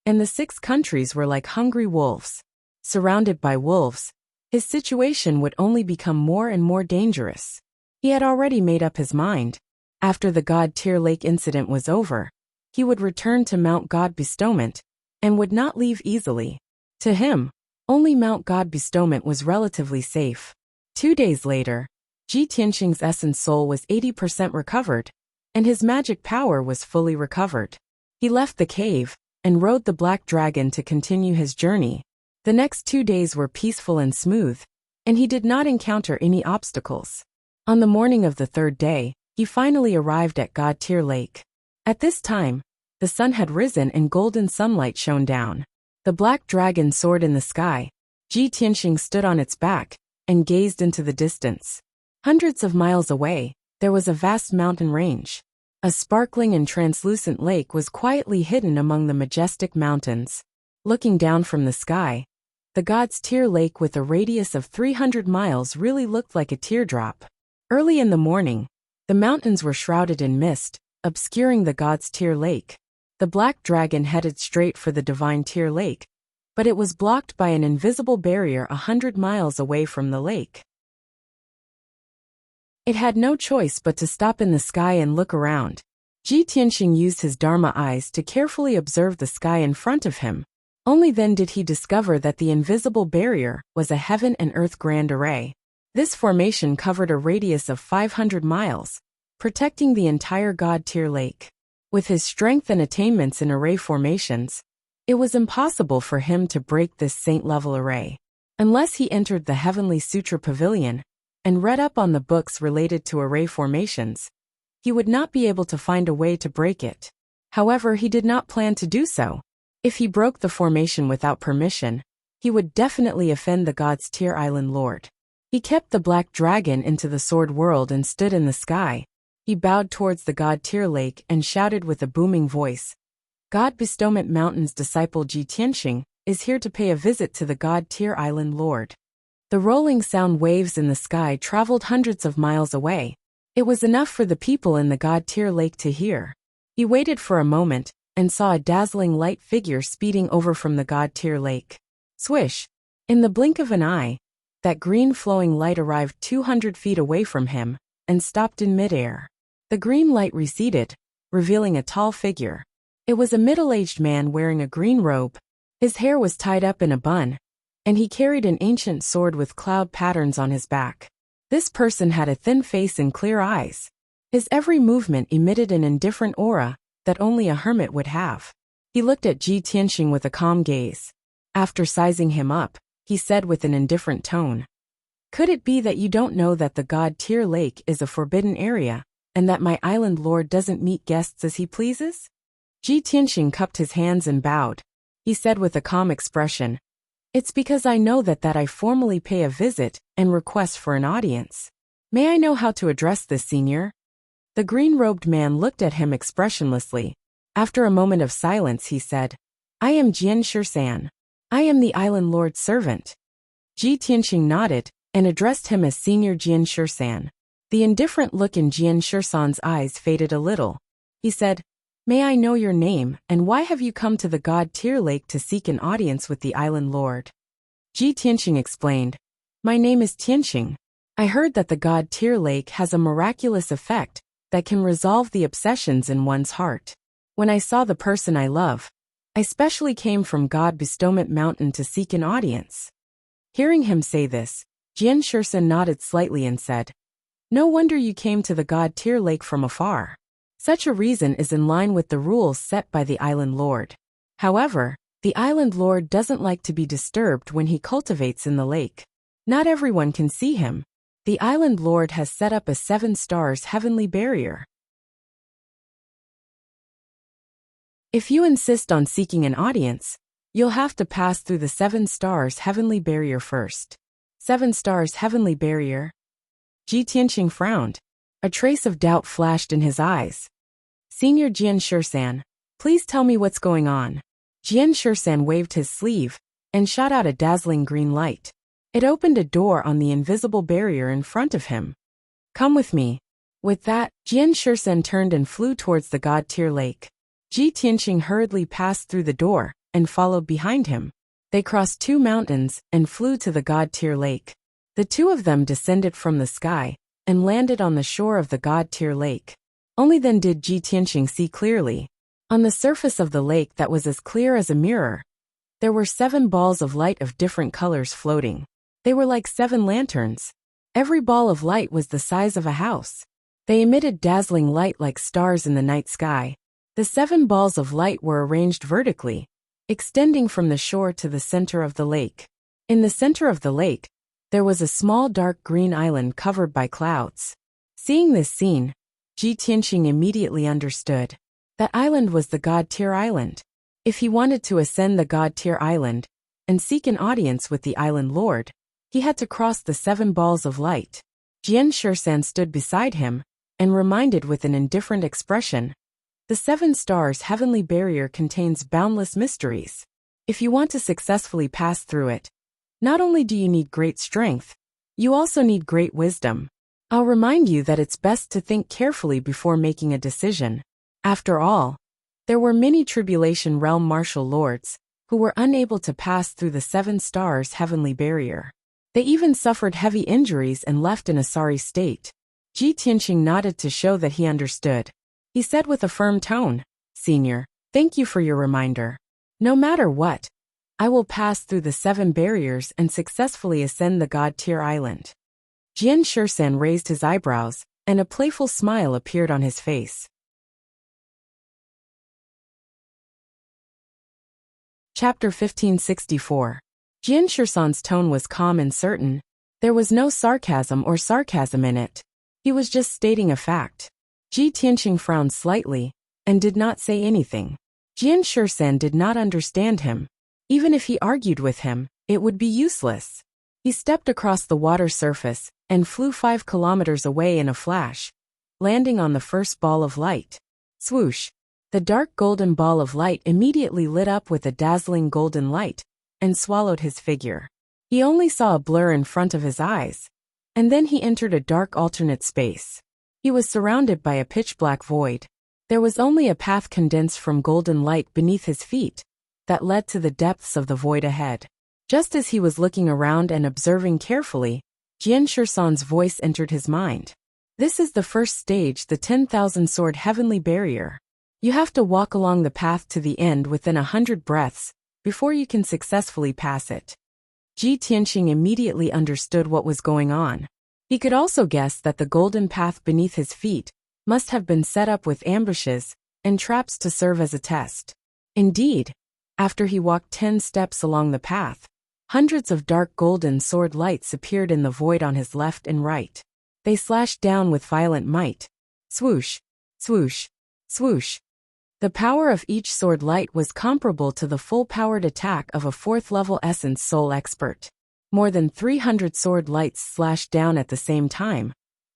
Speaker 1: and the 6 countries were like hungry wolves. Surrounded by wolves, his situation would only become more and more dangerous. He had already made up his mind. After the God-tier lake incident was over, he would return to Mount God Bestowment, and would not leave easily. To him, only Mount God Bestowment was relatively safe. 2 days later, Ji Tianxing's essence soul was 80% recovered, and his magic power was fully recovered. He left the cave, and rode the black dragon to continue his journey. The next 2 days were peaceful and smooth, and he did not encounter any obstacles. On the morning of the 3rd day, he finally arrived at God-tier lake. At this time, the sun had risen and golden sunlight shone down. The black dragon soared in the sky. Ji Tianxing stood on its back, and gazed into the distance. Hundreds of miles away, there was a vast mountain range. A sparkling and translucent lake was quietly hidden among the majestic mountains. Looking down from the sky, the God's Tier Lake with a radius of 300 miles really looked like a teardrop. Early in the morning, the mountains were shrouded in mist, obscuring the God's Tier Lake. The black dragon headed straight for the Divine Tier Lake, but it was blocked by an invisible barrier 100 miles away from the lake. It had no choice but to stop in the sky and look around. Ji Tianxing used his Dharma eyes to carefully observe the sky in front of him. Only then did he discover that the invisible barrier was a heaven and earth grand array. This formation covered a radius of 500 miles, protecting the entire God-tier lake. With his strength and attainments in array formations, it was impossible for him to break this saint-level array. Unless he entered the Heavenly Sutra Pavilion and read up on the books related to array formations, he would not be able to find a way to break it. However, he did not plan to do so. If he broke the formation without permission, he would definitely offend the God's Tier Island Lord. He kept the black dragon into the sword world and stood in the sky. He bowed towards the God-tier lake and shouted with a booming voice, God Bestowment Mountain's disciple Ji Tianxing is here to pay a visit to the God-tier Island Lord. The rolling sound waves in the sky traveled hundreds of miles away. It was enough for the people in the God-tier lake to hear. He waited for a moment and saw a dazzling light figure speeding over from the God-tier lake. Swish! In the blink of an eye, that green flowing light arrived 200 feet away from him and stopped in midair. The green light receded, revealing a tall figure. It was a middle-aged man wearing a green robe. His hair was tied up in a bun, and he carried an ancient sword with cloud patterns on his back. This person had a thin face and clear eyes. His every movement emitted an indifferent aura that only a hermit would have. He looked at Ji Tianxing with a calm gaze. After sizing him up, he said with an indifferent tone, Could it be that you don't know that the God-tier lake is a forbidden area, and that my island lord doesn't meet guests as he pleases? Ji Tianxing cupped his hands and bowed. He said with a calm expression, It's because I know that I formally pay a visit and request for an audience. May I know how to address this, senior? The green-robed man looked at him expressionlessly. After a moment of silence he said, I am Jian Shisan. I am the island lord's servant. Ji Tianxing nodded and addressed him as Senior Jian Shisan. The indifferent look in Jian Shisan's eyes faded a little. He said, May I know your name, and why have you come to the God-tier lake to seek an audience with the island lord? Ji Tianxing explained, My name is Tianxing. I heard that the God-tier lake has a miraculous effect that can resolve the obsessions in one's heart. When I saw the person I love, I specially came from God Bestowment Mountain to seek an audience. Hearing him say this, Jian Shisan nodded slightly and said, No wonder you came to the God-tier lake from afar. Such a reason is in line with the rules set by the island lord. However, the island lord doesn't like to be disturbed when he cultivates in the lake. Not everyone can see him. The island lord has set up a 7 stars heavenly barrier. If you insist on seeking an audience, you'll have to pass through the 7 stars heavenly barrier first. 7 stars heavenly barrier? Ji Tianxing frowned. A trace of doubt flashed in his eyes. Senior Jian Shisan, please tell me what's going on. Jian Shisan waved his sleeve and shot out a dazzling green light. It opened a door on the invisible barrier in front of him. Come with me. With that, Jian Shisan turned and flew towards the God-tier lake. Ji Tianxing hurriedly passed through the door and followed behind him. They crossed 2 mountains and flew to the God-tier lake. The two of them descended from the sky and landed on the shore of the God-tier lake. Only then did Ji Tianxing see clearly. On the surface of the lake that was as clear as a mirror, there were 7 balls of light of different colors floating. They were like 7 lanterns. Every ball of light was the size of a house. They emitted dazzling light like stars in the night sky. The 7 balls of light were arranged vertically, extending from the shore to the center of the lake. In the center of the lake, there was a small dark green island covered by clouds. Seeing this scene, Ji Tianxing immediately understood. That island was the God-tier island. If he wanted to ascend the God-tier island and seek an audience with the island lord, he had to cross the 7 balls of light. Jian Shisan stood beside him and reminded with an indifferent expression, The 7 stars heavenly barrier contains boundless mysteries. If you want to successfully pass through it, not only do you need great strength, you also need great wisdom. I'll remind you that it's best to think carefully before making a decision. After all, there were many Tribulation Realm martial lords who were unable to pass through the 7 stars heavenly barrier. They even suffered heavy injuries and left in a sorry state. Ji Tianxing nodded to show that he understood. He said with a firm tone, Senior, thank you for your reminder. No matter what, I will pass through the 7 barriers and successfully ascend the God-tier island. Jian Shisan raised his eyebrows, and a playful smile appeared on his face. Chapter 1564. Jian Shisan's tone was calm and certain. There was no sarcasm in it. He was just stating a fact. Ji Tianqing frowned slightly, and did not say anything. Jian Shisan did not understand him. Even if he argued with him, it would be useless. He stepped across the water surface, and flew 5 kilometers away in a flash, landing on the first ball of light. Swoosh! The dark golden ball of light immediately lit up with a dazzling golden light, and swallowed his figure. He only saw a blur in front of his eyes, and then he entered a dark alternate space. He was surrounded by a pitch-black void. There was only a path condensed from golden light beneath his feet that led to the depths of the void ahead. Just as he was looking around and observing carefully, Jian Shisan's voice entered his mind. This is the first stage, the 10,000 sword heavenly barrier. You have to walk along the path to the end within 100 breaths before you can successfully pass it. Ji Tianqing immediately understood what was going on. He could also guess that the golden path beneath his feet must have been set up with ambushes and traps to serve as a test. Indeed, after he walked 10 steps along the path, hundreds of dark golden sword lights appeared in the void on his left and right. They slashed down with violent might. Swoosh! Swoosh! Swoosh! The power of each sword light was comparable to the full-powered attack of a 4th-level Essence Soul expert. More than 300 sword lights slashed down at the same time,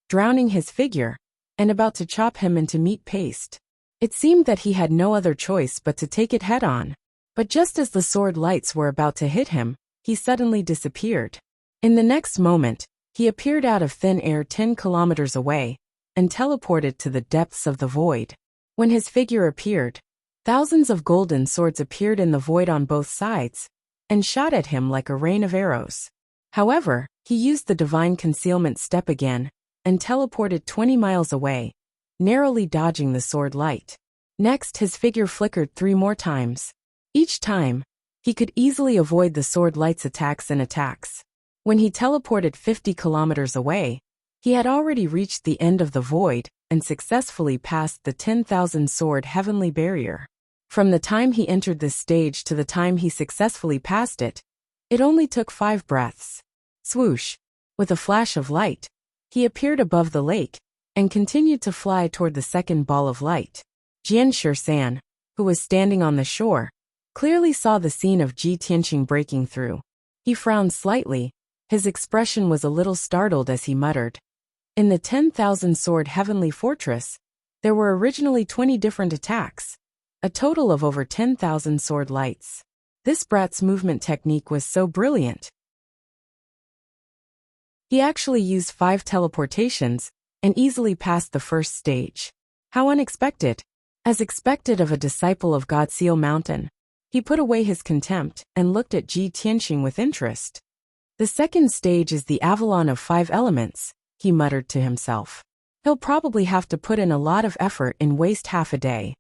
Speaker 1: drowning his figure, and about to chop him into meat paste. It seemed that he had no other choice but to take it head-on. But just as the sword lights were about to hit him, he suddenly disappeared. In the next moment, he appeared out of thin air 10 kilometers away, and teleported to the depths of the void. When his figure appeared, thousands of golden swords appeared in the void on both sides, and shot at him like a rain of arrows. However, he used the divine concealment step again, and teleported 20 miles away, narrowly dodging the sword light. Next, his figure flickered 3 more times. Each time, he could easily avoid the sword light's attacks. When he teleported 50 kilometers away, he had already reached the end of the void and successfully passed the 10,000 sword heavenly barrier. From the time he entered this stage to the time he successfully passed it, it only took 5 breaths. Swoosh! With a flash of light, he appeared above the lake and continued to fly toward the second ball of light. Jian Shisan, who was standing on the shore, clearly saw the scene of Ji Tianqing breaking through. He frowned slightly. His expression was a little startled as he muttered. In the 10,000 sword heavenly fortress, there were originally 20 different attacks, a total of over 10,000 sword lights. This brat's movement technique was so brilliant. He actually used 5 teleportations and easily passed the first stage. How unexpected! As expected of a disciple of God Seal Mountain, he put away his contempt and looked at Ji Tianqing with interest. The second stage is the Avalon of 5 elements, he muttered to himself. He'll probably have to put in a lot of effort and waste half a day.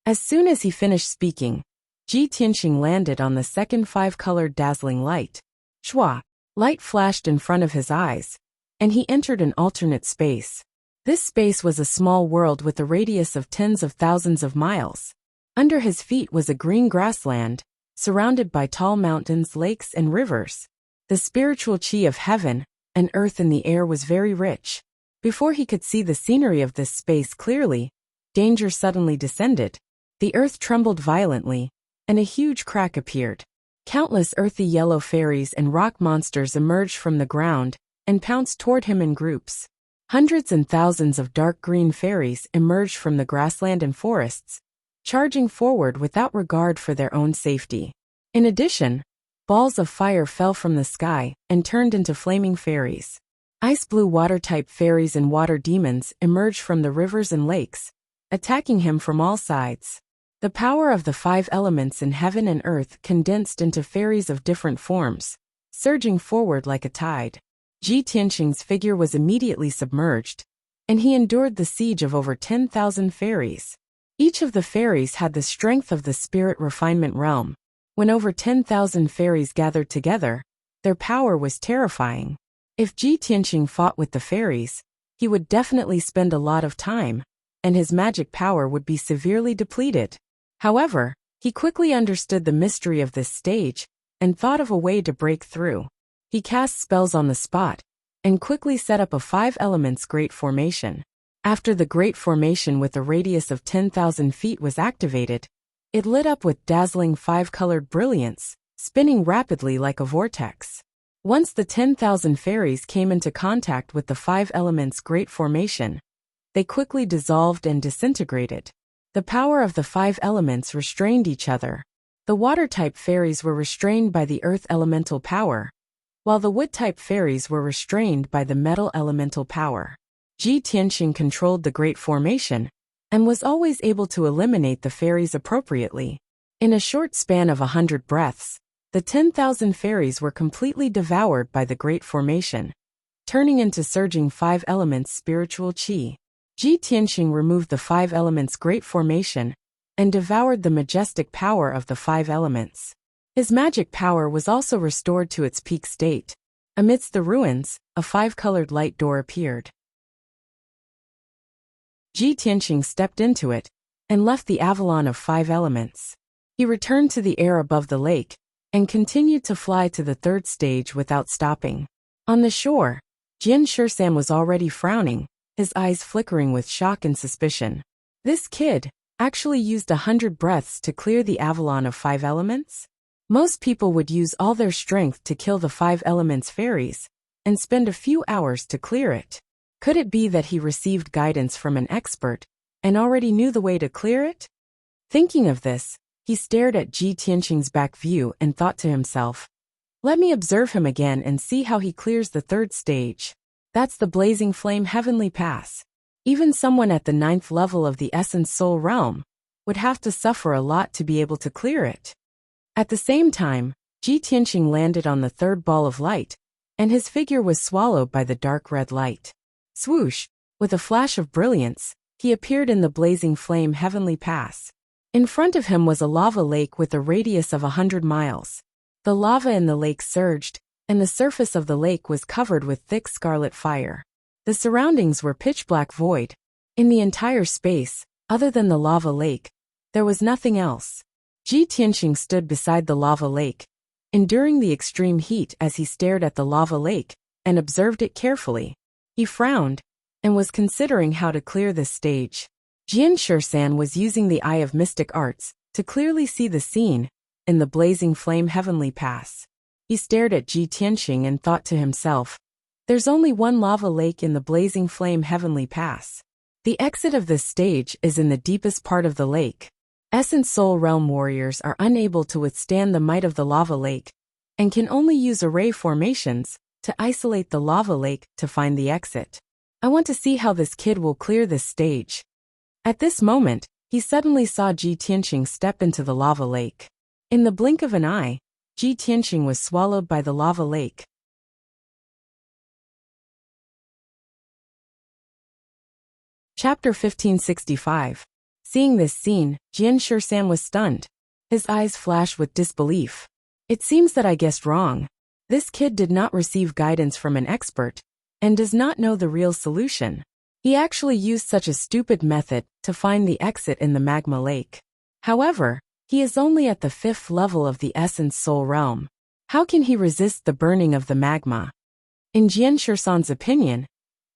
Speaker 1: As soon as he finished speaking, Ji Tianqing landed on the second 5-colored dazzling light. Shwa! Light flashed in front of his eyes, and he entered an alternate space. This space was a small world with a radius of tens of thousands of miles. Under his feet was a green grassland, surrounded by tall mountains, lakes, and rivers. The spiritual chi of heaven and earth in the air was very rich. Before he could see the scenery of this space clearly, danger suddenly descended. The earth trembled violently, and a huge crack appeared. Countless earthy yellow fairies and rock monsters emerged from the ground and pounced toward him in groups. Hundreds and thousands of dark green fairies emerged from the grassland and forests, charging forward without regard for their own safety. In addition, balls of fire fell from the sky and turned into flaming fairies. Ice blue water-type fairies and water demons emerged from the rivers and lakes, attacking him from all sides. The power of the 5 elements in heaven and earth condensed into fairies of different forms, surging forward like a tide. Ji Tianqing's figure was immediately submerged, and he endured the siege of over 10,000 fairies. Each of the fairies had the strength of the spirit refinement realm. When over 10,000 fairies gathered together, their power was terrifying. If Ji Tianqing fought with the fairies, he would definitely spend a lot of time, and his magic power would be severely depleted. However, he quickly understood the mystery of this stage and thought of a way to break through. He cast spells on the spot and quickly set up a 5 elements great formation. After the great formation with a radius of 10,000 feet was activated, it lit up with dazzling 5-colored brilliance, spinning rapidly like a vortex. Once the 10,000 fairies came into contact with the 5 elements great formation, they quickly dissolved and disintegrated. The power of the 5 elements restrained each other. The water-type fairies were restrained by the earth elemental power, while the wood-type fairies were restrained by the metal elemental power. Ji Tianqing controlled the great formation and was always able to eliminate the fairies appropriately. In a short span of 100 breaths, the 10,000 fairies were completely devoured by the great formation, turning into surging 5 elements spiritual qi. Ji Tianqing removed the 5 elements great formation and devoured the majestic power of the 5 elements. His magic power was also restored to its peak state. Amidst the ruins, a 5-colored light door appeared. Ji Tianqing stepped into it and left the avalon of 5 elements. He returned to the air above the lake and continued to fly to the 3rd stage without stopping. On the shore, Jian Shisan was already frowning, his eyes flickering with shock and suspicion. This kid actually used 100 breaths to clear the avalon of 5 elements? Most people would use all their strength to kill the 5 elements fairies and spend a few hours to clear it. Could it be that he received guidance from an expert and already knew the way to clear it? Thinking of this, he stared at Ji Tianqing's back view and thought to himself, "Let me observe him again and see how he clears the 3rd stage. That's the Blazing Flame Heavenly Pass. Even someone at the 9th level of the Essence Soul Realm would have to suffer a lot to be able to clear it." At the same time, Ji Tianqing landed on the 3rd ball of light, and his figure was swallowed by the dark red light. Swoosh! With a flash of brilliance, he appeared in the Blazing Flame Heavenly Pass. In front of him was a lava lake with a radius of 100 miles. The lava in the lake surged, and the surface of the lake was covered with thick scarlet fire. The surroundings were pitch-black void. In the entire space, other than the lava lake, there was nothing else. Ji Tianqing stood beside the lava lake, enduring the extreme heat as he stared at the lava lake and observed it carefully. He frowned and was considering how to clear this stage. Jian Shisan was using the Eye of Mystic Arts to clearly see the scene in the Blazing Flame Heavenly Pass. He stared at Ji Tianqing and thought to himself, "There's only one lava lake in the Blazing Flame Heavenly Pass. The exit of this stage is in the deepest part of the lake. Essence Soul Realm warriors are unable to withstand the might of the lava lake and can only use array formations to isolate the lava lake to find the exit. I want to see how this kid will clear this stage." At this moment, he suddenly saw Ji Tianqing step into the lava lake. In the blink of an eye, Ji Tianqing was swallowed by the lava lake. Chapter 1565. Seeing this scene, Jian Shisan was stunned. His eyes flashed with disbelief. "It seems that I guessed wrong. This kid did not receive guidance from an expert and does not know the real solution. He actually used such a stupid method to find the exit in the magma lake. However, he is only at the 5th level of the Essence Soul Realm. How can he resist the burning of the magma?" In Jian Shisan's opinion,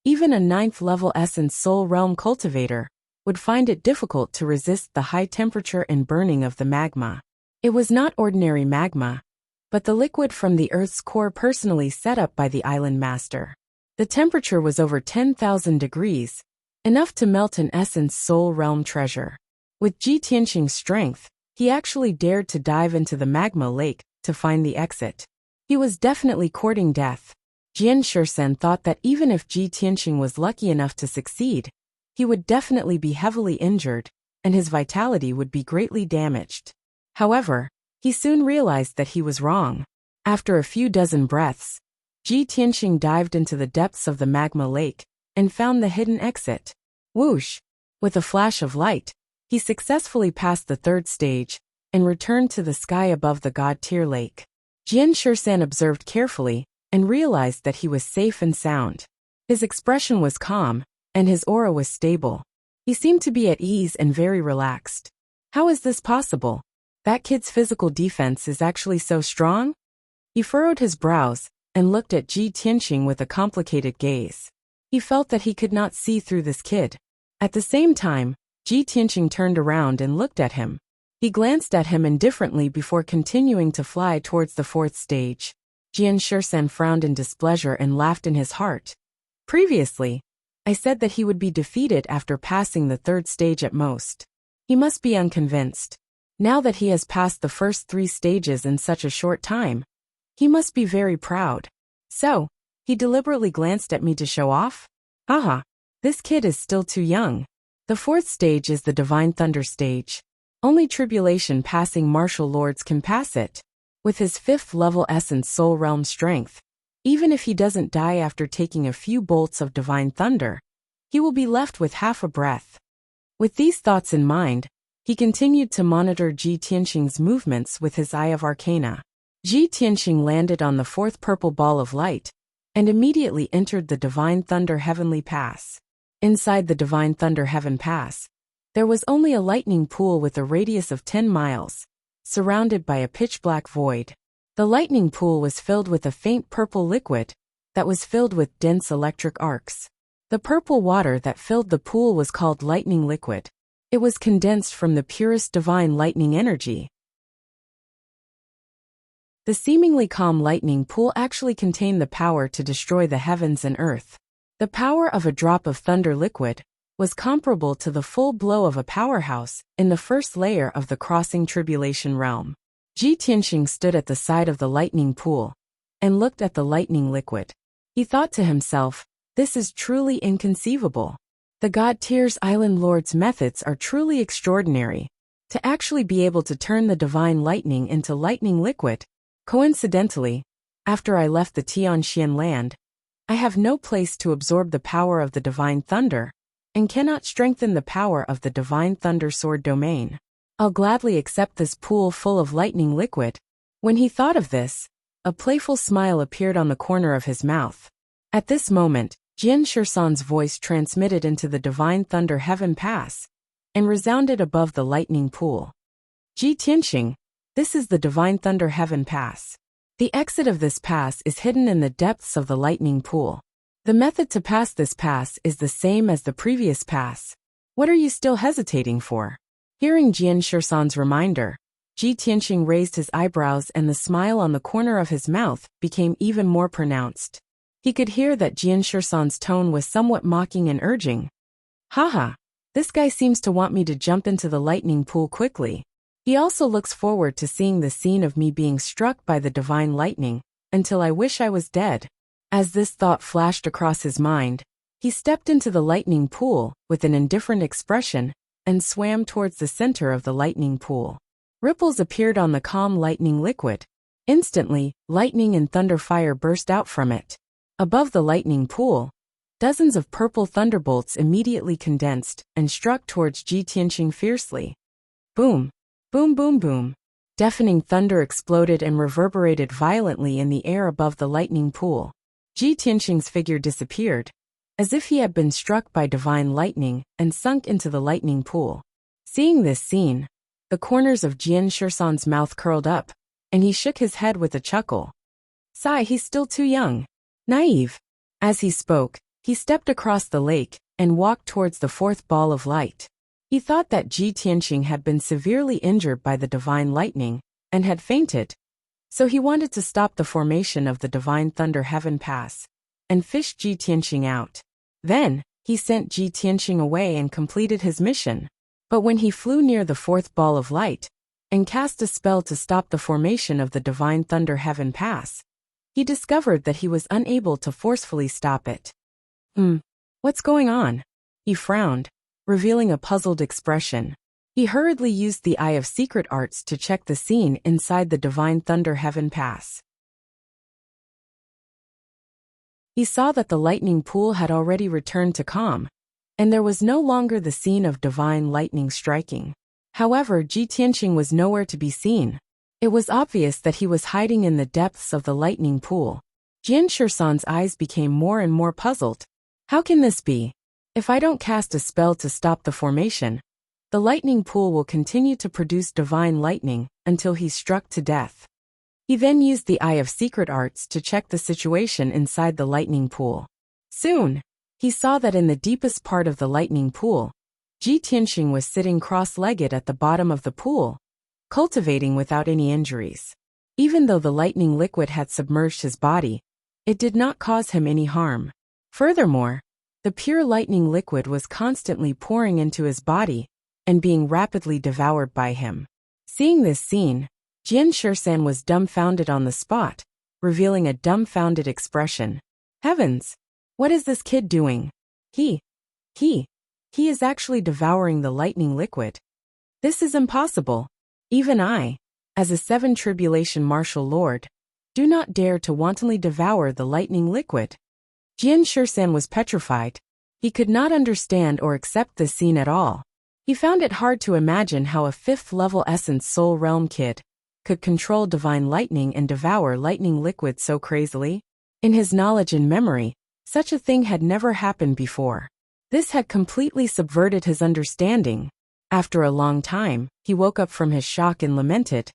Speaker 1: even a 9th level Essence Soul Realm cultivator would find it difficult to resist the high temperature and burning of the magma. It was not ordinary magma, but the liquid from the Earth's core personally set up by the island master. The temperature was over 10,000 degrees, enough to melt an Essence Soul Realm treasure. With Ji Tianqing's strength, he actually dared to dive into the magma lake to find the exit. He was definitely courting death. Jian Shisan thought that even if Ji Tianqing was lucky enough to succeed, he would definitely be heavily injured, and his vitality would be greatly damaged. However, he soon realized that he was wrong. After a few dozen breaths, Ji Tianqing dived into the depths of the magma lake and found the hidden exit. Whoosh! With a flash of light, he successfully passed the 3rd stage and returned to the sky above the God-tier lake. Jian Shisan observed carefully and realized that he was safe and sound. His expression was calm, and his aura was stable. He seemed to be at ease and very relaxed. How is this possible? That kid's physical defense is actually so strong? He furrowed his brows and looked at Ji Tianqing with a complicated gaze. He felt that he could not see through this kid. At the same time, Ji Tianqing turned around and looked at him. He glanced at him indifferently before continuing to fly towards the fourth stage. Jian Shisan frowned in displeasure and laughed in his heart. Previously, I said that he would be defeated after passing the third stage at most. He must be unconvinced. Now that he has passed the first 3 stages in such a short time, he must be very proud. So, he deliberately glanced at me to show off? Haha, this kid is still too young. The fourth stage is the Divine Thunder stage. Only tribulation passing martial lords can pass it. With his 5th level essence soul realm strength, even if he doesn't die after taking a few bolts of Divine Thunder, he will be left with half a breath. With these thoughts in mind, he continued to monitor Ji Tianqing's movements with his Eye of Arcana. Ji Tianqing landed on the 4th purple ball of light, and immediately entered the Divine Thunder Heavenly Pass. Inside the Divine Thunder Heaven Pass, there was only a lightning pool with a radius of 10 miles, surrounded by a pitch-black void. The lightning pool was filled with a faint purple liquid that was filled with dense electric arcs. The purple water that filled the pool was called lightning liquid. It was condensed from the purest divine lightning energy. The seemingly calm lightning pool actually contained the power to destroy the heavens and earth. The power of a drop of thunder liquid was comparable to the full blow of a powerhouse in the first layer of the crossing tribulation realm. Ji Tianqing stood at the side of the lightning pool and looked at the lightning liquid. He thought to himself, this is truly inconceivable. The God Tears Island Lord's methods are truly extraordinary. To actually be able to turn the divine lightning into lightning liquid. Coincidentally, after I left the Tianxian land, I have no place to absorb the power of the divine thunder, and cannot strengthen the power of the divine thunder sword domain. I'll gladly accept this pool full of lightning liquid. When he thought of this, a playful smile appeared on the corner of his mouth. At this moment, Jian Shisan's voice transmitted into the Divine Thunder Heaven Pass and resounded above the lightning pool. Ji Tianqing, this is the Divine Thunder Heaven Pass. The exit of this pass is hidden in the depths of the lightning pool. The method to pass this pass is the same as the previous pass. What are you still hesitating for? Hearing Jian Shisan's reminder, Ji Tianqing raised his eyebrows and the smile on the corner of his mouth became even more pronounced. He could hear that Jian Shisan's tone was somewhat mocking and urging. Haha, this guy seems to want me to jump into the lightning pool quickly. He also looks forward to seeing the scene of me being struck by the divine lightning, until I wish I was dead. As this thought flashed across his mind, he stepped into the lightning pool with an indifferent expression and swam towards the center of the lightning pool. Ripples appeared on the calm lightning liquid. Instantly, lightning and thunder fire burst out from it. Above the lightning pool, dozens of purple thunderbolts immediately condensed and struck towards Ji Tianqing fiercely. Boom! Boom boom boom! Deafening thunder exploded and reverberated violently in the air above the lightning pool. Ji Tianqing's figure disappeared, as if he had been struck by divine lightning and sunk into the lightning pool. Seeing this scene, the corners of Jian Shisan's mouth curled up, and he shook his head with a chuckle. Sigh, he's still too young. Naive. As he spoke, he stepped across the lake and walked towards the 4th ball of light. He thought that Ji Tianqing had been severely injured by the divine lightning and had fainted, so he wanted to stop the formation of the Divine Thunder Heaven Pass and fish Ji Tianqing out. Then, he sent Ji Tianqing away and completed his mission. But when he flew near the 4th ball of light and cast a spell to stop the formation of the Divine Thunder Heaven Pass, he discovered that he was unable to forcefully stop it. What's going on? He frowned, revealing a puzzled expression. He hurriedly used the Eye of Secret Arts to check the scene inside the Divine Thunder Heaven Pass. He saw that the lightning pool had already returned to calm, and there was no longer the scene of divine lightning striking. However, Ji Tianqing was nowhere to be seen. It was obvious that he was hiding in the depths of the lightning pool. Jian Shisan's eyes became more and more puzzled. How can this be? If I don't cast a spell to stop the formation, the lightning pool will continue to produce divine lightning until he's struck to death. He then used the Eye of Secret Arts to check the situation inside the lightning pool. Soon, he saw that in the deepest part of the lightning pool, Ji Tianxing was sitting cross-legged at the bottom of the pool, cultivating without any injuries. Even though the lightning liquid had submerged his body, it did not cause him any harm. Furthermore, the pure lightning liquid was constantly pouring into his body and being rapidly devoured by him. Seeing this scene, Jian Shisan was dumbfounded on the spot, revealing a dumbfounded expression. Heavens! What is this kid doing? He is actually devouring the lightning liquid. This is impossible. Even I, as a 7 tribulation martial lord, do not dare to wantonly devour the lightning liquid. Jian Shisan was petrified. He could not understand or accept this scene at all. He found it hard to imagine how a 5th-level Essence Soul Realm kid could control divine lightning and devour lightning liquid so crazily. In his knowledge and memory, such a thing had never happened before. This had completely subverted his understanding. After a long time, he woke up from his shock and lamented,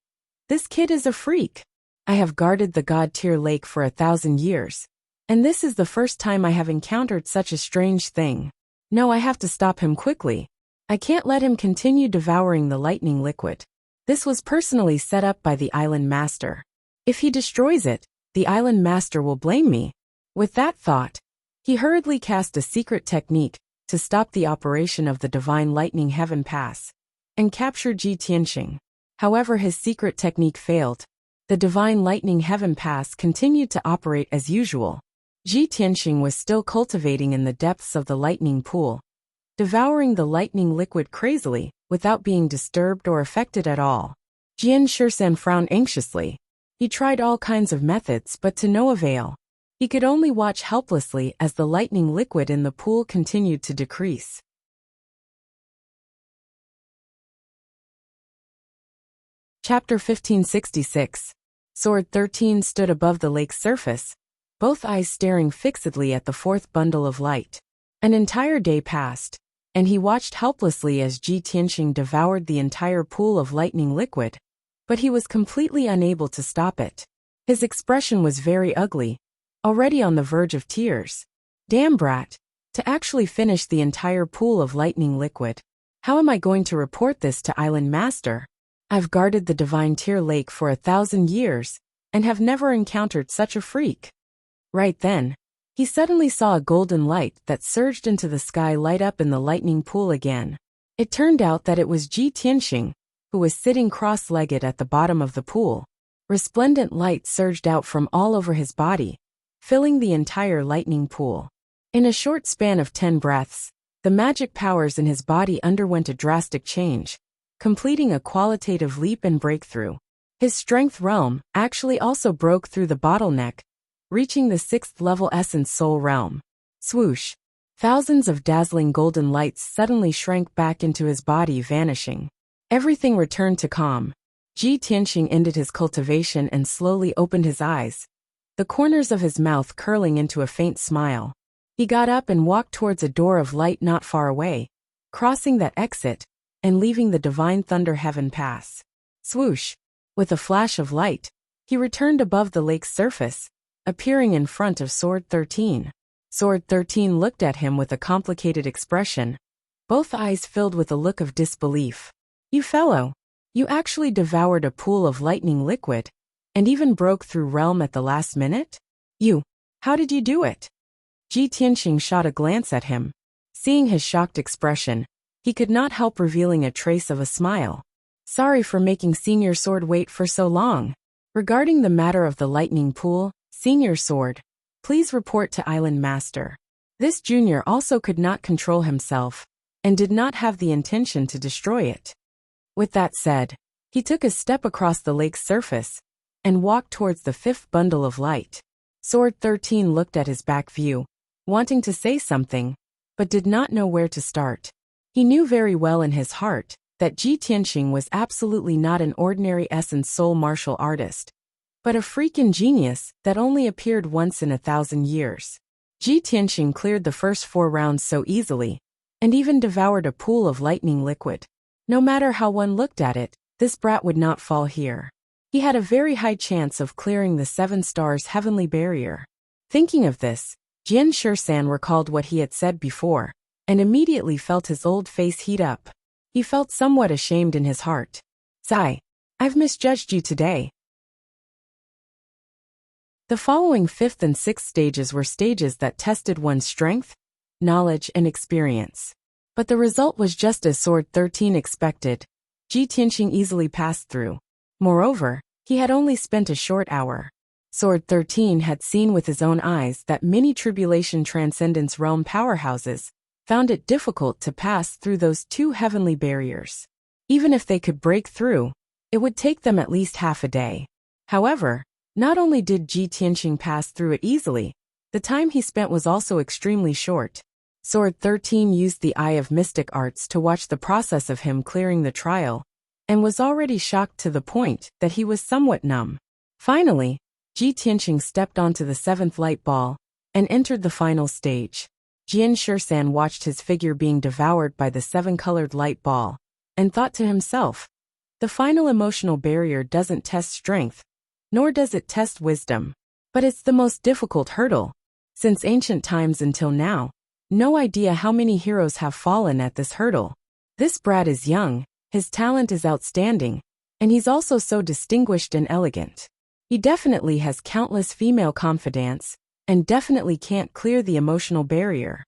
Speaker 1: "This kid is a freak. I have guarded the God-tier lake for 1,000 years, and this is the first time I have encountered such a strange thing. No, I have to stop him quickly. I can't let him continue devouring the lightning liquid. This was personally set up by the Island Master. If he destroys it, the Island Master will blame me." With that thought, he hurriedly cast a secret technique to stop the operation of the Divine Lightning Heaven Pass and capture Ji Tianxing. However, his secret technique failed. The Divine Lightning Heaven Pass continued to operate as usual. Ji Tianxing was still cultivating in the depths of the lightning pool, devouring the lightning liquid crazily without being disturbed or affected at all. Jian Shisan frowned anxiously. He tried all kinds of methods but to no avail. He could only watch helplessly as the lightning liquid in the pool continued to decrease. Chapter 1566. Sword 13 stood above the lake's surface, both eyes staring fixedly at the 4th bundle of light. An entire day passed, and he watched helplessly as Ji Tianxing devoured the entire pool of lightning liquid, but he was completely unable to stop it. His expression was very ugly, already on the verge of tears. Damn brat, to actually finish the entire pool of lightning liquid. How am I going to report this to Island Master? I've guarded the Divine Tier Lake for 1,000 years, and have never encountered such a freak. Right then, he suddenly saw a golden light that surged into the sky light up in the lightning pool again. It turned out that it was Ji Tianxing, who was sitting cross-legged at the bottom of the pool. Resplendent light surged out from all over his body, filling the entire lightning pool. In a short span of 10 breaths, the magic powers in his body underwent a drastic change, completing a qualitative leap and breakthrough. His strength realm actually also broke through the bottleneck, reaching the 6th level Essence Soul Realm. Swoosh! Thousands of dazzling golden lights suddenly shrank back into his body, vanishing. Everything returned to calm. Ji Tianxing ended his cultivation and slowly opened his eyes, the corners of his mouth curling into a faint smile. He got up and walked towards a door of light not far away, crossing that exit and leaving the Divine Thunder Heaven Pass. Swoosh! With a flash of light, he returned above the lake's surface, appearing in front of Sword 13. Sword 13 looked at him with a complicated expression, both eyes filled with a look of disbelief. "You fellow, you actually devoured a pool of lightning liquid, and even broke through realm at the last minute? How did you do it?" Ji Tianxing shot a glance at him. Seeing his shocked expression, he could not help revealing a trace of a smile. "Sorry for making Senior Sword wait for so long. Regarding the matter of the lightning pool, Senior Sword, please report to Island Master." This junior also could not control himself, and did not have the intention to destroy it. With that said, he took a step across the lake's surface, and walked towards the 5th bundle of light. Sword 13 looked at his back view, wanting to say something, but did not know where to start. He knew very well in his heart that Ji Tianxing was absolutely not an ordinary Essence Soul martial artist. but a freakin' genius that only appeared once in 1,000 years. Ji Tianxing cleared the first 4 rounds so easily, and even devoured a pool of lightning liquid. No matter how one looked at it, this brat would not fall here. He had a very high chance of clearing the 7 stars heavenly barrier. Thinking of this, Jian Shisan recalled what he had said before, and immediately felt his old face heat up. He felt somewhat ashamed in his heart. Sigh, I've misjudged you today. The following 5th and 6th stages were stages that tested one's strength, knowledge, and experience. But the result was just as Sword 13 expected. Ji Tianxing easily passed through. Moreover, he had only spent a short hour. Sword 13 had seen with his own eyes that many Tribulation Transcendence Realm powerhouses found it difficult to pass through those 2 heavenly barriers. Even if they could break through, it would take them at least half a day. However, not only did Ji Tianxing pass through it easily, the time he spent was also extremely short. Sword 13 used the Eye of Mystic Arts to watch the process of him clearing the trial, and was already shocked to the point that he was somewhat numb. Finally, Ji Tianxing stepped onto the 7th light ball and entered the final stage. Jian Shisan watched his figure being devoured by the 7-colored light ball, and thought to himself, the final emotional barrier doesn't test strength, nor does it test wisdom, but it's the most difficult hurdle. Since ancient times until now, no idea how many heroes have fallen at this hurdle. This brat is young, his talent is outstanding, and he's also so distinguished and elegant. He definitely has countless female confidants, and definitely can't clear the emotional barrier.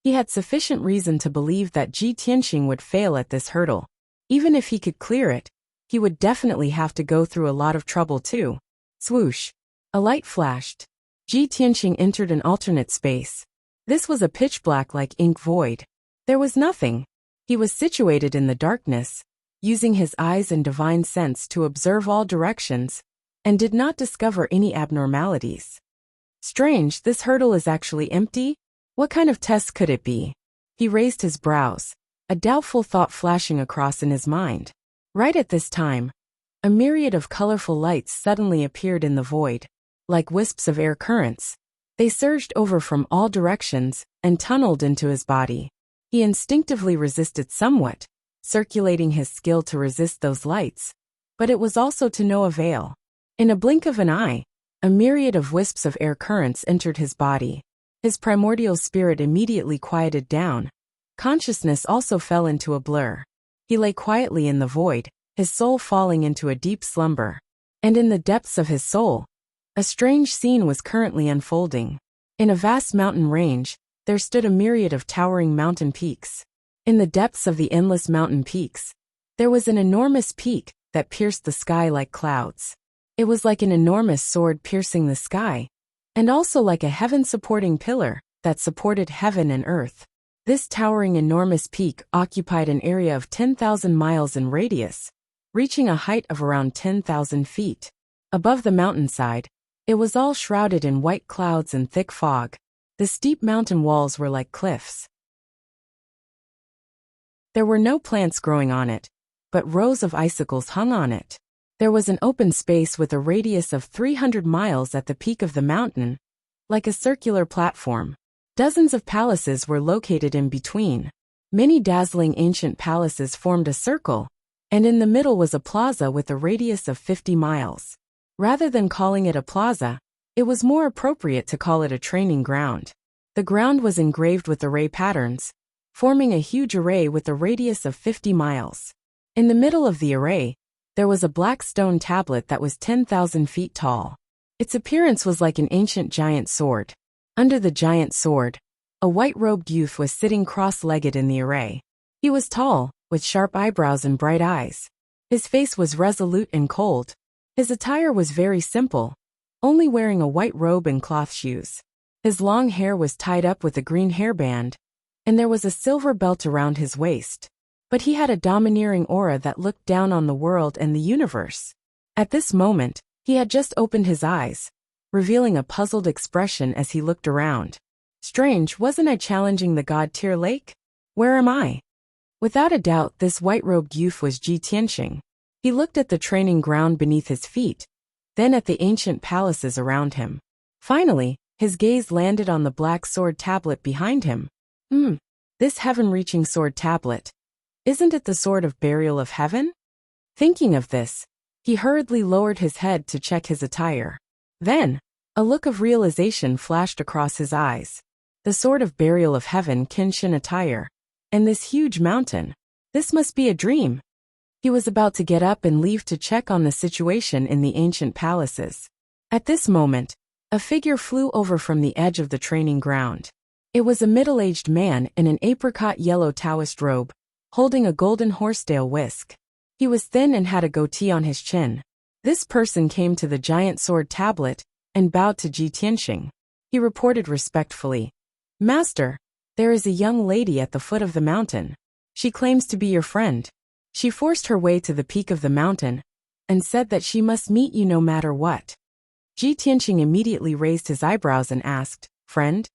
Speaker 1: He had sufficient reason to believe that Ji Tianxing would fail at this hurdle. Even if he could clear it, he would definitely have to go through a lot of trouble too. Swoosh! A light flashed. Ji Tianxing entered an alternate space. This was a pitch-black like ink void. There was nothing. He was situated in the darkness, using his eyes and divine sense to observe all directions, and did not discover any abnormalities. Strange, this hurdle is actually empty? What kind of test could it be? He raised his brows, a doubtful thought flashing across in his mind. Right at this time, a myriad of colorful lights suddenly appeared in the void. Like wisps of air currents, they surged over from all directions and tunneled into his body. He instinctively resisted somewhat, circulating his skill to resist those lights, but it was also to no avail. In a blink of an eye, a myriad of wisps of air currents entered his body. His primordial spirit immediately quieted down. Consciousness also fell into a blur. He lay quietly in the void, his soul falling into a deep slumber. And in the depths of his soul, a strange scene was currently unfolding. In a vast mountain range, there stood a myriad of towering mountain peaks. In the depths of the endless mountain peaks, there was an enormous peak that pierced the sky like clouds. It was like an enormous sword piercing the sky, and also like a heaven-supporting pillar that supported heaven and earth. This towering enormous peak occupied an area of 10,000 miles in radius, reaching a height of around 10,000 feet. Above the mountainside, it was all shrouded in white clouds and thick fog. The steep mountain walls were like cliffs. There were no plants growing on it, but rows of icicles hung on it. There was an open space with a radius of 300 miles at the peak of the mountain, like a circular platform. Dozens of palaces were located in between. Many dazzling ancient palaces formed a circle, and in the middle was a plaza with a radius of 50 miles. Rather than calling it a plaza, it was more appropriate to call it a training ground. The ground was engraved with array patterns, forming a huge array with a radius of 50 miles. In the middle of the array, there was a black stone tablet that was 10,000 feet tall. Its appearance was like an ancient giant sword. Under the giant sword, a white-robed youth was sitting cross-legged in the array. He was tall, with sharp eyebrows and bright eyes. His face was resolute and cold. His attire was very simple, only wearing a white robe and cloth shoes. His long hair was tied up with a green hairband, and there was a silver belt around his waist. But he had a domineering aura that looked down on the world and the universe. At this moment, he had just opened his eyes, revealing a puzzled expression as he looked around. Strange, wasn't I challenging the god-tier lake? Where am I? Without a doubt, this white-robed youth was Ji Tianxing. He looked at the training ground beneath his feet, then at the ancient palaces around him. Finally, his gaze landed on the black sword tablet behind him. This heaven-reaching sword tablet. Isn't it the sword of burial of heaven? Thinking of this, he hurriedly lowered his head to check his attire. Then, a look of realization flashed across his eyes. The sword of burial of heaven Kenshin attire. And this huge mountain. This must be a dream. He was about to get up and leave to check on the situation in the ancient palaces. At this moment, a figure flew over from the edge of the training ground. It was a middle-aged man in an apricot yellow Taoist robe, holding a golden horsetail whisk. He was thin and had a goatee on his chin. This person came to the giant sword tablet and bowed to Ji Tianxing. He reported respectfully, "Master, there is a young lady at the foot of the mountain. She claims to be your friend. She forced her way to the peak of the mountain and said that she must meet you no matter what." Ji Tianxing immediately raised his eyebrows and asked, "Friend?"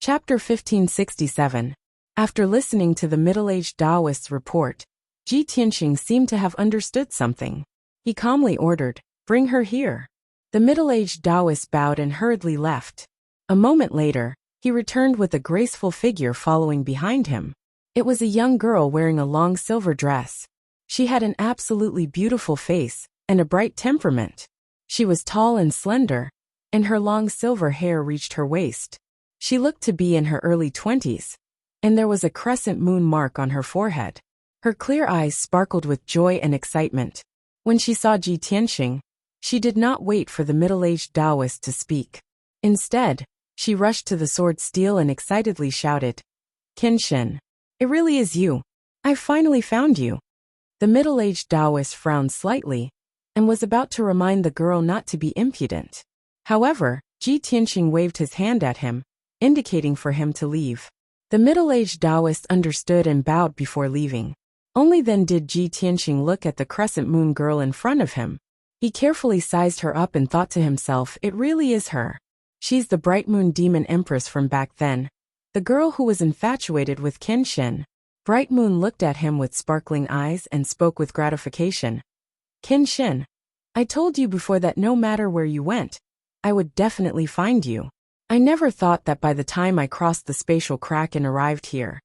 Speaker 1: Chapter 1567. After listening to the middle-aged Taoist's report, Ji Tianxing seemed to have understood something. He calmly ordered, "Bring her here." The middle-aged Taoist bowed and hurriedly left. A moment later, he returned with a graceful figure following behind him. It was a young girl wearing a long silver dress. She had an absolutely beautiful face and a bright temperament. She was tall and slender, and her long silver hair reached her waist. She looked to be in her early 20s, and there was a crescent moon mark on her forehead. Her clear eyes sparkled with joy and excitement. When she saw Ji Tianxing, she did not wait for the middle-aged Taoist to speak. Instead, she rushed to the sword steel and excitedly shouted, "Kenshin, it really is you. I've finally found you." The middle-aged Taoist frowned slightly and was about to remind the girl not to be impudent. However, Ji Tianxing waved his hand at him, indicating for him to leave. The middle-aged Taoist understood and bowed before leaving. Only then did Ji Tianxing look at the crescent moon girl in front of him. He carefully sized her up and thought to himself, "It really is her. She's the bright moon demon empress from back then. The girl who was infatuated with Kenshin." Bright Moon looked at him with sparkling eyes and spoke with gratification. "Kenshin, I told you before that no matter where you went, I would definitely find you. I never thought that by the time I crossed the spatial crack and arrived here,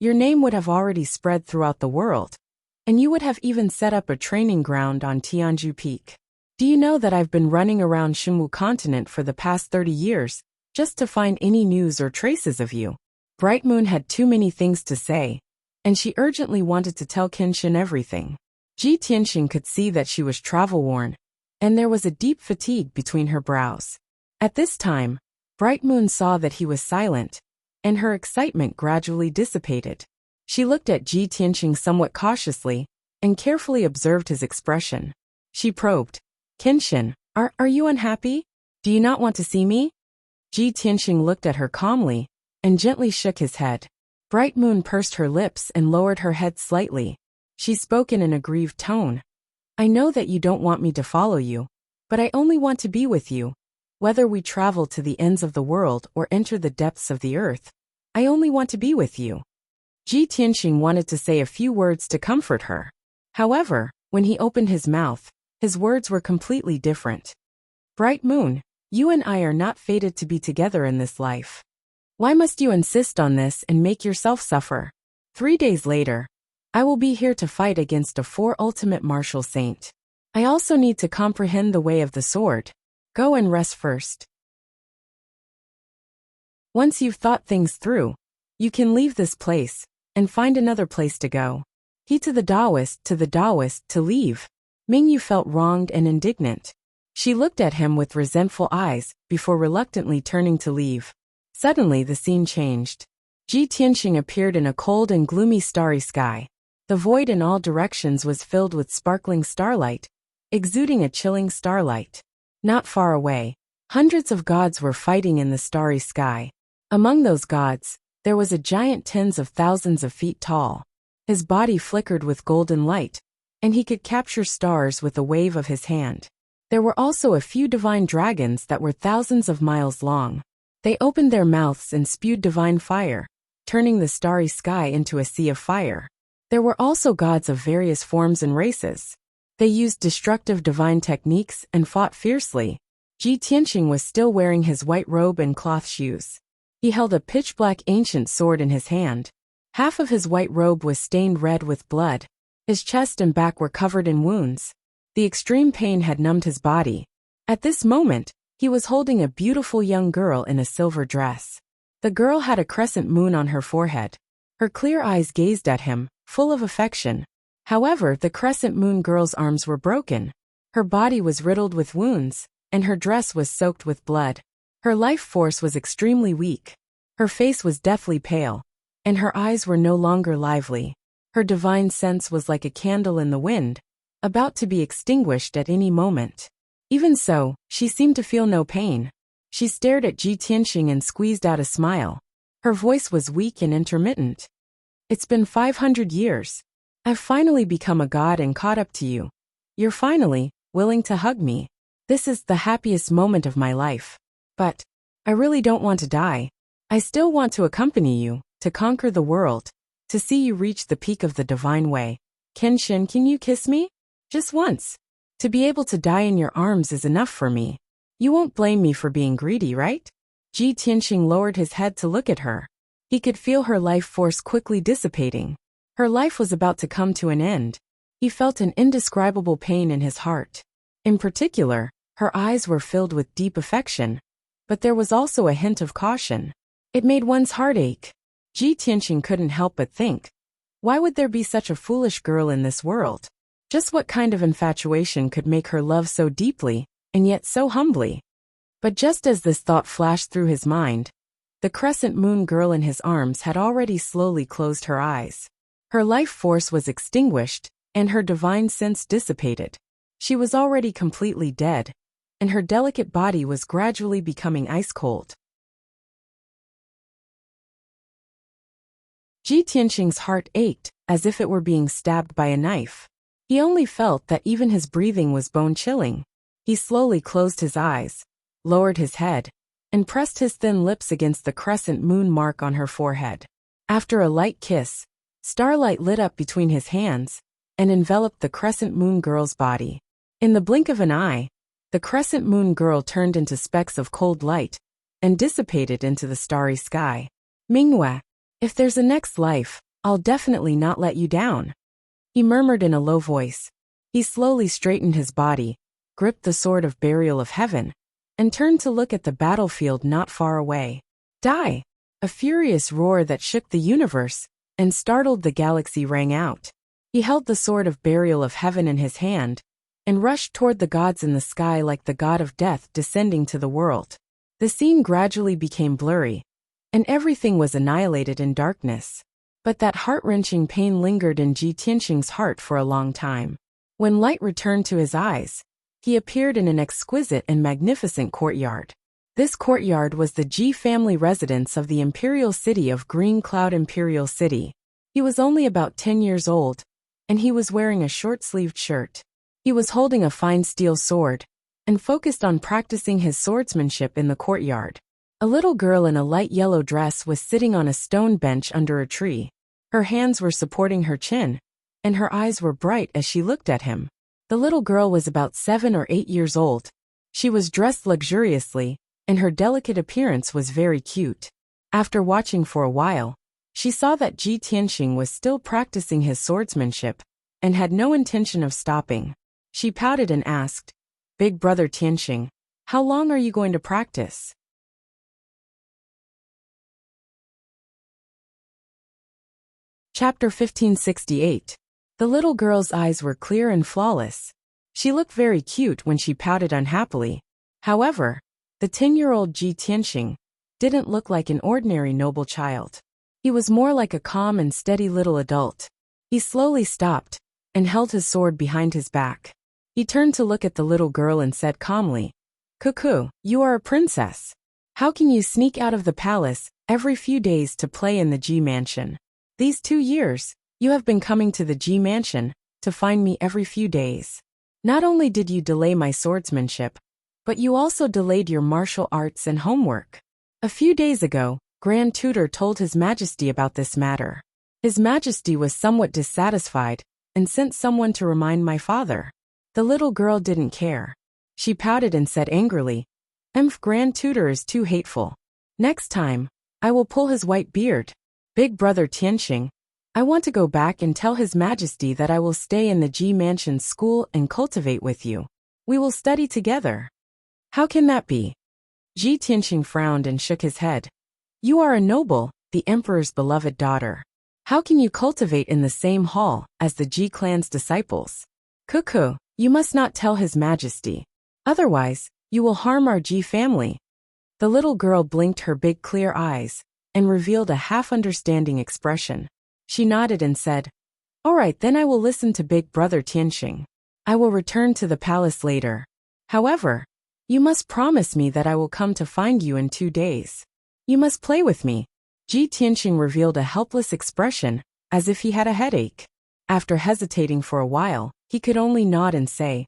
Speaker 1: your name would have already spread throughout the world, and you would have even set up a training ground on Tianju Peak. Do you know that I've been running around Shenwu continent for the past 30 years, just to find any news or traces of you?" Bright Moon had too many things to say, and she urgently wanted to tell Kenshin everything. Ji Tianxing could see that she was travel-worn, and there was a deep fatigue between her brows. At this time, Bright Moon saw that he was silent, and her excitement gradually dissipated. She looked at Ji Tianxing somewhat cautiously, and carefully observed his expression. She probed, "Kenshin, are you unhappy? Do you not want to see me?" Ji Tianxing looked at her calmly, and gently shook his head. Bright Moon pursed her lips and lowered her head slightly. She spoke in an aggrieved tone. "I know that you don't want me to follow you, but I only want to be with you. Whether we travel to the ends of the world or enter the depths of the earth, I only want to be with you." Ji Tianxing wanted to say a few words to comfort her. However, when he opened his mouth, his words were completely different. "Bright Moon, you and I are not fated to be together in this life. Why must you insist on this and make yourself suffer? 3 days later, I will be here to fight against a 4 ultimate martial saint. I also need to comprehend the way of the sword. Go and rest first. Once you've thought things through, you can leave this place and find another place to go." He to the Taoist to leave. Mingyu felt wronged and indignant. She looked at him with resentful eyes before reluctantly turning to leave. Suddenly the scene changed. Ji Tianxing appeared in a cold and gloomy starry sky. The void in all directions was filled with sparkling starlight, exuding a chilling starlight. Not far away, hundreds of gods were fighting in the starry sky. Among those gods, there was a giant tens of thousands of feet tall. His body flickered with golden light, and he could capture stars with a wave of his hand. There were also a few divine dragons that were thousands of miles long. They opened their mouths and spewed divine fire, turning the starry sky into a sea of fire. There were also gods of various forms and races. They used destructive divine techniques and fought fiercely. Ji Tianqing was still wearing his white robe and cloth shoes. He held a pitch-black ancient sword in his hand. Half of his white robe was stained red with blood. His chest and back were covered in wounds. The extreme pain had numbed his body. At this moment, he was holding a beautiful young girl in a silver dress. The girl had a crescent moon on her forehead. Her clear eyes gazed at him, full of affection. However, the crescent moon girl's arms were broken. Her body was riddled with wounds, and her dress was soaked with blood. Her life force was extremely weak. Her face was deathly pale, and her eyes were no longer lively. Her divine sense was like a candle in the wind, about to be extinguished at any moment. Even so, she seemed to feel no pain. She stared at Ji Tianqing and squeezed out a smile. Her voice was weak and intermittent. It's been 500 years. I've finally become a god and caught up to you. You're finally willing to hug me. This is the happiest moment of my life. But I really don't want to die. I still want to accompany you, to conquer the world, to see you reach the peak of the divine way. Kenshin, can you kiss me? Just once. To be able to die in your arms is enough for me. You won't blame me for being greedy, right? Ji Tianqing lowered his head to look at her. He could feel her life force quickly dissipating. Her life was about to come to an end. He felt an indescribable pain in his heart. In particular, her eyes were filled with deep affection. But there was also a hint of caution. It made one's heart ache. Ji Tianqing couldn't help but think, why would there be such a foolish girl in this world? Just what kind of infatuation could make her love so deeply, and yet so humbly? But just as this thought flashed through his mind, the crescent moon girl in his arms had already slowly closed her eyes. Her life force was extinguished, and her divine sense dissipated. She was already completely dead, and her delicate body was gradually becoming ice-cold. Ji Tianqing's heart ached, as if it were being stabbed by a knife. He only felt that even his breathing was bone-chilling. He slowly closed his eyes, lowered his head, and pressed his thin lips against the crescent moon mark on her forehead. After a light kiss, starlight lit up between his hands and enveloped the crescent moon girl's body. In the blink of an eye, the crescent moon girl turned into specks of cold light and dissipated into the starry sky. Minghua, if there's a next life, I'll definitely not let you down, he murmured in a low voice. He slowly straightened his body, gripped the sword of burial of heaven, and turned to look at the battlefield not far away. Die! A furious roar that shook the universe and startled the galaxy rang out. He held the sword of burial of heaven in his hand and rushed toward the gods in the sky like the god of death descending to the world. The scene gradually became blurry, and everything was annihilated in darkness. But that heart-wrenching pain lingered in Ji Tianqing's heart for a long time. When light returned to his eyes, he appeared in an exquisite and magnificent courtyard. This courtyard was the Ji family residence of the imperial city of Green Cloud Imperial City. He was only about 10 years old, and he was wearing a short-sleeved shirt. He was holding a fine steel sword, and focused on practicing his swordsmanship in the courtyard. A little girl in a light yellow dress was sitting on a stone bench under a tree. Her hands were supporting her chin, and her eyes were bright as she looked at him. The little girl was about 7 or 8 years old. She was dressed luxuriously, and her delicate appearance was very cute. After watching for a while, she saw that Ji Tianqing was still practicing his swordsmanship, and had no intention of stopping. She pouted and asked, "Big brother Tianqing, how long are you going to practice?" Chapter 1568. The little girl's eyes were clear and flawless. She looked very cute when she pouted unhappily. However, the 10-year-old Ji Tianqing didn't look like an ordinary noble child. He was more like a calm and steady little adult. He slowly stopped and held his sword behind his back. He turned to look at the little girl and said calmly, "Cuckoo, you are a princess. How can you sneak out of the palace every few days to play in the Ji mansion? These 2 years, you have been coming to the Ji mansion to find me every few days. Not only did you delay my swordsmanship, but you also delayed your martial arts and homework. A few days ago, Grand Tutor told His Majesty about this matter. His Majesty was somewhat dissatisfied and sent someone to remind my father. The little girl didn't care. She pouted and said angrily, Grand Tutor is too hateful. Next time, I will pull his white beard. Big Brother Tianxing, I want to go back and tell His Majesty that I will stay in the Ji Mansion school and cultivate with you. We will study together. How can that be? Ji Tianxing frowned and shook his head. You are a noble, the emperor's beloved daughter. How can you cultivate in the same hall as the Ji clan's disciples? Cuckoo, you must not tell His Majesty. Otherwise, you will harm our Ji family. The little girl blinked her big clear eyes and revealed a half-understanding expression. She nodded and said, All right, then I will listen to Big Brother Tianxing. I will return to the palace later. However, you must promise me that I will come to find you in 2 days. You must play with me. Ji Tianxing revealed a helpless expression, as if he had a headache. After hesitating for a while, he could only nod and say,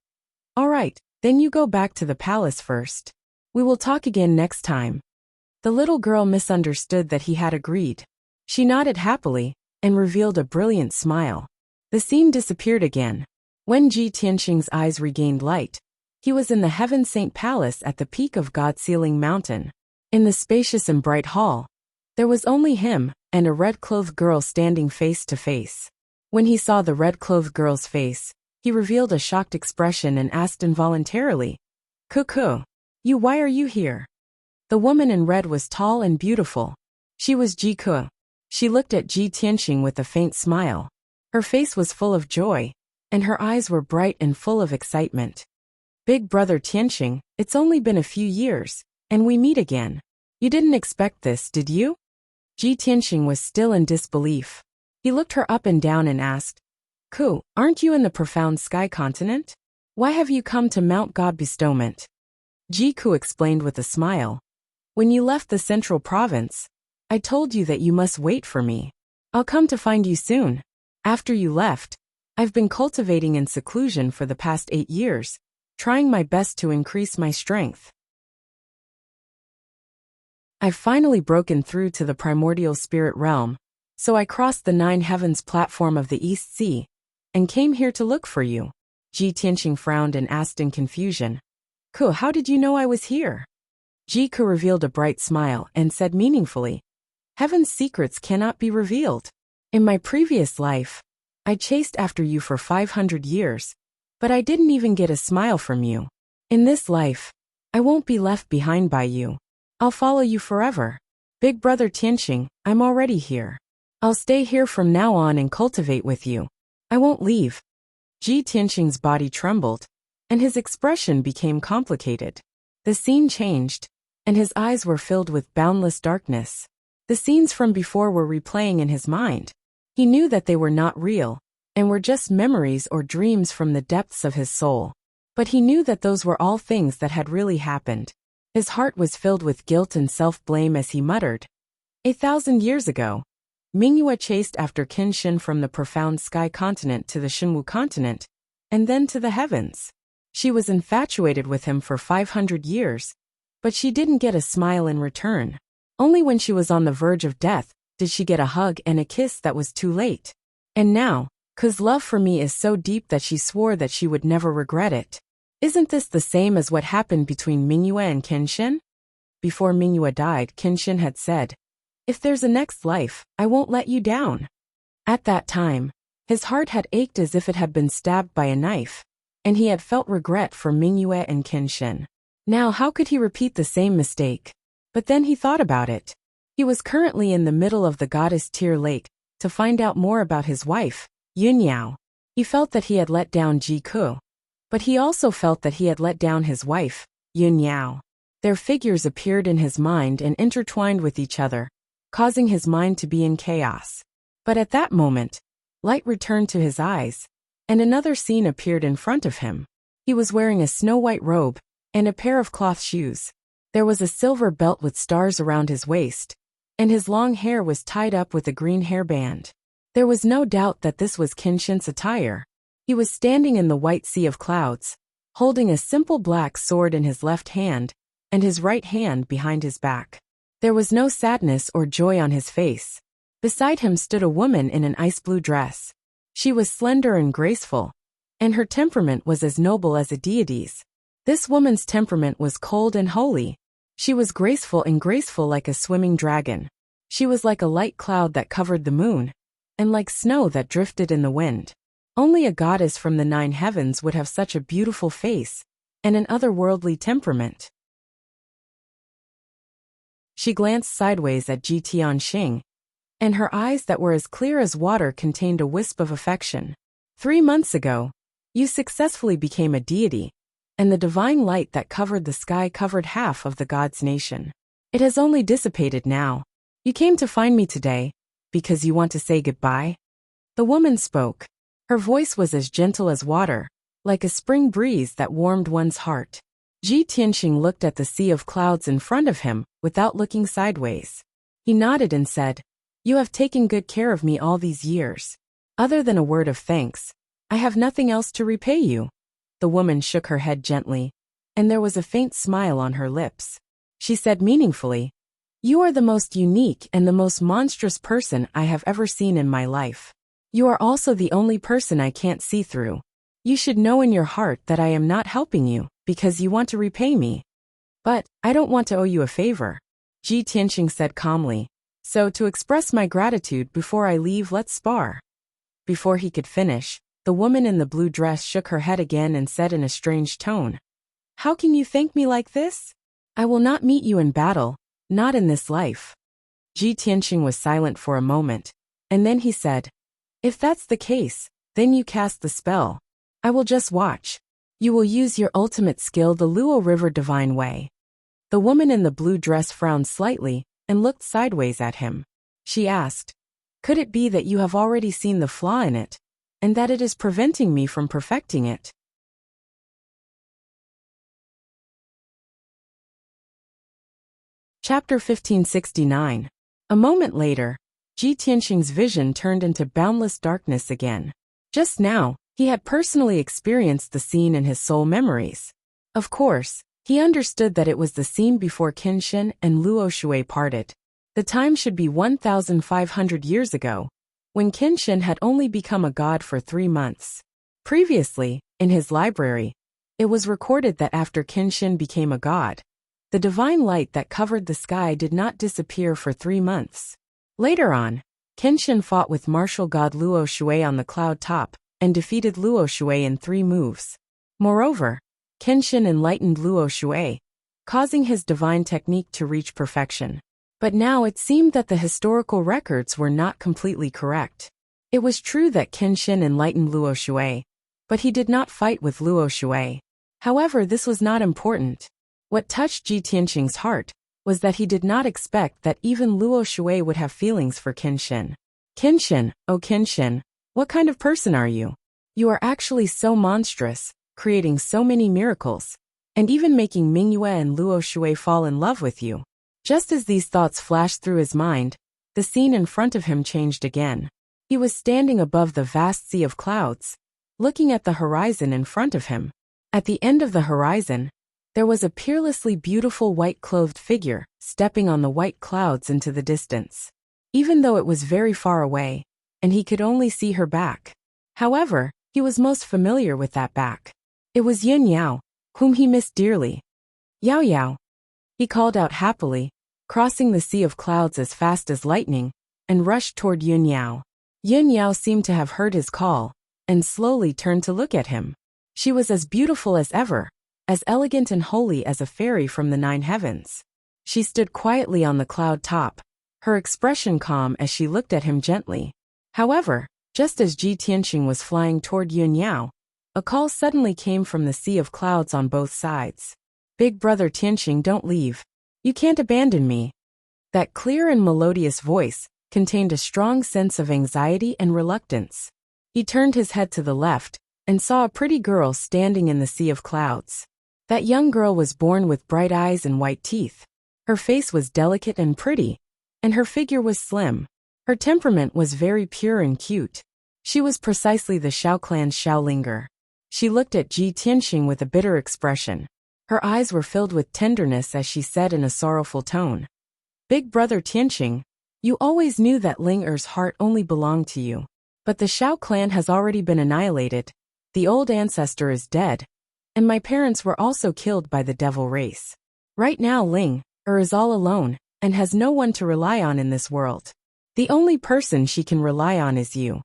Speaker 1: All right, then you go back to the palace first. We will talk again next time. The little girl misunderstood that he had agreed. She nodded happily and revealed a brilliant smile. The scene disappeared again. When Ji Tianxing's eyes regained light, he was in the Heaven Saint Palace at the peak of God-Ceiling Mountain. In the spacious and bright hall, there was only him and a red-clothed girl standing face to face. When he saw the red-clothed girl's face, he revealed a shocked expression and asked involuntarily, Cuckoo, why are you here? The woman in red was tall and beautiful. She was Ji Ke. She looked at Ji Tianxing with a faint smile. Her face was full of joy, and her eyes were bright and full of excitement. Big Brother Tianxing, it's only been a few years, and we meet again. You didn't expect this, did you? Ji Tianxing was still in disbelief. He looked her up and down and asked, Ku, aren't you in the profound sky continent? Why have you come to Mount God Bestowment? Ji Ku explained with a smile. When you left the central province, I told you that you must wait for me. I'll come to find you soon. After you left, I've been cultivating in seclusion for the past 8 years, trying my best to increase my strength. I've finally broken through to the primordial spirit realm, so I crossed the 9 heavens platform of the East Sea, and came here to look for you. Ji Tianxing frowned and asked in confusion, Ku, how did you know I was here? Ji Ku revealed a bright smile and said meaningfully, Heaven's secrets cannot be revealed. In my previous life, I chased after you for 500 years, but I didn't even get a smile from you. In this life, I won't be left behind by you. I'll follow you forever. Big Brother Tianxing, I'm already here. I'll stay here from now on and cultivate with you. I won't leave. Ji Tianxing's body trembled, and his expression became complicated. The scene changed, and his eyes were filled with boundless darkness. The scenes from before were replaying in his mind. He knew that they were not real, and were just memories or dreams from the depths of his soul. But he knew that those were all things that had really happened. His heart was filled with guilt and self-blame as he muttered, 1,000 years ago, Mingyue chased after Kenshin from the profound sky continent to the Shenwu continent, and then to the heavens. She was infatuated with him for 500 years, but she didn't get a smile in return. Only when she was on the verge of death did she get a hug and a kiss that was too late. And now, Ku's love for me is so deep that she swore that she would never regret it. Isn't this the same as what happened between Mingyue and Kenshin? Before Mingyue died, Kenshin had said, If there's a next life, I won't let you down. At that time, his heart had ached as if it had been stabbed by a knife, and he had felt regret for Mingyue and Kenshin. Now how could he repeat the same mistake? But then he thought about it. He was currently in the middle of the goddess Tear Lake to find out more about his wife, Yunyao. He felt that he had let down Ji Ku, but he also felt that he had let down his wife, Yunyao. Their figures appeared in his mind and intertwined with each other, causing his mind to be in chaos. But at that moment, light returned to his eyes, and another scene appeared in front of him. He was wearing a snow-white robe and a pair of cloth shoes. There was a silver belt with stars around his waist, and his long hair was tied up with a green hairband. There was no doubt that this was Kenshin's attire. He was standing in the white sea of clouds, holding a simple black sword in his left hand, and his right hand behind his back. There was no sadness or joy on his face. Beside him stood a woman in an ice-blue dress. She was slender and graceful, and her temperament was as noble as a deity's. This woman's temperament was cold and holy. She was graceful like a swimming dragon. She was like a light cloud that covered the moon, and like snow that drifted in the wind. Only a goddess from the 9 heavens would have such a beautiful face, and an otherworldly temperament. She glanced sideways at Ji Tianxing, and her eyes that were as clear as water contained a wisp of affection. 3 months ago, you successfully became a deity, and the divine light that covered the sky covered half of the god's nation. It has only dissipated now. You came to find me today, because you want to say goodbye? The woman spoke. Her voice was as gentle as water, like a spring breeze that warmed one's heart. Ji Tianxing looked at the sea of clouds in front of him, without looking sideways. He nodded and said, "You have taken good care of me all these years. Other than a word of thanks, I have nothing else to repay you." The woman shook her head gently, and there was a faint smile on her lips. She said meaningfully, "You are the most unique and the most monstrous person I have ever seen in my life. You are also the only person I can't see through. You should know in your heart that I am not helping you, because you want to repay me. But, I don't want to owe you a favor," Ji Tianxing said calmly. "So to express my gratitude before I leave, let's spar." Before he could finish, the woman in the blue dress shook her head again and said in a strange tone, "How can you thank me like this? I will not meet you in battle, not in this life." Ji Tianxing was silent for a moment, and then he said, "If that's the case, then you cast the spell. I will just watch. You will use your ultimate skill, the Luo River Divine Way." The woman in the blue dress frowned slightly and looked sideways at him. She asked, "Could it be that you have already seen the flaw in it, and that it is preventing me from perfecting it?" Chapter 1569. A moment later, Ji Tianxing's vision turned into boundless darkness again. Just now, he had personally experienced the scene in his soul memories. Of course, he understood that it was the scene before Qinshin and Luo Shui parted. The time should be 1,500 years ago, when Qinshin had only become a god for 3 months. Previously, in his library, it was recorded that after Qinshin became a god, the divine light that covered the sky did not disappear for 3 months. Later on, Qinshin fought with martial god Luo Shui on the cloud top, and defeated Luo Shui in 3 moves. Moreover, Qinshin enlightened Luo Shui, causing his divine technique to reach perfection. But now it seemed that the historical records were not completely correct. It was true that Qinshin enlightened Luo Shui, but he did not fight with Luo Shui. However, this was not important. What touched Ji Tianxing's heart was that he did not expect that even Luo Shui would have feelings for Qinshin. "Qinshin, oh Qinshin, what kind of person are you? You are actually so monstrous, creating so many miracles, and even making Mingyue and Luo Shui fall in love with you." Just as these thoughts flashed through his mind, the scene in front of him changed again. He was standing above the vast sea of clouds, looking at the horizon in front of him. At the end of the horizon, there was a peerlessly beautiful white-clothed figure, stepping on the white clouds into the distance. Even though it was very far away, and he could only see her back. However, he was most familiar with that back. It was Yun Yao, whom he missed dearly. "Yao Yao," he called out happily, crossing the sea of clouds as fast as lightning, and rushed toward Yun Yao. Yun Yao seemed to have heard his call, and slowly turned to look at him. She was as beautiful as ever, as elegant and holy as a fairy from the 9 heavens. She stood quietly on the cloud top, her expression calm as she looked at him gently. However, just as Ji Tianxing was flying toward Yun Yao, a call suddenly came from the sea of clouds on both sides. "Big brother Tianxing, don't leave. You can't abandon me." That clear and melodious voice contained a strong sense of anxiety and reluctance. He turned his head to the left and saw a pretty girl standing in the sea of clouds. That young girl was born with bright eyes and white teeth. Her face was delicate and pretty, and her figure was slim. Her temperament was very pure and cute. She was precisely the Shao clan's Xiaolinger. She looked at Ji Tianxing with a bitter expression. Her eyes were filled with tenderness as she said in a sorrowful tone, "Big brother Tianxing, You always knew that Ling Er's heart only belonged to you. But the Shao clan has already been annihilated, the old ancestor is dead, and my parents were also killed by the devil race. Right now Ling Er is all alone, and has no one to rely on in this world. The only person she can rely on is you.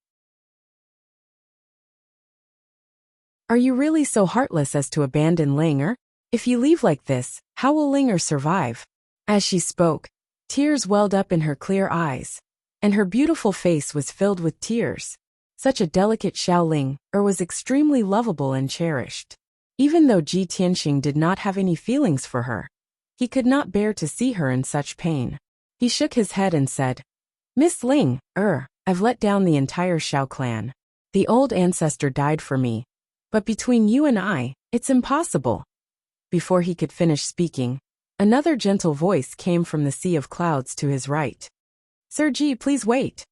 Speaker 1: Are you really so heartless as to abandon Ling Er? If you leave like this, how will Ling Er survive? As she spoke, tears welled up in her clear eyes, and her beautiful face was filled with tears. Such a delicate Shao Ling Er was extremely lovable and cherished. Even though Ji Tianxing did not have any feelings for her, he could not bear to see her in such pain. He shook his head and said, Miss Ling Er, I've let down the entire Shao clan. The old ancestor died for me, but between you and I, it's impossible. Before he could finish speaking, another gentle voice came from the sea of clouds to his right. Sir Ji, please wait.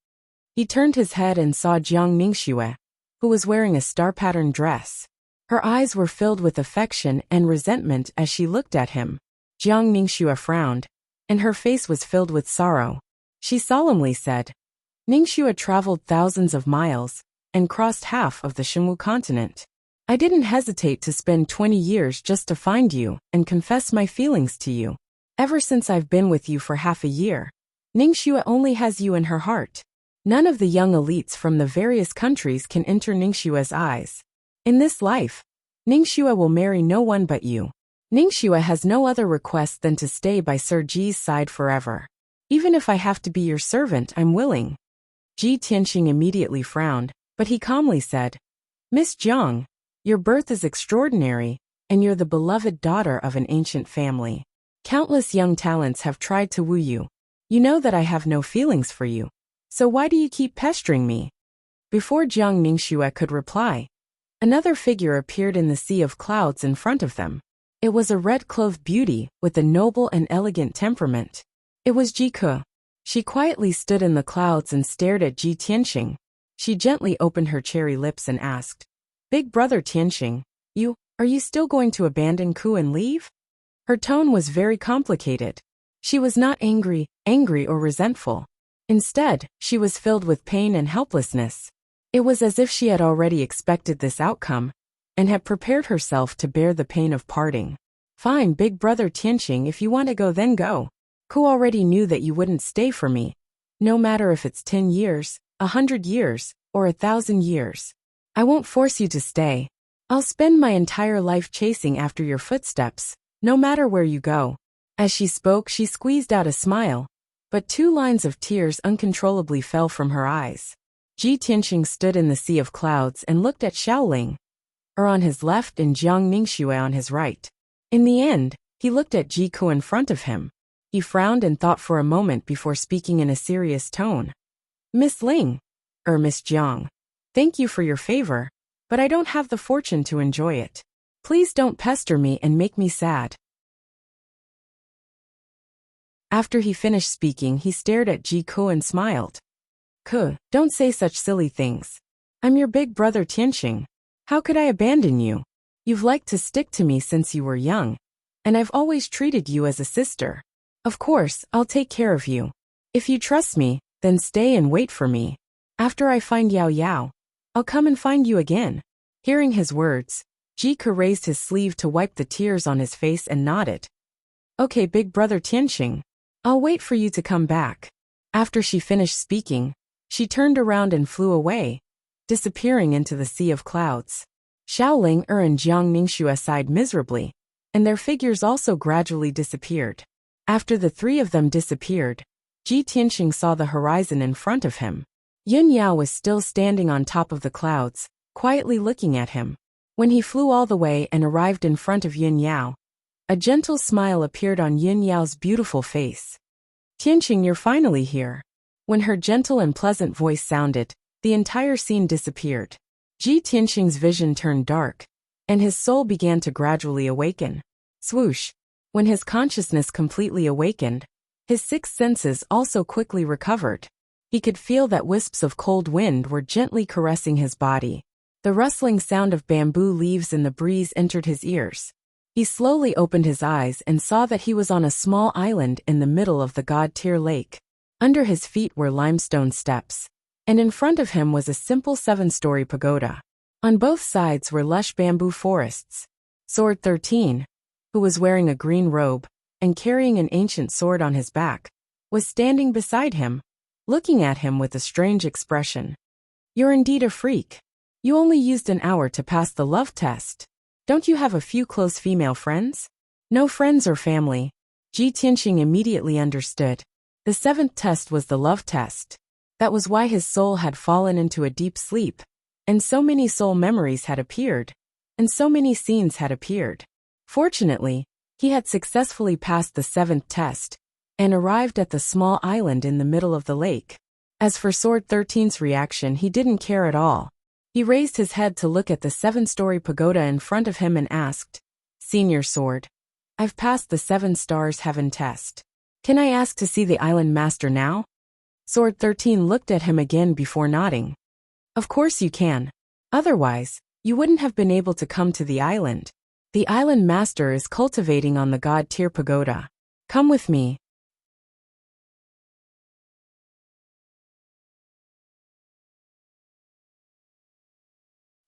Speaker 1: He turned his head and saw Jiang Ningxue, who was wearing a star-patterned dress. Her eyes were filled with affection and resentment as she looked at him. Jiang Ningxue frowned, and her face was filled with sorrow. She solemnly said, Ningxue traveled thousands of miles and crossed half of the Shenwu continent. I didn't hesitate to spend 20 years just to find you and confess my feelings to you. Ever since I've been with you for half a year, Ningxue only has you in her heart. None of the young elites from the various countries can enter Ningxue's eyes. In this life, Ningxue will marry no one but you. Ningxue has no other request than to stay by Sir Ji's side forever. Even if I have to be your servant, I'm willing. Ji Tianxing immediately frowned, but he calmly said, Miss Jiang, your birth is extraordinary, and you're the beloved daughter of an ancient family. Countless young talents have tried to woo you. You know that I have no feelings for you. So why do you keep pestering me? Before Jiang Ningxue could reply, another figure appeared in the sea of clouds in front of them. It was a red-clothed beauty with a noble and elegant temperament. It was Ji Ke. She quietly stood in the clouds and stared at Ji Tianxing. She gently opened her cherry lips and asked, Big brother Tianxing, are you still going to abandon Ku and leave? Her tone was very complicated. She was not angry or resentful. Instead, she was filled with pain and helplessness. It was as if she had already expected this outcome, and had prepared herself to bear the pain of parting. Fine, big brother Tianxing, if you want to go then go. Ku already knew that you wouldn't stay for me. No matter if it's 10 years, 100 years, or 1,000 years. I won't force you to stay. I'll spend my entire life chasing after your footsteps, no matter where you go. As she spoke, she squeezed out a smile, but 2 lines of tears uncontrollably fell from her eyes. Ji Tianxing stood in the sea of clouds and looked at Ling Er on his left and Jiang Ningxue on his right. In the end, he looked at Ji Ke in front of him. He frowned and thought for a moment before speaking in a serious tone. Miss Jiang, thank you for your favor, but I don't have the fortune to enjoy it. Please don't pester me and make me sad. After he finished speaking, he stared at Ji Ke and smiled. Ke, don't say such silly things. I'm your big brother Tianxing. How could I abandon you? You've liked to stick to me since you were young, and I've always treated you as a sister. Of course, I'll take care of you. If you trust me, then stay and wait for me. After I find Yao Yao, I'll come and find you again. Hearing his words, Ji Ke raised his sleeve to wipe the tears on his face and nodded. Okay, big brother Tianxing. I'll wait for you to come back. After she finished speaking, she turned around and flew away, disappearing into the sea of clouds. Ling Er and Jiang Ningxue sighed miserably, and their figures also gradually disappeared. After the 3 of them disappeared, Ji Tianxing saw the horizon in front of him. Yun Yao was still standing on top of the clouds, quietly looking at him. When he flew all the way and arrived in front of Yun Yao, a gentle smile appeared on Yun Yao's beautiful face. Tianxing, you're finally here. When her gentle and pleasant voice sounded, the entire scene disappeared. Ji Tianxing's vision turned dark, and his soul began to gradually awaken. Swoosh! When his consciousness completely awakened, his 6 senses also quickly recovered. He could feel that wisps of cold wind were gently caressing his body. The rustling sound of bamboo leaves in the breeze entered his ears. He slowly opened his eyes and saw that he was on a small island in the middle of the God-tier lake. Under his feet were limestone steps, and in front of him was a simple 7-story pagoda. On both sides were lush bamboo forests. Sword 13, who was wearing a green robe and carrying an ancient sword on his back, was standing beside him, looking at him with a strange expression. "You're indeed a freak. You only used an hour to pass the love test. Don't you have a few close female friends?" "No friends or family." Ji Tianxing immediately understood. The 7th test was the love test. That was why his soul had fallen into a deep sleep, and so many soul memories had appeared, and so many scenes had appeared. Fortunately, he had successfully passed the 7th test, and arrived at the small island in the middle of the lake. As for Sword 13's reaction, he didn't care at all. He raised his head to look at the 7-story pagoda in front of him and asked, "Senior Sword, I've passed the 7 stars heaven test. Can I ask to see the island master now?" Sword 13 looked at him again before nodding. "Of course you can. Otherwise, you wouldn't have been able to come to the island. The island master is cultivating on the god tier pagoda. Come with me."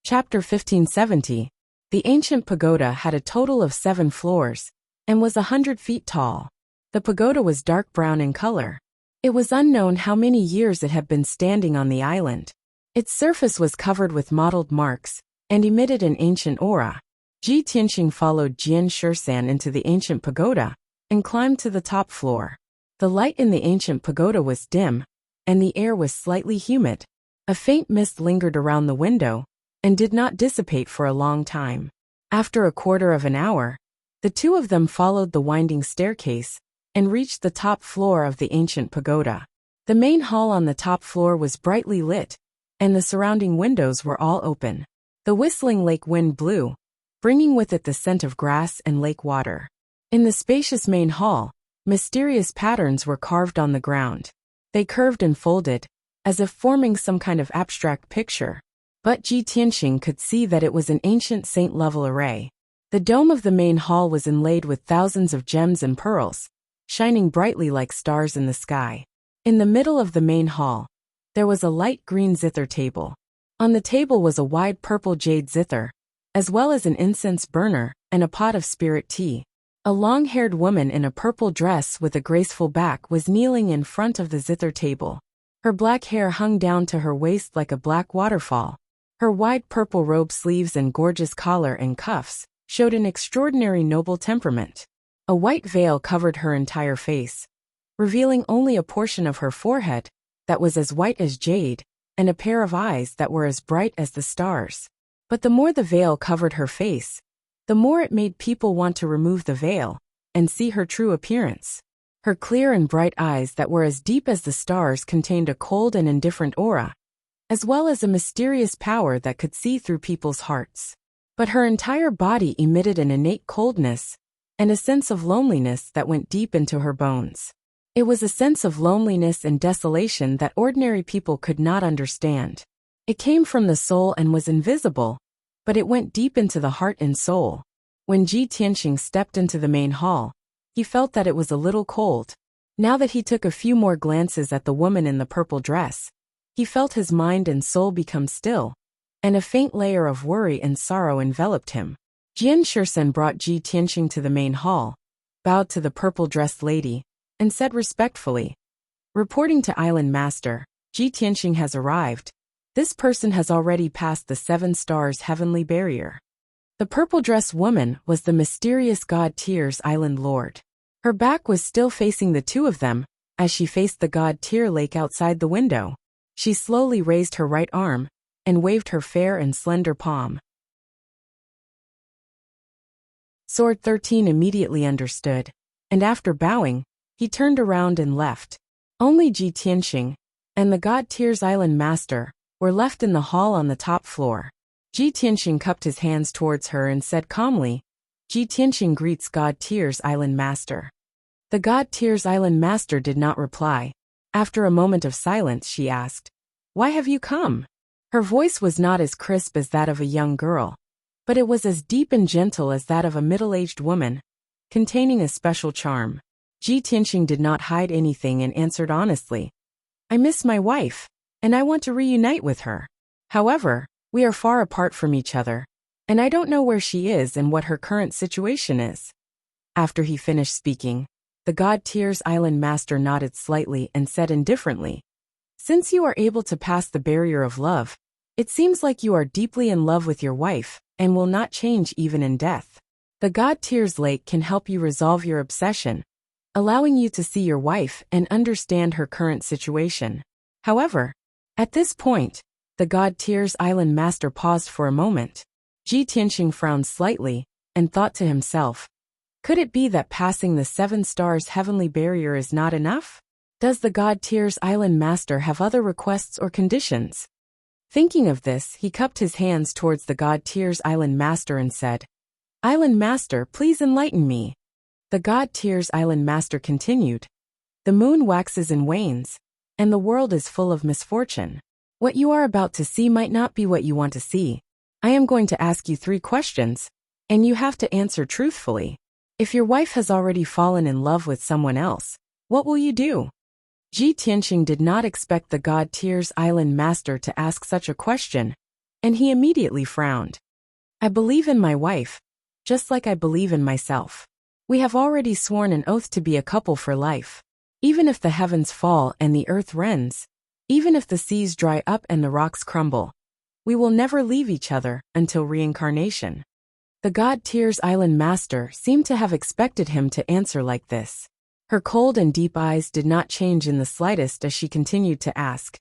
Speaker 1: Chapter 1570. The ancient pagoda had a total of 7 floors, and was 100 feet tall. The pagoda was dark brown in color. It was unknown how many years it had been standing on the island. Its surface was covered with mottled marks, and emitted an ancient aura. Ji Tianxing followed Jian Shisan into the ancient pagoda, and climbed to the top floor. The light in the ancient pagoda was dim, and the air was slightly humid. A faint mist lingered around the window, and did not dissipate for a long time. After a quarter of an hour, the two of them followed the winding staircase, and reached the top floor of the ancient pagoda. The main hall on the top floor was brightly lit, and the surrounding windows were all open. The whistling lake wind blew, bringing with it the scent of grass and lake water. In the spacious main hall, mysterious patterns were carved on the ground. They curved and folded, as if forming some kind of abstract picture. But Ji Tianxing could see that it was an ancient saint-level array. The dome of the main hall was inlaid with thousands of gems and pearls, shining brightly like stars in the sky. In the middle of the main hall, there was a light green zither table. On the table was a wide purple jade zither, as well as an incense burner and a pot of spirit tea. A long-haired woman in a purple dress with a graceful back was kneeling in front of the zither table. Her black hair hung down to her waist like a black waterfall. Her wide purple robe sleeves and gorgeous collar and cuffs showed an extraordinary noble temperament. A white veil covered her entire face, revealing only a portion of her forehead that was as white as jade, and a pair of eyes that were as bright as the stars. But the more the veil covered her face, the more it made people want to remove the veil and see her true appearance. Her clear and bright eyes that were as deep as the stars contained a cold and indifferent aura, as well as a mysterious power that could see through people's hearts. But her entire body emitted an innate coldness, and a sense of loneliness that went deep into her bones. It was a sense of loneliness and desolation that ordinary people could not understand. It came from the soul and was invisible, but it went deep into the heart and soul. When Ji Tianxing stepped into the main hall, he felt that it was a little cold. Now that he took a few more glances at the woman in the purple dress, he felt his mind and soul become still, and a faint layer of worry and sorrow enveloped him. Jian Shisan brought Ji Tianxing to the main hall, bowed to the purple-dressed lady, and said respectfully, "Reporting to Island Master, Ji Tianxing has arrived. This person has already passed the 7 stars heavenly barrier." The purple-dressed woman was the mysterious god Tyr's island lord. Her back was still facing the two of them, as she faced the god Tyr lake outside the window. She slowly raised her right arm, and waved her fair and slender palm. Sword 13 immediately understood, and after bowing, he turned around and left. Only Ji Tianxing and the god Tyr's island master were left in the hall on the top floor. Ji Tianxing cupped his hands towards her and said calmly, "Ji Tianxing greets god Tyr's island master." The god Tyr's island master did not reply. After a moment of silence, she asked, "Why have you come?" Her voice was not as crisp as that of a young girl, but it was as deep and gentle as that of a middle-aged woman, containing a special charm. Ji Tianxing did not hide anything and answered honestly. I miss my wife, and I want to reunite with her. However, we are far apart from each other, and I don't know where she is and what her current situation is. After he finished speaking, the God Tears Island Master nodded slightly and said indifferently, Since you are able to pass the barrier of love, it seems like you are deeply in love with your wife and will not change even in death. The God Tears Lake can help you resolve your obsession, allowing you to see your wife and understand her current situation. However, at this point, the God Tears Island Master paused for a moment. Ji Tianxing frowned slightly and thought to himself, could it be that passing the 7 stars heavenly barrier is not enough? Does the God Tears Island Master have other requests or conditions? Thinking of this, he cupped his hands towards the God Tears Island Master and said, Island Master, please enlighten me. The God Tears Island Master continued, the moon waxes and wanes, and the world is full of misfortune. What you are about to see might not be what you want to see. I am going to ask you 3 questions, and you have to answer truthfully. If your wife has already fallen in love with someone else, what will you do? Ji Tianxing did not expect the God Tears Island Master to ask such a question, and he immediately frowned. I believe in my wife, just like I believe in myself. We have already sworn an oath to be a couple for life. Even if the heavens fall and the earth rends, even if the seas dry up and the rocks crumble, we will never leave each other until reincarnation. The God Tears Island Master seemed to have expected him to answer like this. Her cold and deep eyes did not change in the slightest as she continued to ask,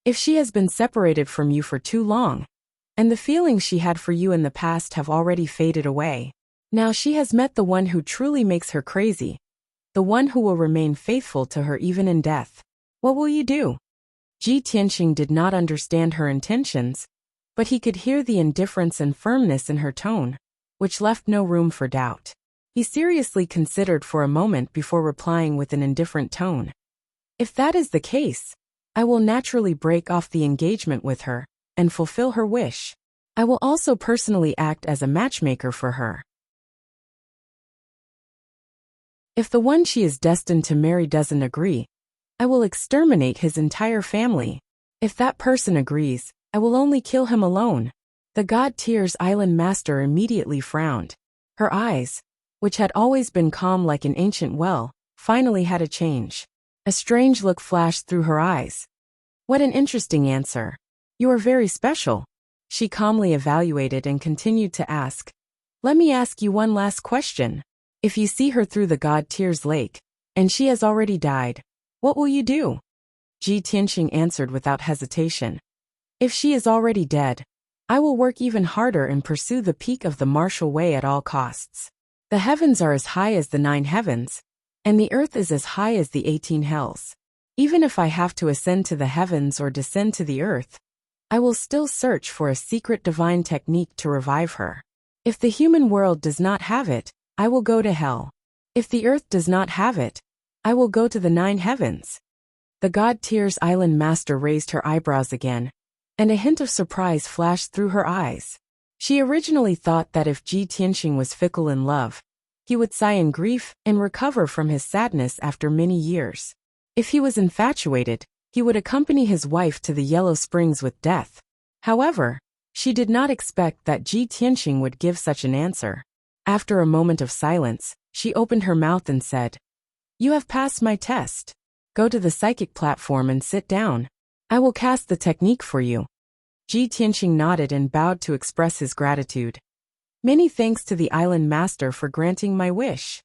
Speaker 1: if she has been separated from you for too long, and the feelings she had for you in the past have already faded away, now she has met the one who truly makes her crazy, the one who will remain faithful to her even in death, what will you do? Ji Tianxing did not understand her intentions, but he could hear the indifference and firmness in her tone, which left no room for doubt. He seriously considered for a moment before replying with an indifferent tone. If that is the case, I will naturally break off the engagement with her and fulfill her wish. I will also personally act as a matchmaker for her. If the one she is destined to marry doesn't agree, I will exterminate his entire family. If that person agrees, I will only kill him alone. The God Tears Island Master immediately frowned. Her eyes, which had always been calm like an ancient well, finally had a change. A strange look flashed through her eyes. What an interesting answer. You are very special. She calmly evaluated and continued to ask, let me ask you one last question. If you see her through the God Tears Lake, and she has already died, what will you do? Ji Tianxing answered without hesitation. If she is already dead, I will work even harder and pursue the peak of the martial way at all costs. The heavens are as high as the 9 heavens, and the earth is as high as the 18 hells. Even if I have to ascend to the heavens or descend to the earth, I will still search for a secret divine technique to revive her. If the human world does not have it, I will go to hell. If the earth does not have it, I will go to the 9 heavens. The God Tears Island Master raised her eyebrows again, and a hint of surprise flashed through her eyes. She originally thought that if Ji Tianxing was fickle in love, he would sigh in grief and recover from his sadness after many years. If he was infatuated, he would accompany his wife to the Yellow Springs with death. However, she did not expect that Ji Tianxing would give such an answer. After a moment of silence, she opened her mouth and said, You have passed my test. Go to the psychic platform and sit down. I will cast the technique for you. Ji Tianxing nodded and bowed to express his gratitude. Many thanks to the Island Master for granting my wish.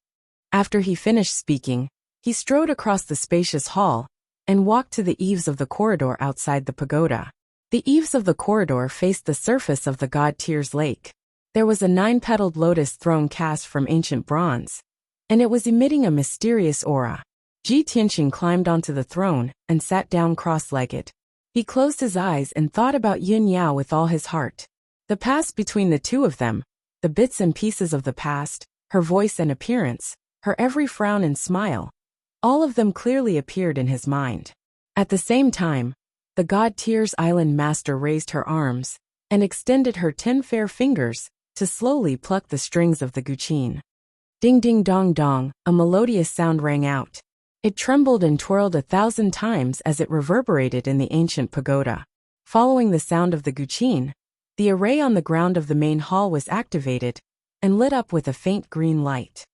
Speaker 1: After he finished speaking, he strode across the spacious hall and walked to the eaves of the corridor outside the pagoda. The eaves of the corridor faced the surface of the God Tears Lake. There was a 9-petaled lotus throne cast from ancient bronze, and it was emitting a mysterious aura. Ji Tianxing climbed onto the throne and sat down cross-legged. He closed his eyes and thought about Yin Yao with all his heart. The past between the two of them, the bits and pieces of the past, her voice and appearance, her every frown and smile, all of them clearly appeared in his mind. At the same time, the God Tears Island Master raised her arms and extended her 10 fair fingers to slowly pluck the strings of the guqin. Ding ding dong dong, a melodious sound rang out. It trembled and twirled 1,000 times as it reverberated in the ancient pagoda. Following the sound of the guqin, the array on the ground of the main hall was activated and lit up with a faint green light.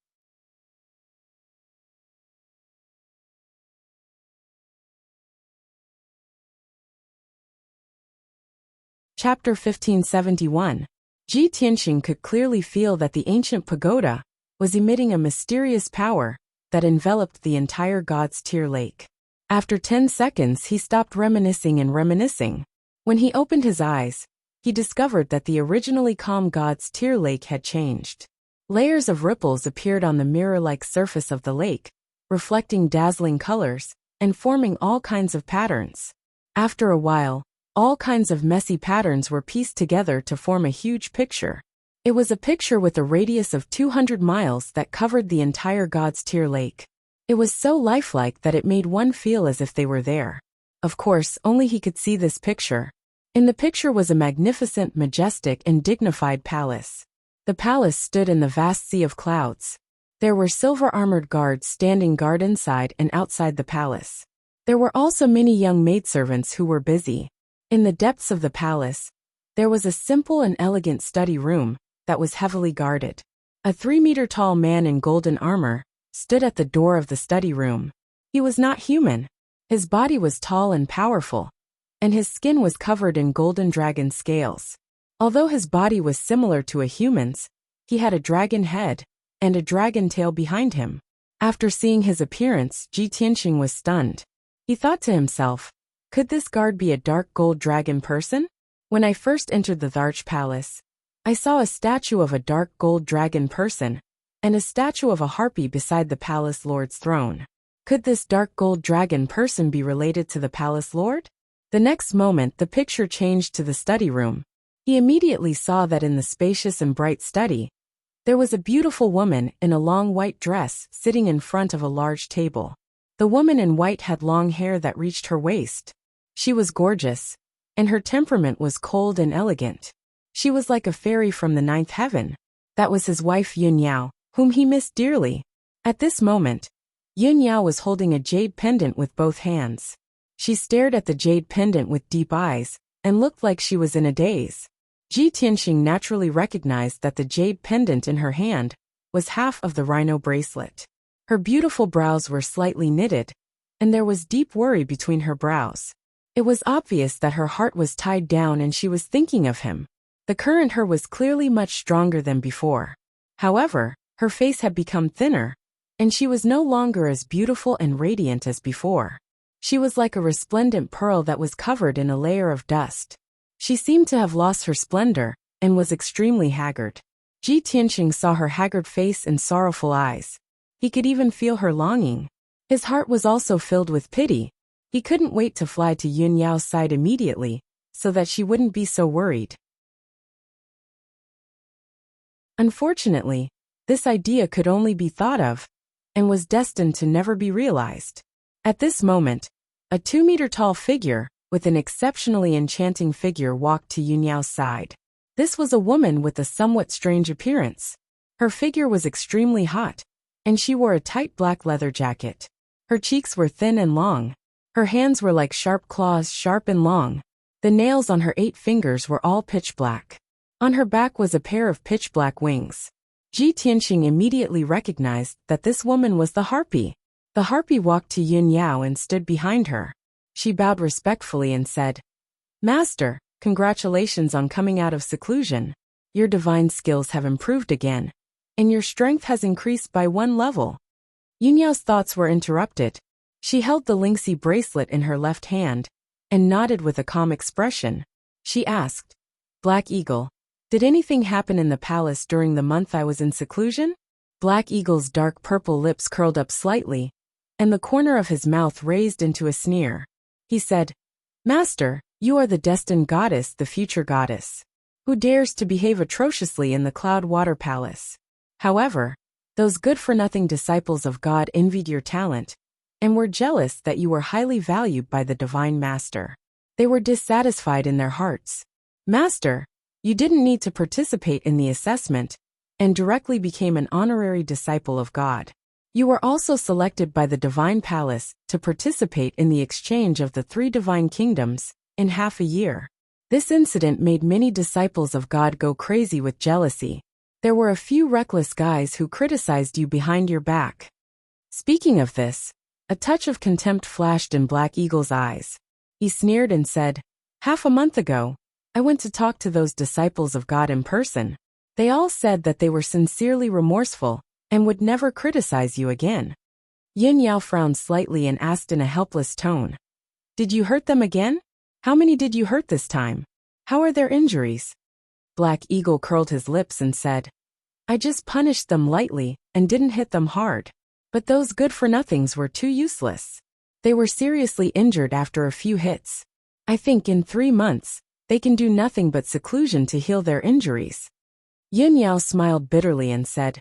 Speaker 1: Chapter 1571. Ji Tianxing could clearly feel that the ancient pagoda was emitting a mysterious power that enveloped the entire God's Tier lake. After 10 seconds, he stopped reminiscing and reminiscing. When he opened his eyes, he discovered that the originally calm God's Tier lake had changed. Layers of ripples appeared on the mirror-like surface of the lake, reflecting dazzling colors and forming all kinds of patterns. After a while, all kinds of messy patterns were pieced together to form a huge picture. It was a picture with a radius of 200 miles that covered the entire God's Tier lake. It was so lifelike that it made one feel as if they were there. Of course, only he could see this picture. In the picture was a magnificent, majestic, and dignified palace. The palace stood in the vast sea of clouds. There were silver-armored guards standing guard inside and outside the palace. There were also many young maidservants who were busy. In the depths of the palace, there was a simple and elegant study room that was heavily guarded. A 3-meter-tall man in golden armor stood at the door of the study room. He was not human. His body was tall and powerful, and his skin was covered in golden dragon scales. Although his body was similar to a human's, he had a dragon head and a dragon tail behind him. After seeing his appearance, Ji Tianxing was stunned. He thought to himself, could this guard be a dark gold dragon person? When I first entered the Tharch Palace, I saw a statue of a dark gold dragon person and a statue of a harpy beside the palace lord's throne. Could this dark gold dragon person be related to the palace lord? The next moment, the picture changed to the study room. He immediately saw that in the spacious and bright study, there was a beautiful woman in a long white dress sitting in front of a large table. The woman in white had long hair that reached her waist. She was gorgeous, and her temperament was cold and elegant. She was like a fairy from the 9th heaven. That was his wife Yun Yao, whom he missed dearly. At this moment, Yun Yao was holding a jade pendant with both hands. She stared at the jade pendant with deep eyes and looked like she was in a daze. Ji Tianxing naturally recognized that the jade pendant in her hand was half of the rhino bracelet. Her beautiful brows were slightly knitted, and there was deep worry between her brows. It was obvious that her heart was tied down and she was thinking of him. The current her was clearly much stronger than before. However, her face had become thinner, and she was no longer as beautiful and radiant as before. She was like a resplendent pearl that was covered in a layer of dust. She seemed to have lost her splendor and was extremely haggard. Ji Tianxing saw her haggard face and sorrowful eyes. He could even feel her longing. His heart was also filled with pity. He couldn't wait to fly to Yun Yao's side immediately, so that she wouldn't be so worried. Unfortunately, this idea could only be thought of, and was destined to never be realized. At this moment, a 2-meter-tall figure, with an exceptionally enchanting figure, walked to Yun Yao's side. This was a woman with a somewhat strange appearance. Her figure was extremely hot, and she wore a tight black leather jacket. Her cheeks were thin and long. Her hands were like sharp claws, sharp and long. The nails on her 8 fingers were all pitch black. On her back was a pair of pitch black wings. Ji Tianxing immediately recognized that this woman was the harpy. The harpy walked to Yun Yao and stood behind her. She bowed respectfully and said, "Master, congratulations on coming out of seclusion. Your divine skills have improved again, and your strength has increased by 1 level." Yun Yao's thoughts were interrupted. She held the Lingxi bracelet in her left hand and nodded with a calm expression. She asked, "Black Eagle, did anything happen in the palace during the month I was in seclusion?" Black Eagle's dark purple lips curled up slightly, and the corner of his mouth raised into a sneer. He said, "Master, you are the destined goddess, the future goddess. Who dares to behave atrociously in the Cloud Water Palace? However, those good-for-nothing disciples of God envied your talent, and were jealous that you were highly valued by the Divine Master. They were dissatisfied in their hearts. Master, you didn't need to participate in the assessment, and directly became an honorary disciple of God. You were also selected by the Divine Palace to participate in the exchange of the 3 divine kingdoms in half a year. This incident made many disciples of God go crazy with jealousy. There were a few reckless guys who criticized you behind your back. Speaking of this, a touch of contempt flashed in Black Eagle's eyes. He sneered and said, "Half a month ago, I went to talk to those disciples of God in person. They all said that they were sincerely remorseful and would never criticize you again." Yin Yao frowned slightly and asked in a helpless tone, "Did you hurt them again? How many did you hurt this time? How are their injuries?" Black Eagle curled his lips and said, "I just punished them lightly and didn't hit them hard. But those good-for-nothings were too useless. They were seriously injured after a few hits. I think in 3 months, they can do nothing but seclusion to heal their injuries." Yin Yao smiled bitterly and said,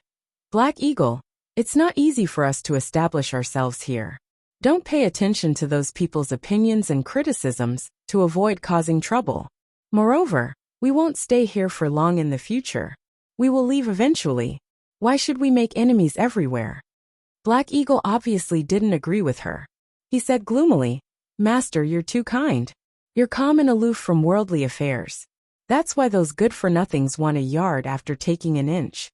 Speaker 1: "Black Eagle, it's not easy for us to establish ourselves here. Don't pay attention to those people's opinions and criticisms to avoid causing trouble. Moreover, we won't stay here for long in the future. We will leave eventually. Why should we make enemies everywhere?" Black Eagle obviously didn't agree with her. He said gloomily, "Master, you're too kind. You're calm and aloof from worldly affairs. That's why those good-for-nothings want a yard after taking an inch.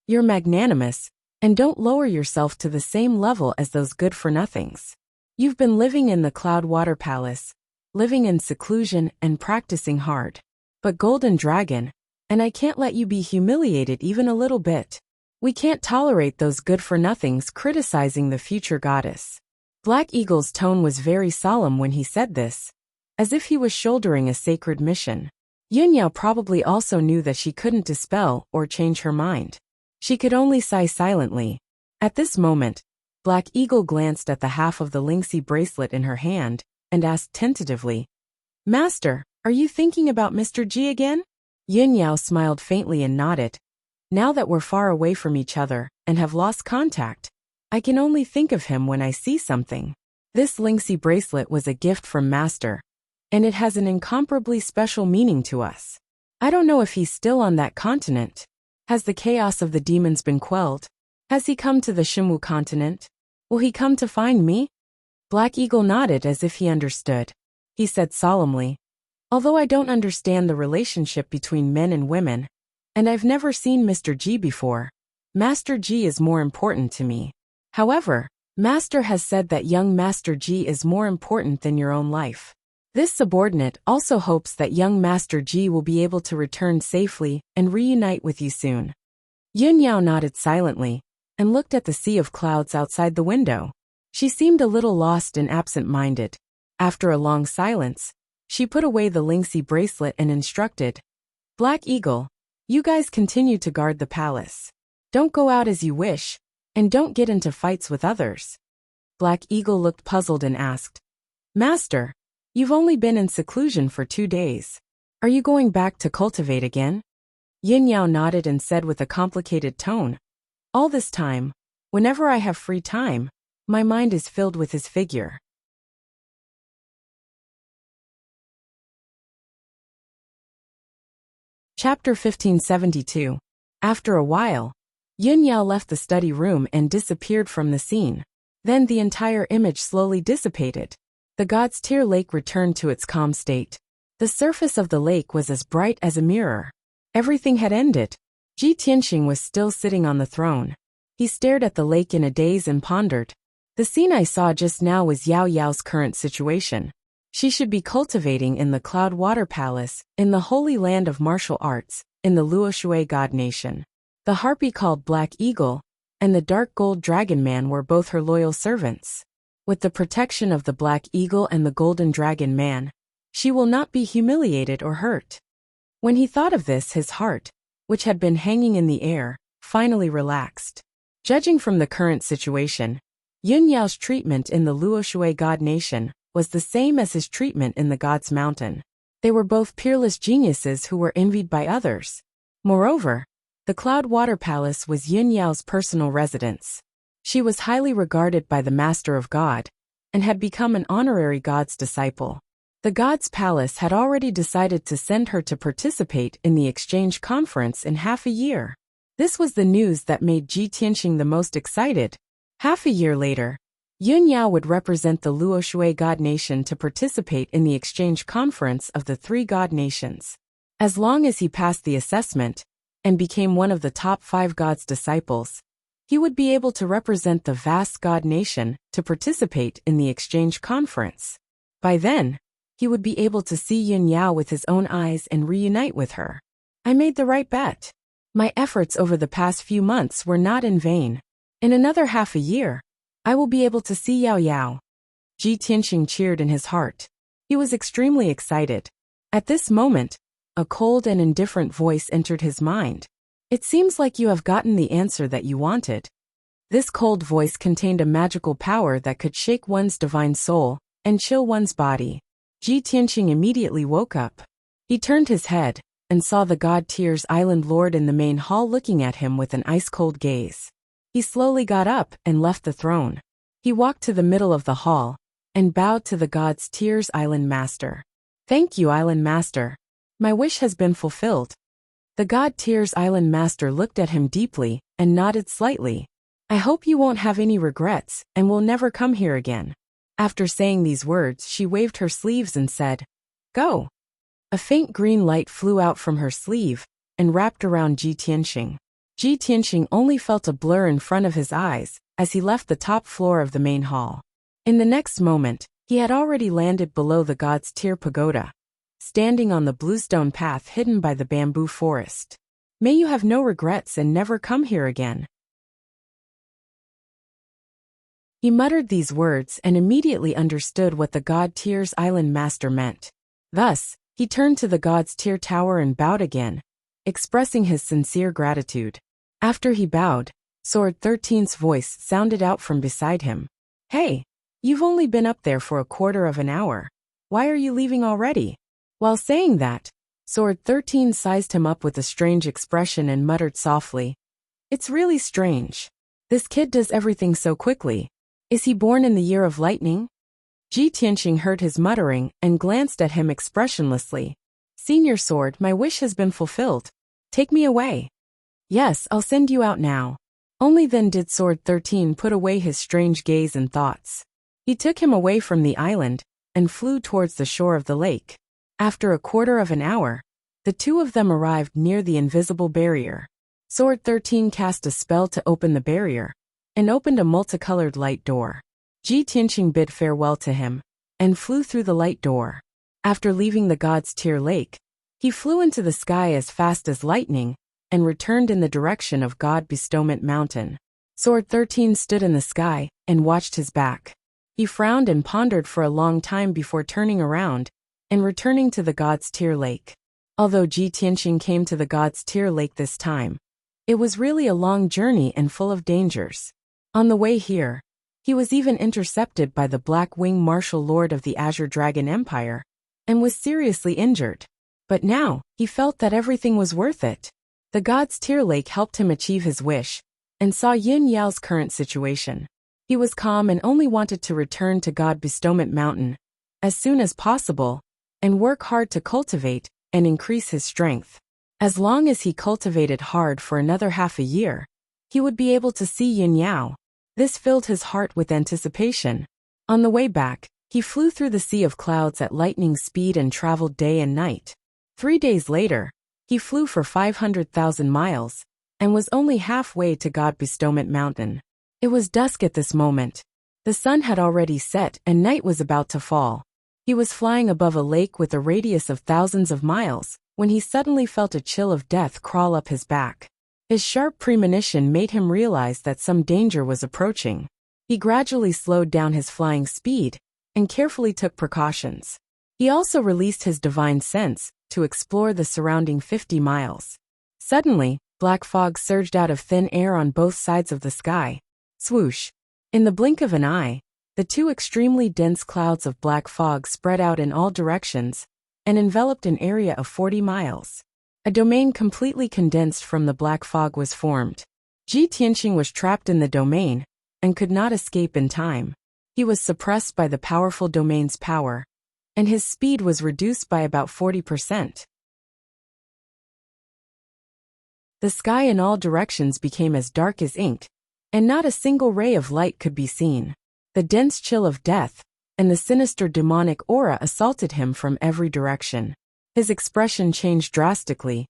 Speaker 1: You're magnanimous, and don't lower yourself to the same level as those good-for-nothings. You've been living in the Cloud Water Palace, living in seclusion and practicing hard. But Golden Dragon, and I can't let you be humiliated even a little bit. We can't tolerate those good-for-nothings criticizing the future goddess." Black Eagle's tone was very solemn when he said this, as if he was shouldering a sacred mission. Yin Yao probably also knew that she couldn't dispel or change her mind. She could only sigh silently. At this moment, Black Eagle glanced at the half of the Linksy bracelet in her hand and asked tentatively, "Master, are you thinking about Mr. G again?" Yin Yao smiled faintly and nodded. "Now that we're far away from each other and have lost contact, I can only think of him when I see something. This Linksy bracelet was a gift from Master, and it has an incomparably special meaning to us. I don't know if he's still on that continent. Has the chaos of the demons been quelled? Has he come to the Shimu continent? Will he come to find me?" Black Eagle nodded as if he understood. He said solemnly, "Although I don't understand the relationship between men and women, and I've never seen Mr. G before, Master G is more important to me. However, Master has said that young Master G is more important than your own life. This subordinate also hopes that young Master G will be able to return safely and reunite with you soon." Yin Yao nodded silently and looked at the sea of clouds outside the window. She seemed a little lost and absent-minded. After a long silence, she put away the Linksy bracelet and instructed, "Black Eagle, you guys continue to guard the palace. Don't go out as you wish, and don't get into fights with others." Black Eagle looked puzzled and asked, "Master, you've only been in seclusion for 2 days. Are you going back to cultivate again?" Yin Yao nodded and said with a complicated tone, "All this time, whenever I have free time, my mind is filled with his figure." Chapter 1572. After a while, Yin Yao left the study room and disappeared from the scene. Then the entire image slowly dissipated. The God's Tear Lake returned to its calm state. The surface of the lake was as bright as a mirror. Everything had ended. Ji Tianxing was still sitting on the throne. He stared at the lake in a daze and pondered. The scene I saw just now was Yao Yao's current situation. She should be cultivating in the Cloud Water Palace, in the Holy Land of Martial Arts, in the Luoshui God Nation. The harpy called Black Eagle and the dark gold dragon man were both her loyal servants. With the protection of the Black Eagle and the golden dragon man, she will not be humiliated or hurt. When he thought of this, his heart, which had been hanging in the air, finally relaxed. Judging from the current situation, Yun Yao's treatment in the Luoshui God Nation was the same as his treatment in the God's Mountain. They were both peerless geniuses who were envied by others. Moreover, the Cloud Water Palace was Yun Yao's personal residence. She was highly regarded by the Master of God, and had become an honorary God's disciple. The god's palace had already decided to send her to participate in the exchange conference in half a year. This was the news that made Ji Tianxing the most excited. Half a year later, Yun Yao would represent the Luoshui god nation to participate in the exchange conference of the three god nations. As long as he passed the assessment and became one of the top 5 gods' disciples, he would be able to represent the vast god nation to participate in the exchange conference. By then, he would be able to see Yun Yao with his own eyes and reunite with her. I made the right bet. My efforts over the past few months were not in vain. In another half a year, I will be able to see Yao Yao. Ji Tianxing cheered in his heart. He was extremely excited. At this moment, a cold and indifferent voice entered his mind. It seems like you have gotten the answer that you wanted. This cold voice contained a magical power that could shake one's divine soul and chill one's body. Ji Tianxing immediately woke up. He turned his head and saw the god Tears Island Lord in the main hall looking at him with an ice-cold gaze. He slowly got up and left the throne. He walked to the middle of the hall and bowed to the god's Tears Island Master. Thank you, Island Master. My wish has been fulfilled. The god Tears Island Master looked at him deeply and nodded slightly. I hope you won't have any regrets and will never come here again. After saying these words, she waved her sleeves and said, Go. A faint green light flew out from her sleeve and wrapped around Ji Tianxing. Ji Tianxing only felt a blur in front of his eyes as he left the top floor of the main hall. In the next moment, he had already landed below the god's Tear Pagoda, standing on the bluestone path hidden by the bamboo forest. May you have no regrets and never come here again. He muttered these words and immediately understood what the god Tears Island Master meant. Thus, he turned to the god's Tear Tower and bowed again, expressing his sincere gratitude. After he bowed, Sword 13's voice sounded out from beside him. Hey, you've only been up there for a quarter of an hour. Why are you leaving already? While saying that, Sword 13 sized him up with a strange expression and muttered softly, It's really strange. This kid does everything so quickly. Is he born in the year of lightning? Ji Tianxing heard his muttering and glanced at him expressionlessly. Senior Sword, my wish has been fulfilled. Take me away. Yes, I'll send you out now. Only then did Sword 13 put away his strange gaze and thoughts. He took him away from the island and flew towards the shore of the lake. After a quarter of an hour, the two of them arrived near the invisible barrier. Sword 13 cast a spell to open the barrier and opened a multicolored light door. Ji Tianxing bid farewell to him and flew through the light door. After leaving the god's Tear Lake, he flew into the sky as fast as lightning and returned in the direction of God Bestowment Mountain. Sword 13 stood in the sky and watched his back. He frowned and pondered for a long time before turning around and returning to the god's Tear Lake. Although Ji Tianxing came to the god's Tear Lake this time, it was really a long journey and full of dangers. On the way here, he was even intercepted by the Black Wing Martial Lord of the Azure Dragon Empire and was seriously injured. But now, he felt that everything was worth it. The god's Tear Lake helped him achieve his wish and saw Yun Yao's current situation. He was calm and only wanted to return to God Bestowment Mountain as soon as possible and work hard to cultivate and increase his strength. As long as he cultivated hard for another half a year, he would be able to see Yun Yao. This filled his heart with anticipation. On the way back, he flew through the sea of clouds at lightning speed and traveled day and night. 3 days later, he flew for 500,000 miles and was only halfway to God Bestowment Mountain. It was dusk at this moment. The sun had already set and night was about to fall. He was flying above a lake with a radius of thousands of miles when he suddenly felt a chill of death crawl up his back. His sharp premonition made him realize that some danger was approaching. He gradually slowed down his flying speed and carefully took precautions. He also released his divine sense to explore the surrounding 50 miles. Suddenly, black fog surged out of thin air on both sides of the sky. Swoosh! In the blink of an eye, the two extremely dense clouds of black fog spread out in all directions and enveloped an area of 40 miles. A domain completely condensed from the black fog was formed. Ji Tianxing was trapped in the domain and could not escape in time. He was suppressed by the powerful domain's power and his speed was reduced by about 40%. The sky in all directions became as dark as ink, and not a single ray of light could be seen. The dense chill of death and the sinister demonic aura assaulted him from every direction. His expression changed drastically,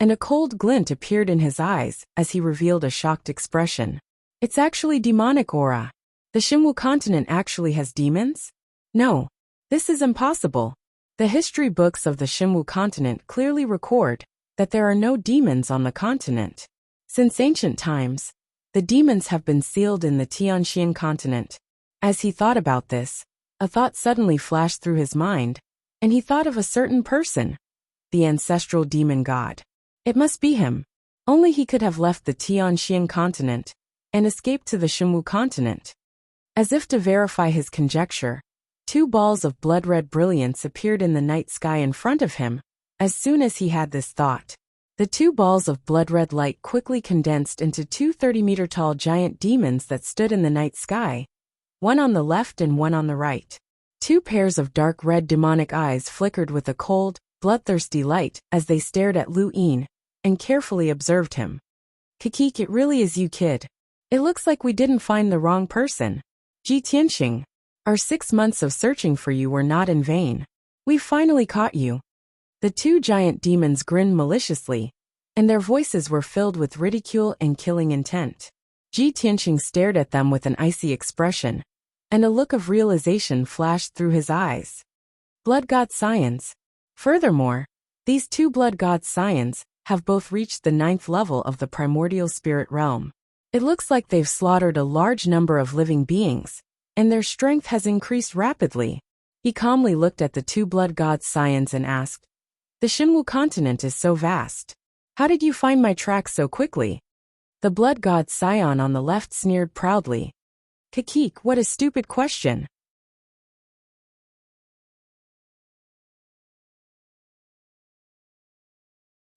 Speaker 1: and a cold glint appeared in his eyes as he revealed a shocked expression. It's actually demonic aura. The Shinwu continent actually has demons? No. This is impossible. The history books of the Shinwu continent clearly record that there are no demons on the continent. Since ancient times, the demons have been sealed in the Tianxian continent. As he thought about this, a thought suddenly flashed through his mind, and he thought of a certain person, the ancestral demon god. It must be him. Only he could have left the Tianxian continent and escaped to the Shinwu continent. As if to verify his conjecture, 2 balls of blood-red brilliance appeared in the night sky in front of him as soon as he had this thought. The 2 balls of blood-red light quickly condensed into 2 30-meter-tall giant demons that stood in the night sky, one on the left and one on the right. 2 pairs of dark red demonic eyes flickered with a cold, bloodthirsty light as they stared at Lu Yin and carefully observed him. Kikik, it really is you, kid. It looks like we didn't find the wrong person. Ji Tianxing, our 6 months of searching for you were not in vain. We finally caught you. The 2 giant demons grinned maliciously, and their voices were filled with ridicule and killing intent. Ji Tianxing stared at them with an icy expression, and a look of realization flashed through his eyes. Blood God Scions. Furthermore, these 2 blood god Scions have both reached the 9th level of the primordial spirit realm. It looks like they've slaughtered a large number of living beings, and their strength has increased rapidly. He calmly looked at the 2 blood god Scions and asked, "The Shinwu continent is so vast. How did you find my tracks so quickly?" The blood god Scion on the left sneered proudly. "Kikik, what a stupid question."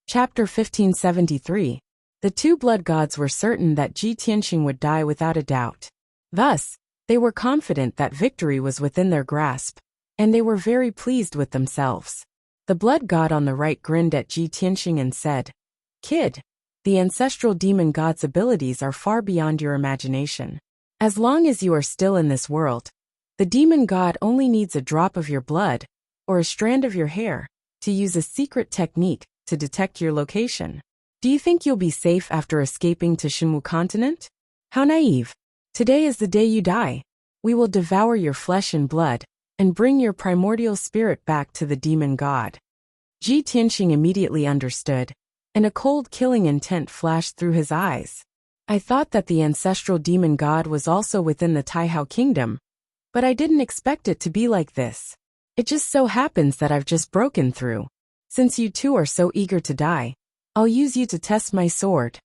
Speaker 1: Chapter 1573. The 2 blood gods were certain that Ji Tianxing would die without a doubt. Thus, they were confident that victory was within their grasp, and they were very pleased with themselves. The blood god on the right grinned at Ji Tianxing and said, "Kid, the ancestral demon god's abilities are far beyond your imagination. As long as you are still in this world, the demon god only needs a drop of your blood, or a strand of your hair, to use a secret technique to detect your location. Do you think you'll be safe after escaping to Shinwu continent? How naive. Today is the day you die. We will devour your flesh and blood, and bring your primordial spirit back to the demon god." Ji Tianxing immediately understood, and a cold killing intent flashed through his eyes. "I thought that the ancestral demon god was also within the Taihao kingdom, but I didn't expect it to be like this. It just so happens that I've just broken through. Since you 2 are so eager to die, I'll use you to test my sword."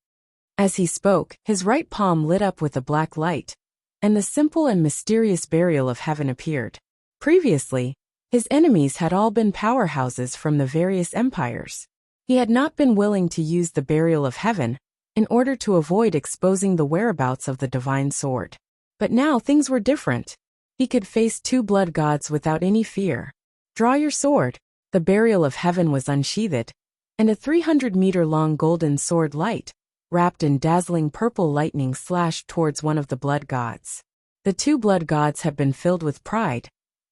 Speaker 1: As he spoke, his right palm lit up with a black light, and the simple and mysterious burial of heaven appeared. Previously, his enemies had all been powerhouses from the various empires. He had not been willing to use the burial of heaven in order to avoid exposing the whereabouts of the divine sword. But now things were different. He could face 2 blood gods without any fear. "Draw your sword." The burial of heaven was unsheathed, and a 300-meter-long golden sword light, wrapped in dazzling purple lightning, slashed towards one of the blood gods. The 2 blood gods had been filled with pride,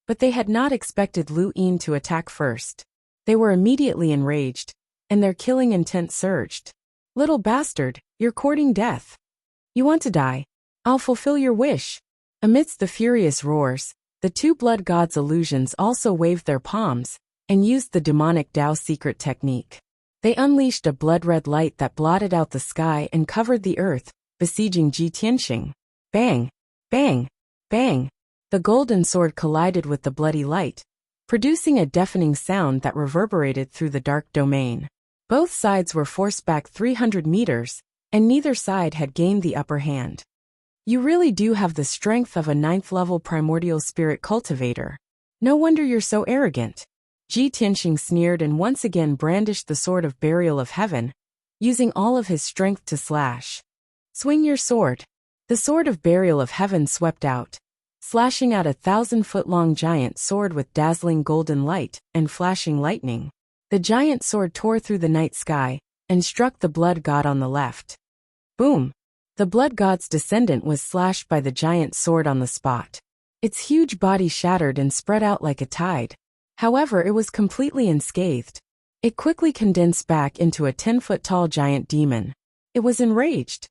Speaker 1: but they had not expected Lu Yin to attack first. They were immediately enraged, and their killing intent surged. "Little bastard, you're courting death. You want to die? I'll fulfill your wish." Amidst the furious roars, the 2 blood gods' illusions also waved their palms and used the demonic Dao secret technique. They unleashed a blood-red light that blotted out the sky and covered the earth, besieging Ji Tianxing. Bang! Bang! Bang! The golden sword collided with the bloody light, producing a deafening sound that reverberated through the dark domain. Both sides were forced back 300 meters, and neither side had gained the upper hand. "You really do have the strength of a 9th-level primordial spirit cultivator. No wonder you're so arrogant." Ji Tianxing sneered and once again brandished the sword of burial of heaven, using all of his strength to slash. "Swing your sword." The sword of burial of heaven swept out, slashing out a 1,000-foot-long giant sword with dazzling golden light and flashing lightning. The giant sword tore through the night sky and struck the blood god on the left. Boom! The blood god's descendant was slashed by the giant sword on the spot. Its huge body shattered and spread out like a tide. However, it was completely unscathed. It quickly condensed back into a 10-foot-tall giant demon. It was enraged.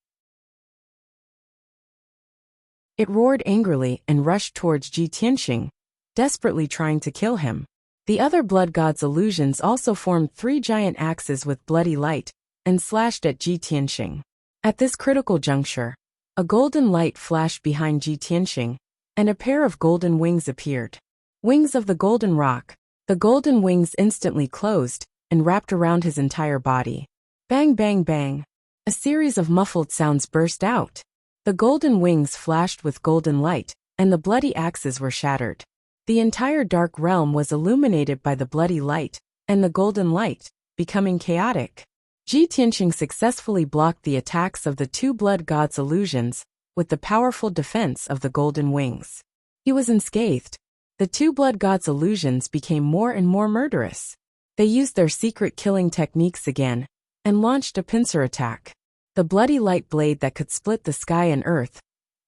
Speaker 1: It roared angrily and rushed towards Ji Tianxing, desperately trying to kill him. The other blood god's illusions also formed 3 giant axes with bloody light and slashed at Ji Tianxing. At this critical juncture, a golden light flashed behind Ji Tianxing, and a pair of golden wings appeared. Wings of the golden rock. The golden wings instantly closed and wrapped around his entire body. Bang, bang, bang. A series of muffled sounds burst out. The golden wings flashed with golden light, and the bloody axes were shattered. The entire dark realm was illuminated by the bloody light and the golden light, becoming chaotic. Ji Tianxing successfully blocked the attacks of the 2 blood gods' illusions with the powerful defense of the golden wings. He was unscathed. The 2 blood gods' illusions became more and more murderous. They used their secret killing techniques again and launched a pincer attack. The bloody light blade that could split the sky and earth,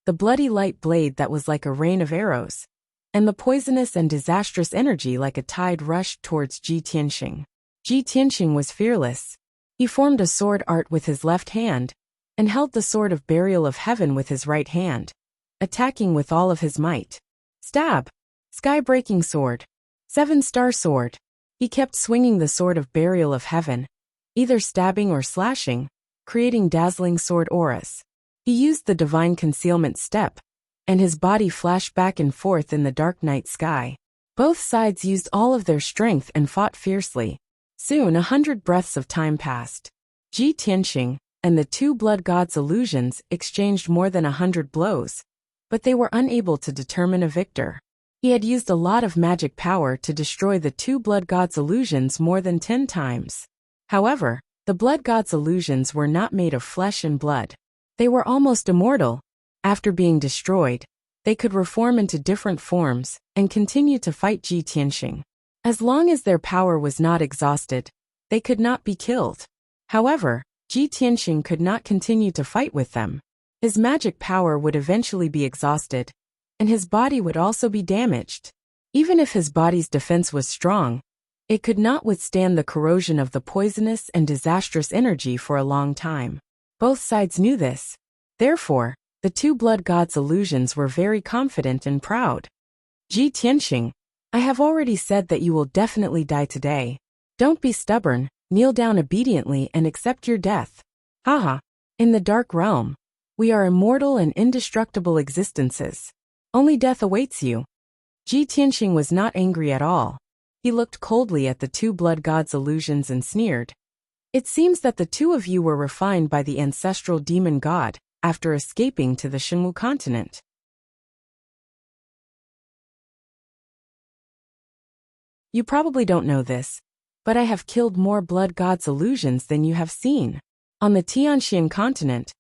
Speaker 1: the bloody light blade that was like a rain of arrows, and the poisonous and disastrous energy like a tide rushed towards Ji Tianxing. Ji Tianxing was fearless. He formed a sword art with his left hand and held the sword of burial of heaven with his right hand, attacking with all of his might. Stab! Sky-breaking sword. 7-star sword. He kept swinging the sword of burial of heaven, either stabbing or slashing, creating dazzling sword auras. He used the divine concealment step, and his body flashed back and forth in the dark night sky. Both sides used all of their strength and fought fiercely. Soon 100 breaths of time passed. Ji Tianxing and the 2 blood gods' illusions exchanged more than 100 blows, but they were unable to determine a victor. He had used a lot of magic power to destroy the 2 blood gods' illusions more than 10 times. However, the blood gods' illusions were not made of flesh and blood. They were almost immortal. After being destroyed, they could reform into different forms and continue to fight Ji Tianxing. As long as their power was not exhausted, they could not be killed. However, Ji Tianxing could not continue to fight with them. His magic power would eventually be exhausted, and his body would also be damaged. Even if his body's defense was strong, it could not withstand the corrosion of the poisonous and disastrous energy for a long time. Both sides knew this. Therefore, the 2 blood gods' illusions were very confident and proud. Ji Tianxing, I have already said that you will definitely die today. Don't be stubborn, kneel down obediently and accept your death. Haha. In the dark realm, we are immortal and indestructible existences. Only death awaits you. Ji Tianxing was not angry at all. He looked coldly at the 2 blood gods' illusions and sneered. It seems that the 2 of you were refined by the ancestral demon god after escaping to the Shenwu continent. You probably don't know this, but I have killed more blood gods' illusions than you have seen. On the Tianxian continent,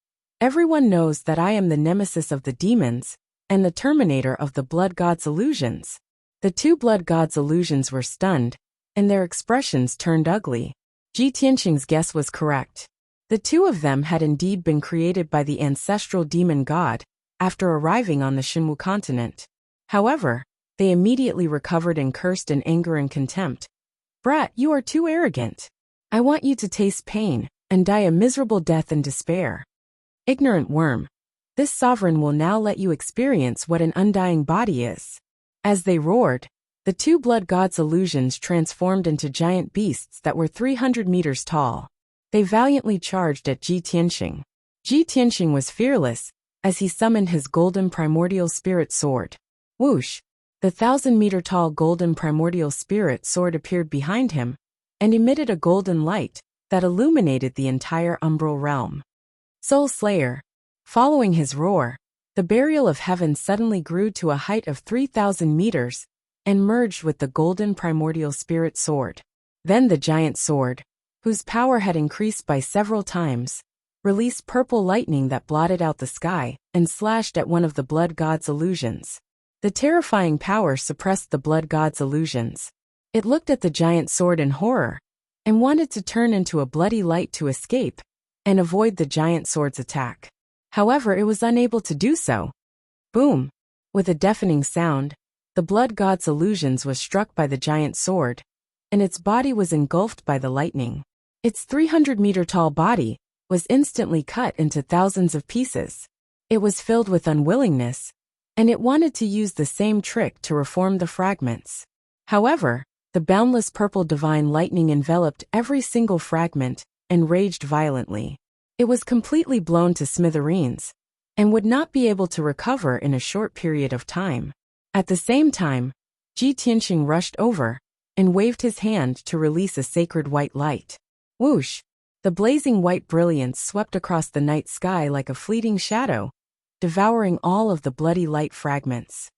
Speaker 1: everyone knows that I am the nemesis of the demons and the terminator of the blood gods' illusions. The 2 blood gods' illusions were stunned, and their expressions turned ugly. Ji Tianxing's guess was correct. The 2 of them had indeed been created by the ancestral demon god after arriving on the Shenwu continent. However, they immediately recovered and cursed in anger and contempt. Brat, you are too arrogant. I want you to taste pain and die a miserable death in despair. Ignorant worm. This sovereign will now let you experience what an undying body is. As they roared, the 2 blood gods' illusions transformed into giant beasts that were 300 meters tall. They valiantly charged at Ji Tianxing. Ji Tianxing was fearless as he summoned his golden primordial spirit sword. Whoosh! The 1,000-meter-tall golden primordial spirit sword appeared behind him and emitted a golden light that illuminated the entire umbral realm. Soul Slayer. Following his roar, the burial of heaven suddenly grew to a height of 3,000 meters and merged with the golden primordial spirit sword. Then the giant sword, whose power had increased by several times, released purple lightning that blotted out the sky and slashed at one of the blood gods' illusions. The terrifying power suppressed the blood god's illusions. It looked at the giant sword in horror, and wanted to turn into a bloody light to escape and avoid the giant sword's attack. However, it was unable to do so. Boom! With a deafening sound, the blood god's illusions was struck by the giant sword, and its body was engulfed by the lightning. Its 300-meter-tall body was instantly cut into thousands of pieces. It was filled with unwillingness, and it wanted to use the same trick to reform the fragments. However, the boundless purple divine lightning enveloped every single fragment and raged violently. It was completely blown to smithereens, and would not be able to recover in a short period of time. At the same time, Ji Tianxing rushed over and waved his hand to release a sacred white light. Whoosh! The blazing white brilliance swept across the night sky like a fleeting shadow, devouring all of the bloody light fragments.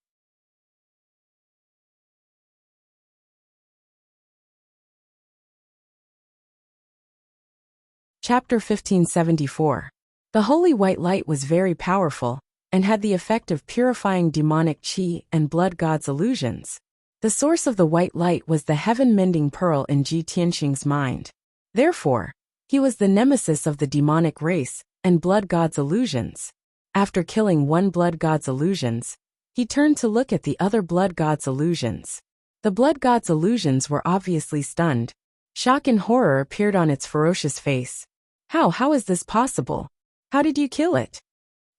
Speaker 1: Chapter 1574. The holy white light was very powerful, and had the effect of purifying demonic qi and blood god's illusions. The source of the white light was the heaven-mending pearl in Ji Tianxing's mind. Therefore, he was the nemesis of the demonic race and blood god's illusions. After killing one blood god's illusions, he turned to look at the other blood god's illusions. The blood god's illusions were obviously stunned. Shock and horror appeared on its ferocious face. How is this possible? How did you kill it?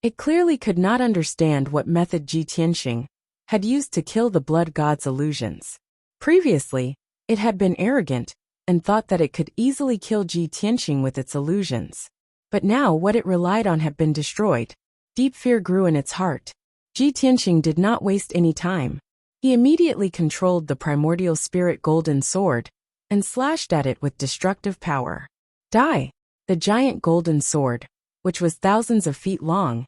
Speaker 1: It clearly could not understand what method Ji Tianxing had used to kill the blood god's illusions. Previously, it had been arrogant and thought that it could easily kill Ji Tianxing with its illusions. But now what it relied on had been destroyed. Deep fear grew in its heart. Ji Tianxing did not waste any time. He immediately controlled the primordial spirit golden sword and slashed at it with destructive power. Die! The giant golden sword, which was thousands of feet long,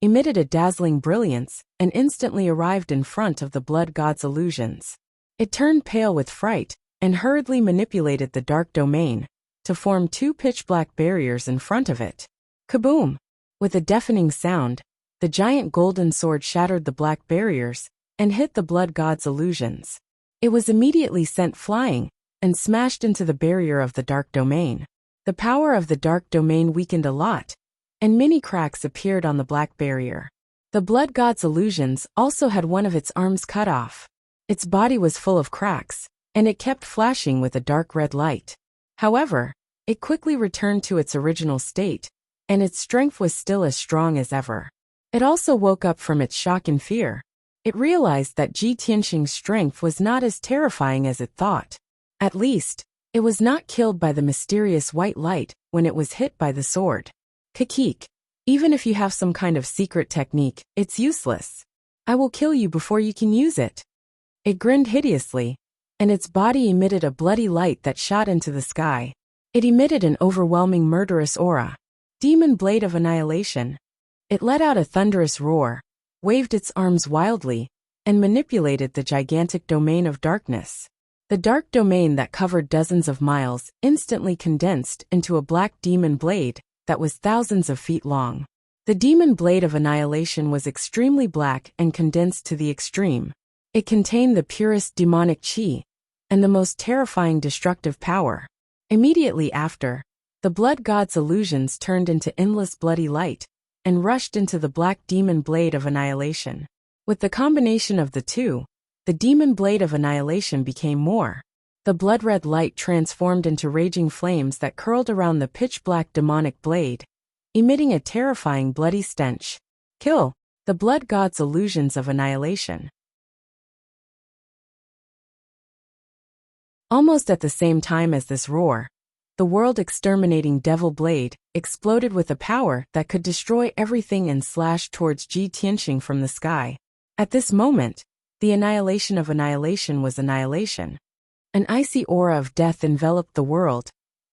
Speaker 1: emitted a dazzling brilliance and instantly arrived in front of the blood god's illusions. It turned pale with fright and hurriedly manipulated the dark domain to form two pitch-black barriers in front of it. Kaboom! With a deafening sound, the giant golden sword shattered the black barriers and hit the blood god's illusions. It was immediately sent flying and smashed into the barrier of the dark domain. The power of the dark domain weakened a lot, and many cracks appeared on the black barrier. The blood god's illusions also had one of its arms cut off. Its body was full of cracks, and it kept flashing with a dark red light. However, it quickly returned to its original state, and its strength was still as strong as ever. It also woke up from its shock and fear. It realized that Ji Tianxing's strength was not as terrifying as it thought. At least, it was not killed by the mysterious white light when it was hit by the sword. Kakik, even if you have some kind of secret technique, it's useless. I will kill you before you can use it. It grinned hideously, and its body emitted a bloody light that shot into the sky. It emitted an overwhelming murderous aura. Demon blade of annihilation. It let out a thunderous roar, waved its arms wildly, and manipulated the gigantic domain of darkness. The dark domain that covered dozens of miles instantly condensed into a black demon blade that was thousands of feet long. The demon blade of annihilation was extremely black and condensed to the extreme. It contained the purest demonic qi and the most terrifying destructive power. Immediately after, the blood god's illusions turned into endless bloody light and rushed into the black demon blade of annihilation. With the combination of the two, the demon blade of annihilation became more. The blood-red light transformed into raging flames that curled around the pitch-black demonic blade, emitting a terrifying bloody stench. Kill! The blood god's illusions of annihilation. Almost at the same time as this roar, the world-exterminating devil blade exploded with a power that could destroy everything and slashed towards Ji Tianxing from the sky. At this moment, the annihilation of annihilation was annihilation. An icy aura of death enveloped the world,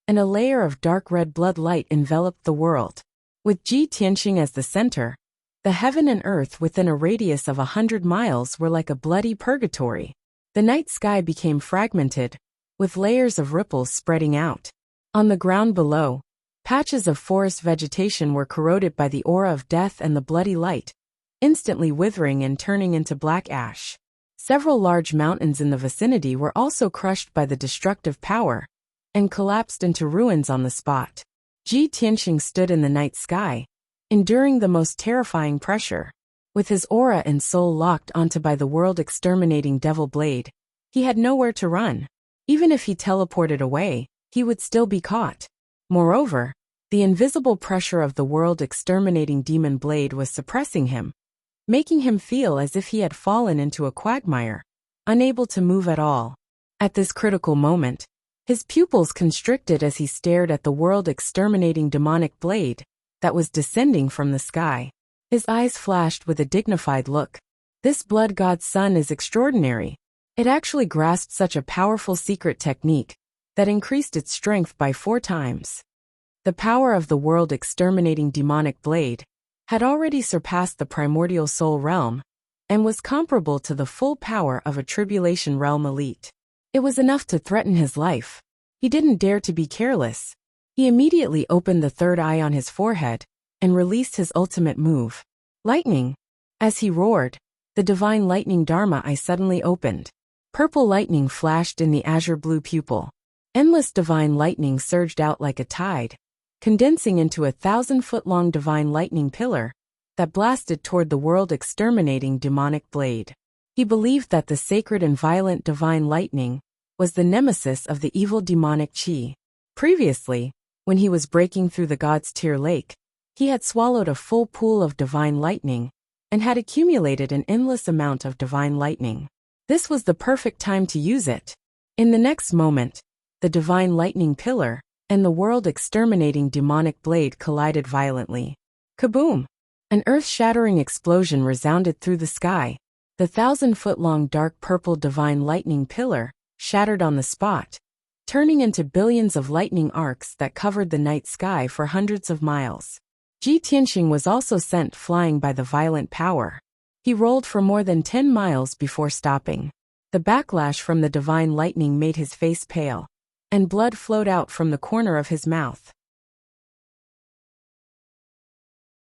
Speaker 1: and a layer of dark red blood light enveloped the world. With Ji Tianxing as the center, the heaven and earth within a radius of 100 miles were like a bloody purgatory. The night sky became fragmented, with layers of ripples spreading out. On the ground below, patches of forest vegetation were corroded by the aura of death and the bloody light, instantly withering and turning into black ash. Several large mountains in the vicinity were also crushed by the destructive power and collapsed into ruins on the spot. Ji Tianxing stood in the night sky, enduring the most terrifying pressure. With his aura and soul locked onto by the world-exterminating devil blade, he had nowhere to run. Even if he teleported away, he would still be caught. Moreover, the invisible pressure of the world-exterminating demon blade was suppressing him, making him feel as if he had fallen into a quagmire, unable to move at all. At this critical moment, his pupils constricted as he stared at the world-exterminating demonic blade that was descending from the sky. His eyes flashed with a dignified look. This blood god's son is extraordinary. It actually grasped such a powerful secret technique that increased its strength by 4 times. The power of the world-exterminating demonic blade had already surpassed the primordial soul realm and was comparable to the full power of a tribulation realm elite. It was enough to threaten his life. He didn't dare to be careless. He immediately opened the third eye on his forehead and released his ultimate move. Lightning. As he roared, the divine lightning Dharma eye suddenly opened. Purple lightning flashed in the azure blue pupil. Endless divine lightning surged out like a tide, condensing into a 1,000-foot-long divine lightning pillar that blasted toward the world-exterminating demonic blade. He believed that the sacred and violent divine lightning was the nemesis of the evil demonic chi. Previously, when he was breaking through the god's tier lake, he had swallowed a full pool of divine lightning and had accumulated an endless amount of divine lightning. This was the perfect time to use it. In the next moment, the divine lightning pillar and the world-exterminating demonic blade collided violently. Kaboom! An earth-shattering explosion resounded through the sky. The 1,000-foot-long dark purple divine lightning pillar shattered on the spot, turning into billions of lightning arcs that covered the night sky for hundreds of miles. Ji Tianxing was also sent flying by the violent power. He rolled for more than 10 miles before stopping. The backlash from the divine lightning made his face pale, and blood flowed out from the corner of his mouth.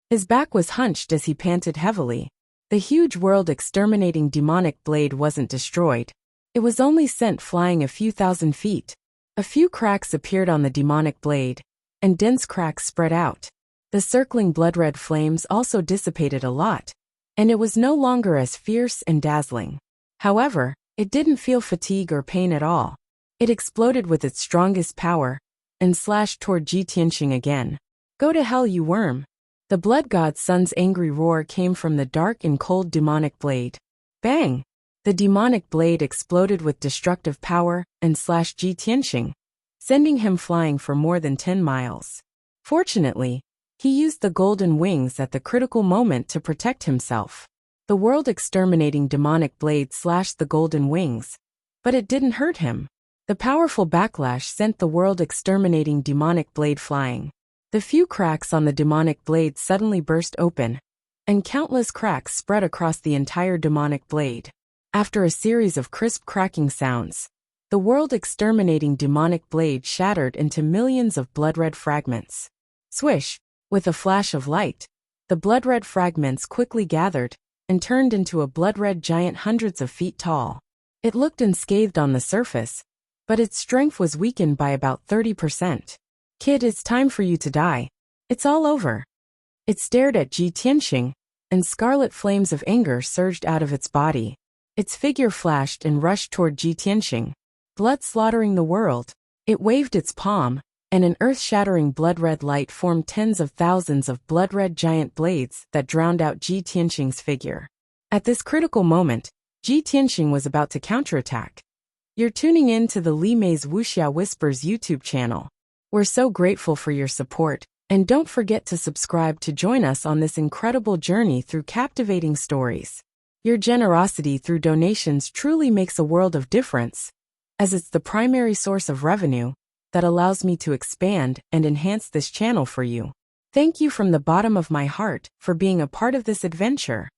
Speaker 1: His back was hunched as he panted heavily. The huge world-exterminating demonic blade wasn't destroyed. It was only sent flying a few thousand feet. A few cracks appeared on the demonic blade, and dense cracks spread out. The circling blood-red flames also dissipated a lot, and it was no longer as fierce and dazzling. However, it didn't feel fatigue or pain at all. It exploded with its strongest power and slashed toward Ji Tianxing again. Go to hell, you worm! The blood god's son's angry roar came from the dark and cold demonic blade. Bang! The demonic blade exploded with destructive power and slashed Ji Tianxing, sending him flying for more than 10 miles. Fortunately, he used the golden wings at the critical moment to protect himself. The world-exterminating demonic blade slashed the golden wings, but it didn't hurt him. The powerful backlash sent the world-exterminating demonic blade flying. The few cracks on the demonic blade suddenly burst open, and countless cracks spread across the entire demonic blade. After a series of crisp cracking sounds, the world-exterminating demonic blade shattered into millions of blood-red fragments. Swish! With a flash of light, the blood-red fragments quickly gathered and turned into a blood-red giant hundreds of feet tall. It looked unscathed on the surface, but its strength was weakened by about 30%. Kid, it's time for you to die. It's all over. It stared at Ji Tianxing, and scarlet flames of anger surged out of its body. Its figure flashed and rushed toward Ji Tianxing, blood slaughtering the world. It waved its palm, and an earth-shattering blood-red light formed tens of thousands of blood-red giant blades that drowned out Ji Tianxing's figure. At this critical moment, Ji Tianxing was about to counterattack. You're tuning in to the Li Mei's Wuxia Whispers YouTube channel. We're so grateful for your support, and don't forget to subscribe to join us on this incredible journey through captivating stories. Your generosity through donations truly makes a world of difference, as it's the primary source of revenue that allows me to expand and enhance this channel for you. Thank you from the bottom of my heart for being a part of this adventure.